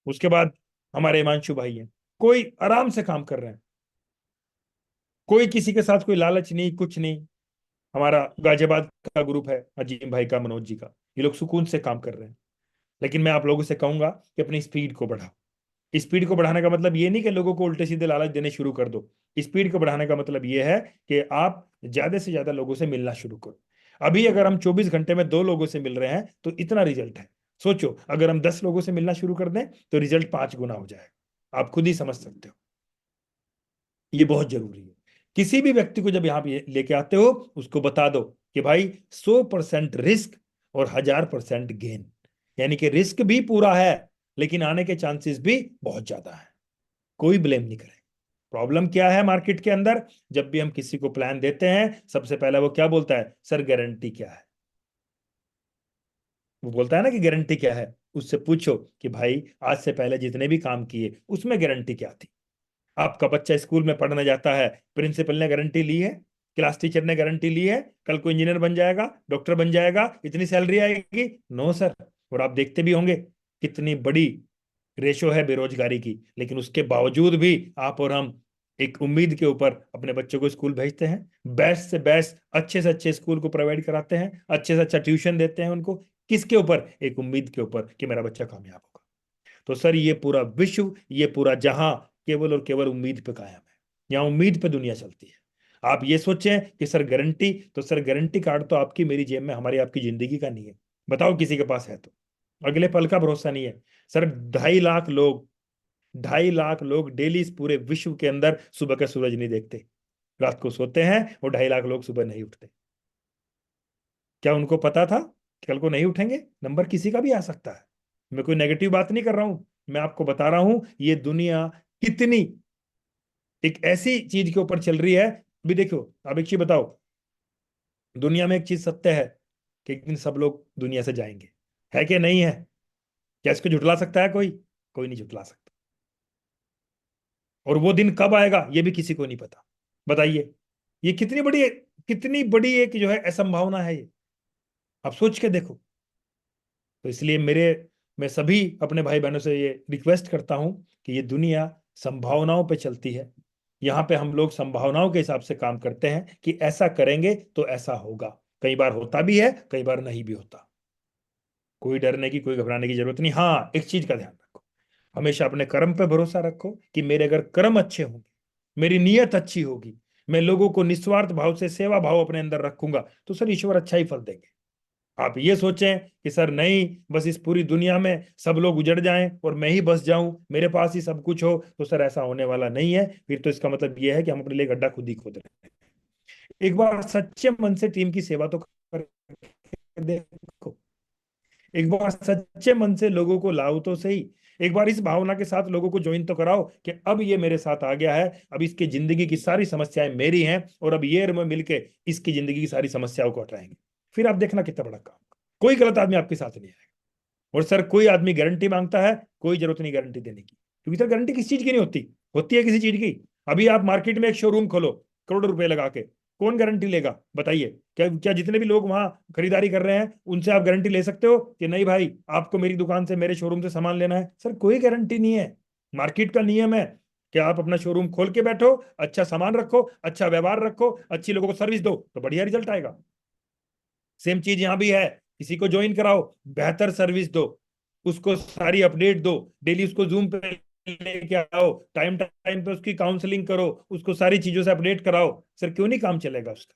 उसके बाद हमारे हिमांशु भाई हैं, कोई आराम से काम कर रहे हैं, कोई किसी के साथ कोई लालच नहीं, कुछ नहीं। हमारा गाजियाबाद का ग्रुप है, अजीम भाई का, मनोज जी का, ये लोग सुकून से काम कर रहे हैं। लेकिन मैं आप लोगों से कहूंगा कि अपनी स्पीड को बढ़ाओ। स्पीड को बढ़ाने का मतलब ये नहीं कि लोगों को उल्टे सीधे लालच देने शुरू कर दो। स्पीड को बढ़ाने का मतलब ये है कि आप ज्यादा से ज्यादा लोगों से मिलना शुरू करो। अभी अगर हम 24 घंटे में 2 लोगों से मिल रहे हैं तो इतना रिजल्ट है। सोचो अगर हम 10 लोगों से मिलना शुरू कर दें तो रिजल्ट 5 गुना हो जाएगा। आप खुद ही समझ सकते हो, ये बहुत जरूरी है। किसी भी व्यक्ति को जब यहाँ पे लेके आते हो, उसको बता दो कि भाई 100% रिस्क और 1000% गेन, यानी कि रिस्क भी पूरा है लेकिन आने के चांसेस भी बहुत ज्यादा है। कोई ब्लेम नहीं करे। प्रॉब्लम क्या है मार्केट के अंदर? जब भी हम किसी को प्लान देते हैं, सबसे पहले वो क्या बोलता है? सर गारंटी क्या है? वो बोलता है ना कि गारंटी क्या है। उससे पूछो कि भाई आज से पहले जितने भी काम किए उसमें गारंटी क्या थी? आपका बच्चा स्कूल में पढ़ने जाता है, प्रिंसिपल ने गारंटी ली है, क्लास टीचर ने गारंटी ली है कल को इंजीनियर बन जाएगा, डॉक्टर बन जाएगा, इतनी सैलरी आएगी? No sir. और आप देखते भी होंगे कितनी बड़ी रेशो है बेरोजगारी की, लेकिन उसके बावजूद भी आप और हम एक उम्मीद के ऊपर अपने बच्चों को स्कूल भेजते हैं। बेस्ट से बेस्ट, अच्छे से अच्छे स्कूल को प्रोवाइड कराते हैं, अच्छे से अच्छा ट्यूशन देते हैं उनको। किसके ऊपर? एक उम्मीद के ऊपर कि मेरा बच्चा कामयाब होगा। तो सर ये पूरा विश्व, ये पूरा जहां केवल और केवल उम्मीद पे कायम है। यहाँ उम्मीद पे दुनिया चलती है। आप ये सोचें कि सर गारंटी, तो सर गारंटी कार्ड तो आपकी मेरी जेब में, हमारी आपकी जिंदगी का नहीं है। बताओ किसी के पास है तो? अगले पल का भरोसा नहीं है। सर 2.5 लाख लोग, 2.5 लाख लोग डेली इस पूरे विश्व के अंदर सुबह का सूरज नहीं देखते, रात को सोते हैं, और 2.5 लाख लोग सुबह नहीं उठते। क्या उनको पता था कि कल को नहीं उठेंगे? नंबर किसी का भी आ सकता है। मैं कोई नेगेटिव बात नहीं कर रहा हूं, मैं आपको बता रहा हूं ये दुनिया कितनी एक ऐसी चीज के ऊपर चल रही है। अभी देखो, आप एक चीज बताओ, दुनिया में एक चीज सत्य है कि एक दिन सब लोग दुनिया से जाएंगे, है कि नहीं है? क्या इसको झुटला सकता है कोई? कोई नहीं झुटला सकता। और वो दिन कब आएगा ये भी किसी को नहीं पता। बताइए, ये कितनी बड़ी एक जो है असंभावना है ये। आप सोच के देखो। तो इसलिए मैं सभी अपने भाई बहनों से ये रिक्वेस्ट करता हूं कि ये दुनिया संभावनाओं पे चलती है। यहाँ पे हम लोग संभावनाओं के हिसाब से काम करते हैं कि ऐसा करेंगे तो ऐसा होगा। कई बार होता भी है, कई बार नहीं भी होता। कोई डरने की, कोई घबराने की जरूरत नहीं। हाँ एक चीज का ध्यान रखो, हमेशा अपने कर्म पे भरोसा रखो कि मेरे अगर कर्म अच्छे होंगे, मेरी नीयत अच्छी होगी, मैं लोगों को निस्वार्थ भाव से सेवा भाव अपने अंदर रखूंगा, तो सर ईश्वर अच्छा ही फल देंगे। आप ये सोचें कि सर नहीं, बस इस पूरी दुनिया में सब लोग उजड़ जाएं और मैं ही बस जाऊं, मेरे पास ही सब कुछ हो, तो सर ऐसा होने वाला नहीं है। फिर तो इसका मतलब ये है कि हम अपने लिए गड्ढा खुद ही खोद रहे हैं। एक बार सच्चे मन से टीम की सेवा तो कर देखो, एक बार सच्चे मन से लोगों को लाओ तो सही। एक बार इस भावना के साथ लोगों को ज्वाइन तो कराओ कि अब ये मेरे साथ आ गया है, अब इसकी जिंदगी की सारी समस्याएं मेरी हैं, और अब ये में मिलके इसकी जिंदगी की सारी समस्याओं को हटाएंगे। फिर आप देखना कितना बड़ा काम। कोई गलत आदमी आपके साथ नहीं आएगा। और सर कोई आदमी गारंटी मांगता है, कोई जरूरत नहीं गारंटी देने की, क्योंकि सर गारंटी किस चीज की नहीं होती, होती है किसी चीज की। अभी आप मार्केट में एक शोरूम खोलो करोड़ों रुपए लगा के, कौन गारंटी लेगा बताइए? क्या क्या जितने भी लोग वहां खरीदारी कर रहे हैं उनसे आप गारंटी ले सकते हो कि नहीं भाई आपको मेरी दुकान से, मेरे शोरूम से सामान लेना है? सर कोई गारंटी नहीं है। मार्केट का नियम है कि आप अपना शोरूम खोल के बैठो, अच्छा सामान रखो, अच्छा व्यवहार रखो, अच्छी लोगों को सर्विस दो, तो बढ़िया रिजल्ट आएगा। सेम चीज यहां भी है। किसी को ज्वाइन कराओ, बेहतर सर्विस दो, उसको सारी अपडेट दो, डेली उसको जूम पे लेके आओ, टाइम टाइम पे उसकी काउंसलिंग करो, उसको सारी चीजों से अपडेट कराओ। सर क्यों नहीं काम चलेगा उसका?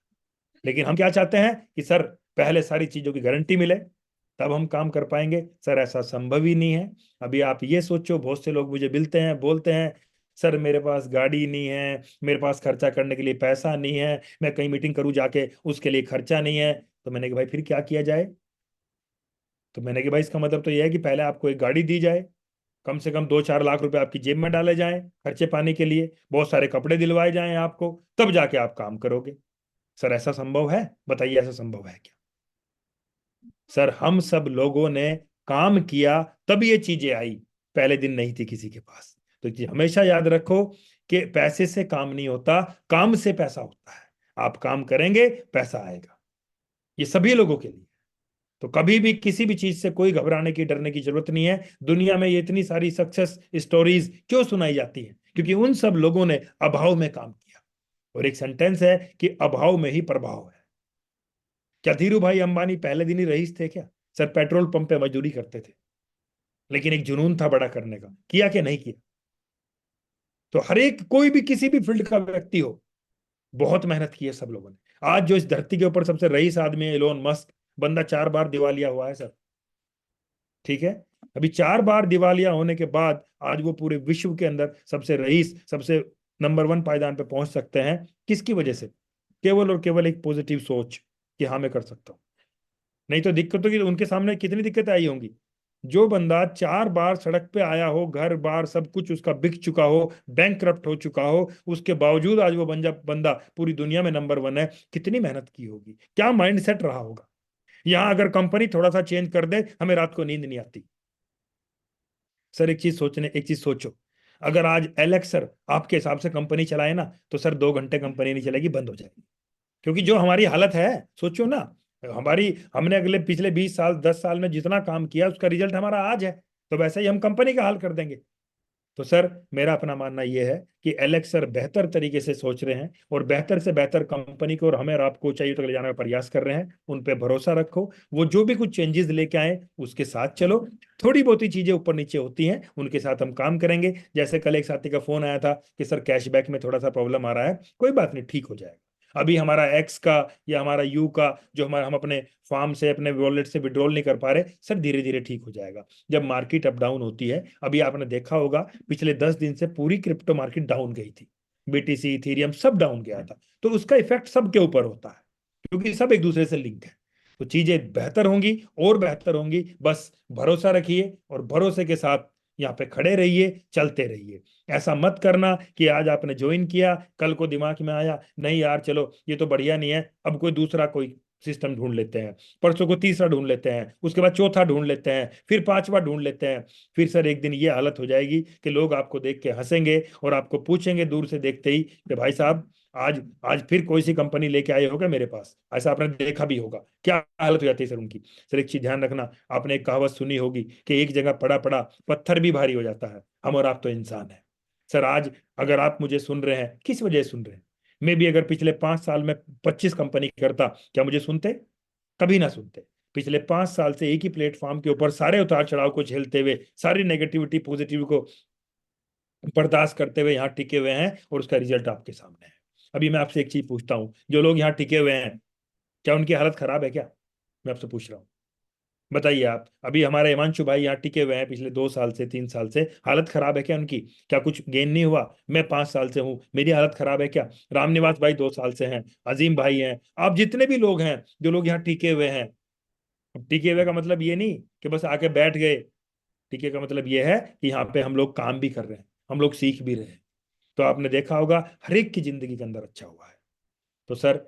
लेकिन हम क्या चाहते हैं कि सर पहले सारी चीजों की गारंटी मिले, तब हम काम कर पाएंगे। सर ऐसा संभव ही नहीं है। अभी आप ये सोचो, बहुत से लोग मुझे मिलते हैं, बोलते हैं सर मेरे पास गाड़ी नहीं है, मेरे पास खर्चा करने के लिए पैसा नहीं है, मैं कहीं मीटिंग करूं जाके उसके लिए खर्चा नहीं है। तो मैंने कहा भाई फिर क्या किया जाए? तो मैंने कहा भाई इसका मतलब तो यह है कि पहले आपको एक गाड़ी दी जाए, कम से कम 2-4 लाख रुपए आपकी जेब में डाले जाएं खर्चे पाने के लिए, बहुत सारे कपड़े दिलवाए जाएं आपको, तब जाके आप काम करोगे। सर ऐसा संभव है? बताइए ऐसा संभव है क्या? सर हम सब लोगों ने काम किया तब ये चीजें आई, पहले दिन नहीं थी किसी के पास। तो ये हमेशा याद रखो कि पैसे से काम नहीं होता, काम से पैसा होता है। आप काम करेंगे पैसा आएगा, ये सभी लोगों के लिए। तो कभी भी किसी भी चीज से कोई घबराने की, डरने की जरूरत नहीं है। दुनिया में ये इतनी सारी सक्सेस स्टोरीज क्यों सुनाई जाती है? क्योंकि उन सब लोगों ने अभाव में काम किया। और एक सेंटेंस है कि अभाव में ही प्रभाव है। क्या धीरू भाई अंबानी पहले दिन ही रईस थे क्या? सर पेट्रोल पंप पे मजदूरी करते थे, लेकिन एक जुनून था बड़ा करने का। किया कि नहीं किया? तो हर एक, कोई भी किसी भी फील्ड का व्यक्ति हो, बहुत मेहनत की है सब लोगों ने। आज जो इस धरती के ऊपर सबसे रईस आदमी है एलोन मस्क, बंदा 4 बार दिवालिया हुआ है सर। ठीक है, अभी 4 बार दिवालिया होने के बाद आज वो पूरे विश्व के अंदर सबसे रईस, सबसे नंबर 1 पायदान पे पहुंच सकते हैं। किसकी वजह से? केवल और केवल एक पॉजिटिव सोच कि हाँ मैं कर सकता हूँ। नहीं तो दिक्कतों की उनके सामने कितनी दिक्कतें आई होंगी। जो बंदा 4 बार सड़क पे आया हो, घर बार सब कुछ उसका बिक चुका हो, बैंकक्रप्ट हो चुका हो, उसके बावजूद आज वो बंदा पूरी दुनिया में नंबर 1 है, कितनी मेहनत की होगी, क्या माइंडसेट रहा होगा। यहां अगर कंपनी थोड़ा सा चेंज कर दे, हमें रात को नींद नहीं आती। सर एक चीज सोचो, अगर आज एलेक्स सर आपके हिसाब से कंपनी चलाए ना, तो सर 2 घंटे कंपनी नहीं चलेगी, बंद हो जाएगी। क्योंकि जो हमारी हालत है, सोचो ना, हमने अगले पिछले 20 साल 10 साल में जितना काम किया उसका रिजल्ट हमारा आज है, तो वैसे ही हम कंपनी का हाल कर देंगे। तो सर मेरा अपना मानना यह है कि एलेक्स सर बेहतर तरीके से सोच रहे हैं और बेहतर से बेहतर कंपनी को और हमें और आपको ऊंचाई तक ले जाने का प्रयास कर रहे हैं। उन पे भरोसा रखो, वो जो भी कुछ चेंजेस लेके आए उसके साथ चलो। थोड़ी बहुत ही चीजें ऊपर नीचे होती हैं, उनके साथ हम काम करेंगे। जैसे कल एक साथी का फोन आया था कि सर कैशबैक में थोड़ा सा प्रॉब्लम आ रहा है, कोई बात नहीं, ठीक हो जाएगा। अभी हमारा एक्स का या हमारा यू का जो हमारा, हम अपने फार्म से, अपने वॉलेट से विड्रॉल नहीं कर पा रहे, सर धीरे धीरे ठीक हो जाएगा। जब मार्केट अप डाउन होती है, अभी आपने देखा होगा पिछले 10 दिन से पूरी क्रिप्टो मार्केट डाउन गई थी, बीटीसी इथेरियम सब डाउन गया था। तो उसका इफेक्ट सबके ऊपर होता है, क्योंकि सब एक दूसरे से लिंक है। तो चीजें बेहतर होंगी और बेहतर होंगी, बस भरोसा रखिए और भरोसे के साथ यहाँ पे खड़े रहिए, चलते रहिए। ऐसा मत करना कि आज आपने ज्वाइन किया, कल को दिमाग में आया नहीं यार चलो ये तो बढ़िया नहीं है, अब कोई दूसरा कोई सिस्टम ढूंढ लेते हैं, परसों को तीसरा ढूंढ लेते हैं, उसके बाद चौथा ढूंढ लेते हैं, फिर 5वां ढूंढ लेते हैं। फिर सर एक दिन ये हालत हो जाएगी कि लोग आपको देख के हंसेंगे और आपको पूछेंगे दूर से देखते ही कि भाई साहब आज आज फिर कोई सी कंपनी लेके आए होगा मेरे पास। ऐसा आपने देखा भी होगा, क्या हालत हो जाती है सर उनकी। सर एक चीज ध्यान रखना, आपने एक कहावत सुनी होगी कि एक जगह पड़ा पड़ा पत्थर भी भारी हो जाता है। हम और आप तो इंसान है। सर आज अगर आप मुझे सुन रहे हैं, किस वजह से सुन रहे हैं? मैं भी अगर पिछले 5 साल में 25 कंपनी करता, क्या मुझे सुनते? कभी ना सुनते। पिछले 5 साल से एक ही प्लेटफॉर्म के ऊपर सारे उतार चढ़ाव को झेलते हुए, सारी नेगेटिविटी पॉजिटिव को बर्दाश्त करते हुए यहाँ टिके हुए हैं और उसका रिजल्ट आपके सामने है। अभी मैं आपसे एक चीज पूछता हूँ, जो लोग यहाँ टिके हुए हैं, क्या उनकी हालत खराब है क्या? मैं आपसे पूछ रहा हूँ, बताइए आप। अभी हमारे हिमांशु भाई यहाँ टिके हुए हैं पिछले 2 साल से 3 साल से, हालत खराब है क्या उनकी? क्या कुछ गेन नहीं हुआ? मैं 5 साल से हूँ, मेरी हालत खराब है क्या? रामनिवास भाई 2 साल से हैं, अजीम भाई हैं, आप जितने भी लोग हैं जो लोग यहाँ टिके हुए हैं। टिके हुए का मतलब ये नहीं कि बस आके बैठ गए, टिके का मतलब ये है कि यहाँ पे हम लोग काम भी कर रहे हैं, हम लोग सीख भी रहे हैं। तो आपने देखा होगा हर एक की जिंदगी के अंदर अच्छा हुआ है। तो सर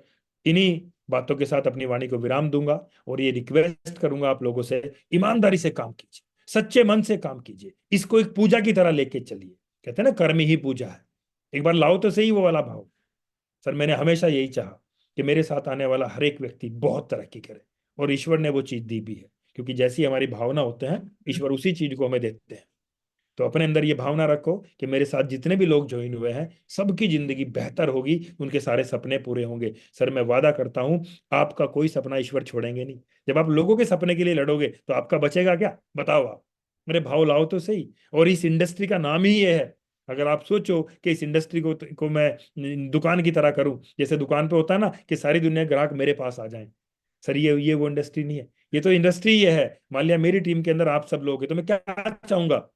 इन्हीं बातों के साथ अपनी वाणी को विराम दूंगा और ये रिक्वेस्ट करूंगा आप लोगों से, ईमानदारी से काम कीजिए, सच्चे मन से काम कीजिए, इसको एक पूजा की तरह लेके चलिए। कहते हैं ना कर्म ही पूजा है, एक बार लाओ तो सही वो वाला भाव। सर मैंने हमेशा यही चाहा कि मेरे साथ आने वाला हर एक व्यक्ति बहुत तरक्की करे, और ईश्वर ने वो चीज दी भी है, क्योंकि जैसी हमारी भावना होते हैं ईश्वर उसी चीज को हमें देते हैं। तो अपने अंदर ये भावना रखो कि मेरे साथ जितने भी लोग ज्वाइन हुए हैं सबकी जिंदगी बेहतर होगी, उनके सारे सपने पूरे होंगे। सर मैं वादा करता हूं आपका कोई सपना ईश्वर छोड़ेंगे नहीं। जब आप लोगों के सपने के लिए लड़ोगे तो आपका बचेगा क्या, बताओ आप, मेरे भाव लाओ तो सही। और इस इंडस्ट्री का नाम ही ये है। अगर आप सोचो कि इस इंडस्ट्री को मैं दुकान की तरह करूं, जैसे दुकान पे होता है ना कि सारी दुनिया के ग्राहक मेरे पास आ जाएं, सर ये वो इंडस्ट्री नहीं है। ये तो इंडस्ट्री ये है। मान लिया मेरी टीम के अंदर आप सब लोग हैं तो मैं क्या चाहूंगा,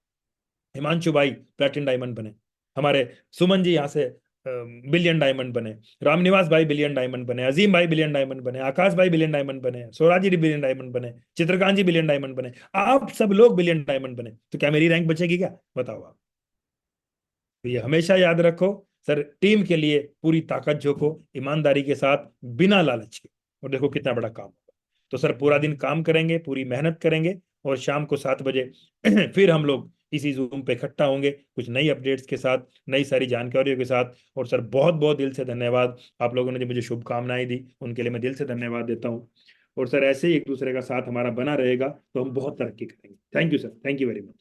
हिमांशु भाई प्लेटिन डायमंड बने, हमारे सुमन जी यहाँ से बिलियन डायमंड बने, रामनिवास भाई बिलियन डायमंड बने, अजीम भाई बिलियन डायमंड बने, आकाश भाई बिलियन डायमंड बने, स्वराज जी बिलियन डायमंड बने, चित्रकांत जी बिलियन डायमंड बने, आप सब लोग बिलियन डायमंड बने, तो क्या मेरी रैंक बचेगी क्या, बताओ आप। तो ये हमेशा याद रखो सर, टीम के लिए पूरी ताकत झोंको ईमानदारी के साथ, बिना लालच के, और देखो कितना बड़ा काम होगा। तो सर पूरा दिन काम करेंगे, पूरी मेहनत करेंगे, और शाम को 7 बजे फिर हम लोग इसी जूम पे इकट्ठा होंगे कुछ नई अपडेट्स के साथ, नई सारी जानकारियों के साथ। और सर बहुत बहुत दिल से धन्यवाद, आप लोगों ने जो मुझे शुभकामनाएं दी उनके लिए मैं दिल से धन्यवाद देता हूँ। और सर ऐसे ही एक दूसरे का साथ हमारा बना रहेगा तो हम बहुत तरक्की करेंगे। Thank you sir, thank you very much.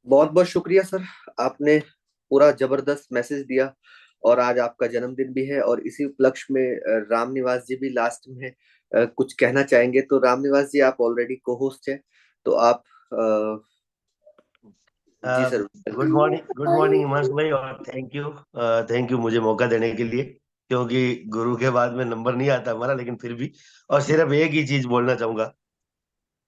बहुत बहुत शुक्रिया सर, आपने पूरा जबरदस्त मैसेज दिया। और आज आपका जन्मदिन भी है, और इसी उपलक्ष्य में रामनिवास जी भी लास्ट में कुछ कहना चाहेंगे। तो रामनिवास जी, आप ऑलरेडी को होस्ट हैं, तो आप जी सर। गुड मॉर्निंग हिमांशु भाई, और थैंक यू मुझे मौका देने के लिए, क्योंकि गुरु के बाद में नंबर नहीं आता हमारा, लेकिन फिर भी। और सिर्फ एक ही चीज बोलना चाहूंगा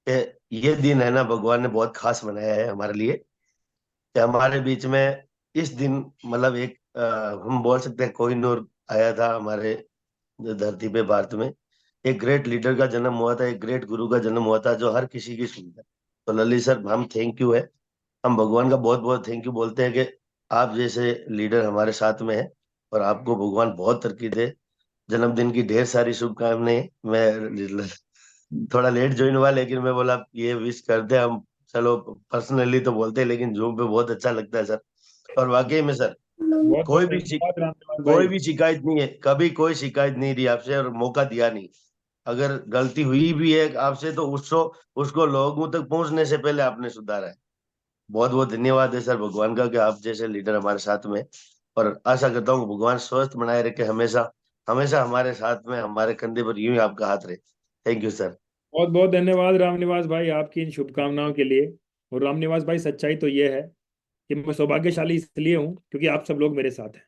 कि ये दिन है ना, भगवान ने बहुत खास बनाया है हमारे लिए, कि हमारे बीच में इस दिन मतलब एक हम बोल सकते हैं कोहिनूर आया था हमारे धरती पे, भारत में एक ग्रेट लीडर का जन्म हुआ था, एक ग्रेट गुरु का जन्म हुआ था, जो हर किसी की सुनता है। तो ललित सर, हम थैंक यू है, हम भगवान का बहुत बहुत थैंक यू बोलते हैं कि आप जैसे लीडर हमारे साथ में है, और आपको भगवान बहुत तरक्की दे। जन्मदिन की ढेर सारी शुभकामनाएं। मैं थोड़ा लेट ज्वाइन हुआ, लेकिन मैं बोला ये विश करते हैं हम, चलो पर्सनली तो बोलते हैं, लेकिन जूम पे बहुत अच्छा लगता है सर। और वाकई में सर, बहुत कोई बहुत भी धन्यवाद रामनिवास कोई भाई। भी शिकायत नहीं है, कभी कोई शिकायत नहीं दी आपसे, और मौका दिया नहीं। अगर गलती हुई भी है आपसे तो उसको उसको लोगों तक पहुंचने से पहले आपने सुधारा है। बहुत बहुत धन्यवाद है सर भगवान का, कि आप जैसे लीडर हमारे साथ में। और आशा करता हूँ भगवान स्वस्थ बनाए रखे, हमेशा हमेशा हमारे साथ में, हमारे कंधे पर यूं ही आपका हाथ रहे। Thank you sir. बहुत बहुत धन्यवाद रामनिवास भाई आपकी इन शुभकामनाओं के लिए। और रामनिवास भाई सच्चाई तो ये है कि मैं सौभाग्यशाली इसलिए हूँ क्योंकि आप सब लोग मेरे साथ हैं,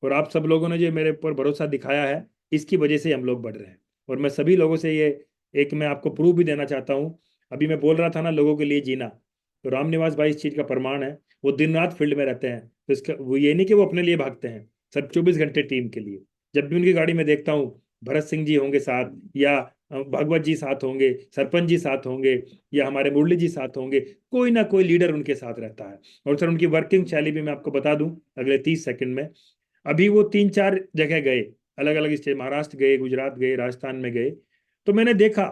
और आप सब लोगों ने जो मेरे ऊपर भरोसा दिखाया है इसकी वजह से हम लोग बढ़ रहे हैं। और मैं सभी लोगों से ये एक मैं आपको प्रूफ भी देना चाहता हूँ। अभी मैं बोल रहा था ना लोगों के लिए जीना, तो रामनिवास भाई इस चीज़ का प्रमाण है। वो दिन रात फील्ड में रहते हैं, तो इसका वो ये नहीं कि वो अपने लिए भागते हैं, सब 24 घंटे टीम के लिए। जब भी उनकी गाड़ी में देखता हूँ भरत सिंह जी होंगे साथ, या भगवत जी साथ होंगे, सरपंच जी साथ होंगे, या हमारे मुरली जी साथ होंगे, कोई ना कोई लीडर उनके साथ रहता है। और सर उनकी वर्किंग शैली भी मैं आपको बता दूं अगले 30 सेकंड में। अभी वो 3-4 जगह गए, अलग अलग स्टेट, महाराष्ट्र गए, गुजरात गए, राजस्थान में गए, तो मैंने देखा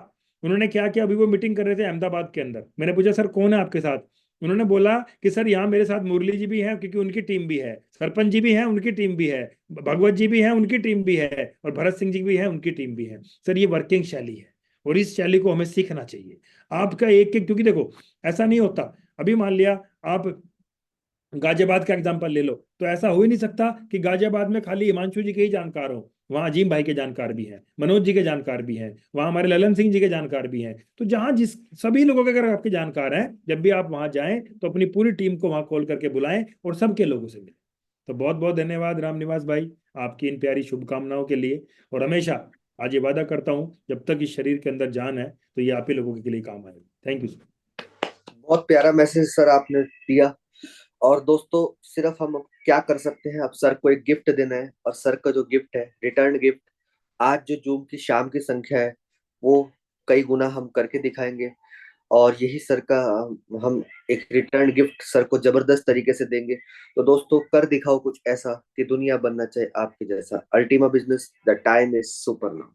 उन्होंने क्या किया। अभी वो मीटिंग कर रहे थे अहमदाबाद के अंदर, मैंने पूछा सर कौन है आपके साथ, उन्होंने बोला कि सर यहाँ मेरे साथ मुरली जी भी हैं क्योंकि उनकी टीम भी है, सरपंच जी भी हैं उनकी टीम भी है, भगवत जी भी हैं उनकी टीम भी है, और भरत सिंह जी भी हैं उनकी टीम भी है। सर ये वर्किंग शैली है, और इस शैली को हमें सीखना चाहिए। आपका एक एक, क्योंकि देखो ऐसा नहीं होता, अभी मान लिया आप गाजियाबाद का एग्जांपल ले लो, तो ऐसा हो ही नहीं सकता कि गाजियाबाद में खाली हिमांशु जी के ही जानकार हो, वहां अजीम भाई के जानकार भी हैं, मनोज जी के जानकार भी हैं, वहां हमारे ललन सिंह जी के जानकार भी हैं। तो जहां जिस सभी लोगों के अगर आपके जानकार हैं, जब भी आप वहां जाएं तो अपनी पूरी टीम को वहां कॉल करके बुलाएं और सबके लोगों से मिलें। तो बहुत बहुत धन्यवाद रामनिवास भाई आपकी इन प्यारी शुभकामनाओं के लिए। और हमेशा आज ये वादा करता हूं जब तक इस शरीर के अंदर जान है तो ये आप ही लोगों के लिए काम आएगा। Thank you sir. बहुत प्यारा मैसेज सर आपने दिया। और दोस्तों, सिर्फ हम क्या कर सकते हैं, अब सर को एक गिफ्ट देना है, और सर का जो गिफ्ट है, रिटर्न गिफ्ट, आज जो जूम की शाम की संख्या है वो कई गुना हम करके दिखाएंगे। और यही सर का हम एक रिटर्न गिफ्ट सर को जबरदस्त तरीके से देंगे। तो दोस्तों, कर दिखाओ कुछ ऐसा कि दुनिया बनना चाहे आपके जैसा। Ultima business, the time is super now.